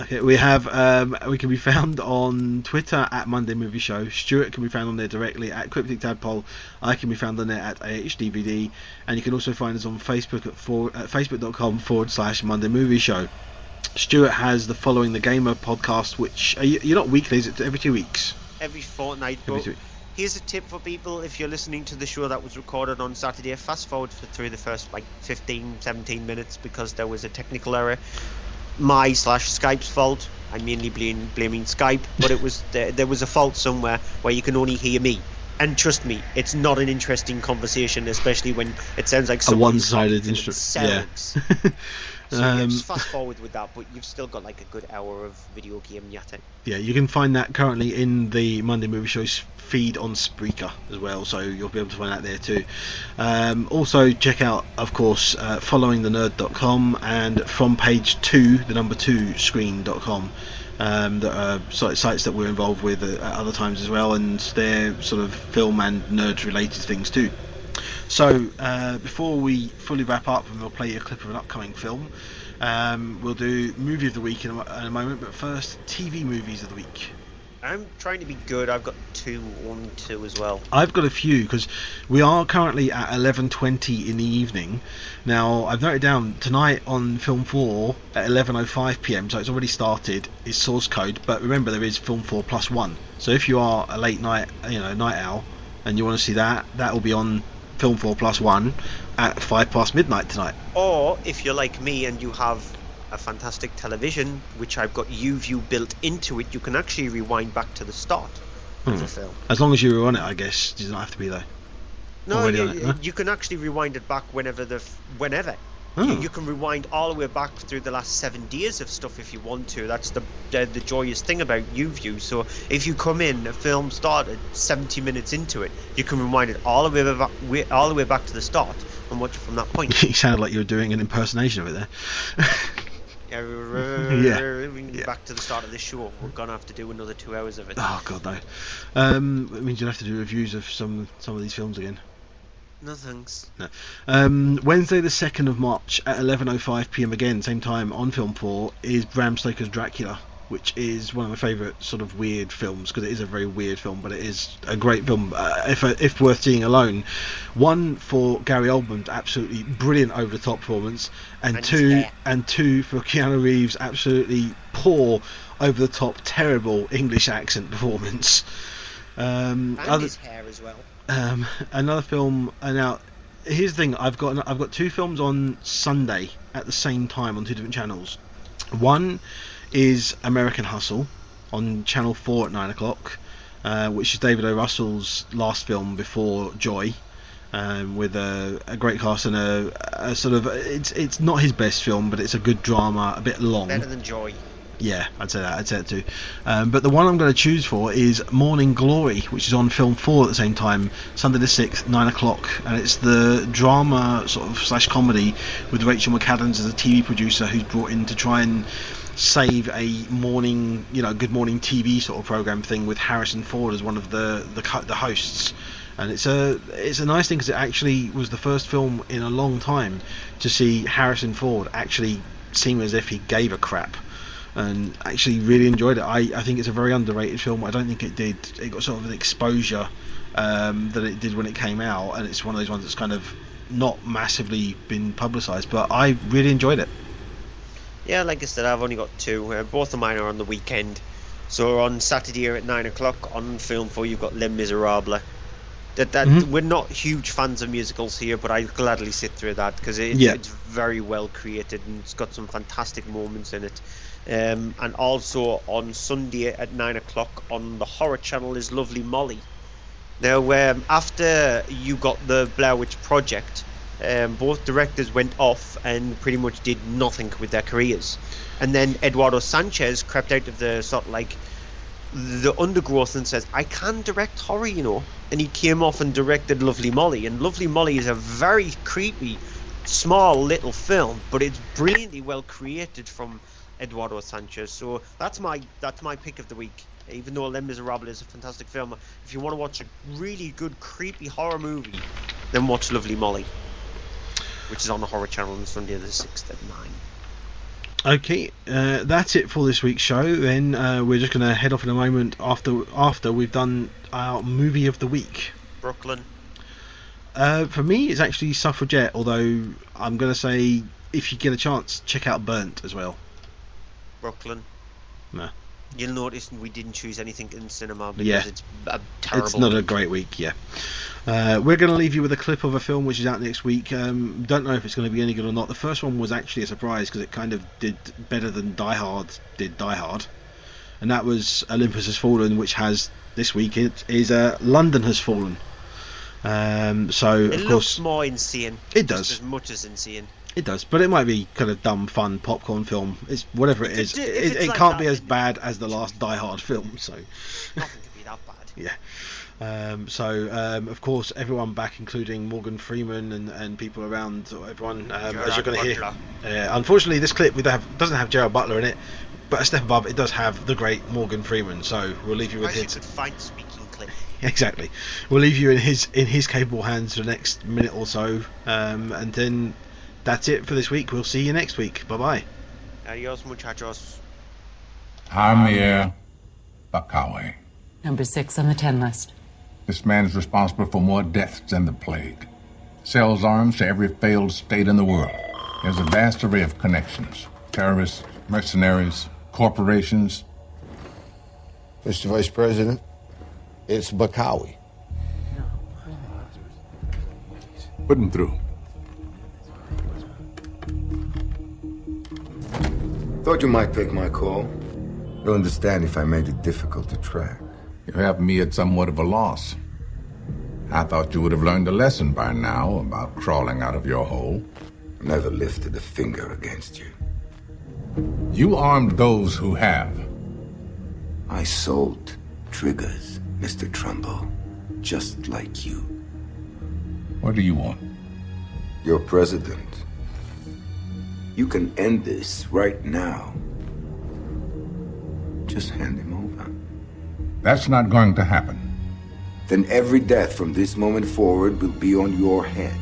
Speaker 12: Okay, we can be found on Twitter at Monday Movie Show. Stuart can be found on there directly at Cryptic Tadpole. I can be found on there at AHDVD, and you can also find us on Facebook at facebook.com/Monday Movie Show. Stuart has the Following the Gamer podcast, which you're not weekly, is it every 2 weeks?
Speaker 11: Every fortnight. Here's a tip for people: if you're listening to the show that was recorded on Saturday, fast forward through the first 15-17 minutes because there was a technical error. My/Skype's fault. I'm mainly blaming Skype, but it was there was a fault somewhere where you can only hear me. And trust me, it's not an interesting conversation, especially when it sounds like
Speaker 12: a one-sided instrument.
Speaker 11: Yeah. So yeah, just fast forward with that, but you've still got like a good hour of video game yachting.
Speaker 12: Yeah, you can find that currently in the Monday Movie Shows feed on Spreaker as well, so you'll be able to find that there too. Also, check out, of course, followingthenerd.com and from page 2, the number 2 screen.com. That are sites that we're involved with at other times as well, and they're sort of film and nerd related things too. So before we fully wrap up, and we'll play you a clip of an upcoming film, we'll do movie of the week in a moment, but first TV movies of the week.
Speaker 11: I'm trying to be good. I've got 1, 2 as well.
Speaker 12: I've got a few because we are currently at 11:20 in the evening. Now I've noted down tonight on Film 4 at 11:05 p.m. so it's already started. Is Source Code, but remember there is Film 4 plus 1. So if you are a late night, night owl, and you want to see that will be on Film 4 plus 1 at 5 past midnight tonight.
Speaker 11: Or if you're like me and you have a fantastic television, which I've got U-View built into it, you can actually rewind back to the start of the film.
Speaker 12: As long as you're on it, I guess. It doesn't have to be though.
Speaker 11: No, you can actually rewind it back whenever. You can rewind all the way back through the last 7 days of stuff if you want to. That's the joyous thing about U-View. So if you come in, a film started 70 minutes into it, you can rewind it all the way back to the start and watch it from that point.
Speaker 12: You sounded like you were doing an impersonation of it there.
Speaker 11: Back to the start of this show. We're gonna have to do another 2 hours of it.
Speaker 12: Oh god, no. It means you'll have to do reviews of some of these films again.
Speaker 11: No thanks.
Speaker 12: No. Wednesday the 2nd of March at 11:05 p.m. again, same time on Film 4, is Bram Stoker's Dracula, which is one of my favourite sort of weird films, because it is a very weird film, but it is a great film if worth seeing alone. One, for Gary Oldman's absolutely brilliant over the top performance, and two for Keanu Reeves' absolutely poor over the top terrible English accent performance.
Speaker 11: And his hair as well.
Speaker 12: Another film. Now here's the thing, I've got 2 films on Sunday at the same time on 2 different channels. One is American Hustle on Channel 4 at 9 o'clock, which is David O. Russell's last film before Joy, with a great cast and a sort of, it's not his best film, but it's a good drama, a bit long.
Speaker 11: Better than Joy.
Speaker 12: Yeah, I'd say that too. But the one I'm going to choose for is Morning Glory, which is on Film 4 at the same time, Sunday the 6th, 9 o'clock, and it's the drama sort of / comedy with Rachel McAdams as a TV producer who's brought in to try and save a morning, Good Morning TV sort of program thing with Harrison Ford as one of the hosts. And it's a nice thing because it actually was the first film in a long time to see Harrison Ford actually seem as if he gave a crap, and actually really enjoyed it. I think it's a very underrated film. I don't think it got sort of an exposure that it did when it came out, and it's one of those ones that's kind of not massively been publicised, but I really enjoyed it.
Speaker 11: Yeah, like I said, I've only got 2. Both of mine are on the weekend. So on Saturday at 9 o'clock on Film 4, you've got Les Miserables. We're not huge fans of musicals here, but I gladly sit through that because it's very well created and it's got some fantastic moments in it. And also on Sunday at 9 o'clock on the horror channel is Lovely Molly. Now, after you got the Blair Witch Project, both directors went off and pretty much did nothing with their careers. And then Eduardo Sanchez crept out of the sort of like the undergrowth and says, I can direct horror, and he came off and directed Lovely Molly. And Lovely Molly is a very creepy, small little film, but it's brilliantly well created from Eduardo Sanchez. So that's my pick of the week. Even though Les Miserables is a fantastic film, if you want to watch a really good creepy horror movie, then watch Lovely Molly, which is on the horror channel on Sunday the 6th at 9.
Speaker 12: Okay, that's it for this week's show. Then we're just going to head off in a moment after we've done our movie of the week.
Speaker 11: Brooklyn.
Speaker 12: For me, it's actually Suffragette, although I'm going to say if you get a chance, check out Burnt as well.
Speaker 11: Brooklyn.
Speaker 12: No.
Speaker 11: You'll notice we didn't choose anything in cinema because it's a terrible
Speaker 12: It's not
Speaker 11: week.
Speaker 12: a great week, yeah. We're going to leave you with a clip of a film which is out next week. Don't know if it's going to be any good or not. The first one was actually a surprise because it kind of did better than Die Hard did Die Hard. And that was Olympus Has Fallen, which has, this week, it is London Has Fallen. So,
Speaker 11: it
Speaker 12: of course,
Speaker 11: looks more insane.
Speaker 12: It does.
Speaker 11: Just as much as insane.
Speaker 12: It does, but it might be kind of dumb, fun popcorn film. It's whatever it is. It
Speaker 11: like
Speaker 12: can't
Speaker 11: that,
Speaker 12: be as bad as the last Die Hard film. So
Speaker 11: nothing could be that bad.
Speaker 12: Yeah. Of course, everyone back, including Morgan Freeman and people around, everyone, as you're going to hear. Unfortunately, this clip doesn't have Gerard Butler in it, but a step above, it does have the great Morgan Freeman. So we'll leave you with his.
Speaker 11: Fine speaking clip.
Speaker 12: Exactly. We'll leave you in his capable hands for the next minute or so, and then that's it for this week. We'll see you next week. Bye bye.
Speaker 11: Adios, muchachos.
Speaker 1: Javier Bacawe.
Speaker 6: Number 6 on the 10 list.
Speaker 1: This man is responsible for more deaths than the plague. Sells arms to every failed state in the world. He has a vast array of connections. Terrorists, mercenaries, corporations.
Speaker 10: Mr. Vice President, it's Bacawe.
Speaker 1: Put him through.
Speaker 13: Thought you might take my call. You'll understand if I made it difficult to track.
Speaker 1: You have me at somewhat of a loss. I thought you would have learned a lesson by now about crawling out of your hole.
Speaker 13: Never lifted a finger against you.
Speaker 1: You armed those who have.
Speaker 13: I sold triggers, Mr. Trumbo, just like you.
Speaker 1: What do you want?
Speaker 13: Your president. You can end this right now. Just hand him over.
Speaker 1: That's not going to happen.
Speaker 13: Then every death from this moment forward will be on your head.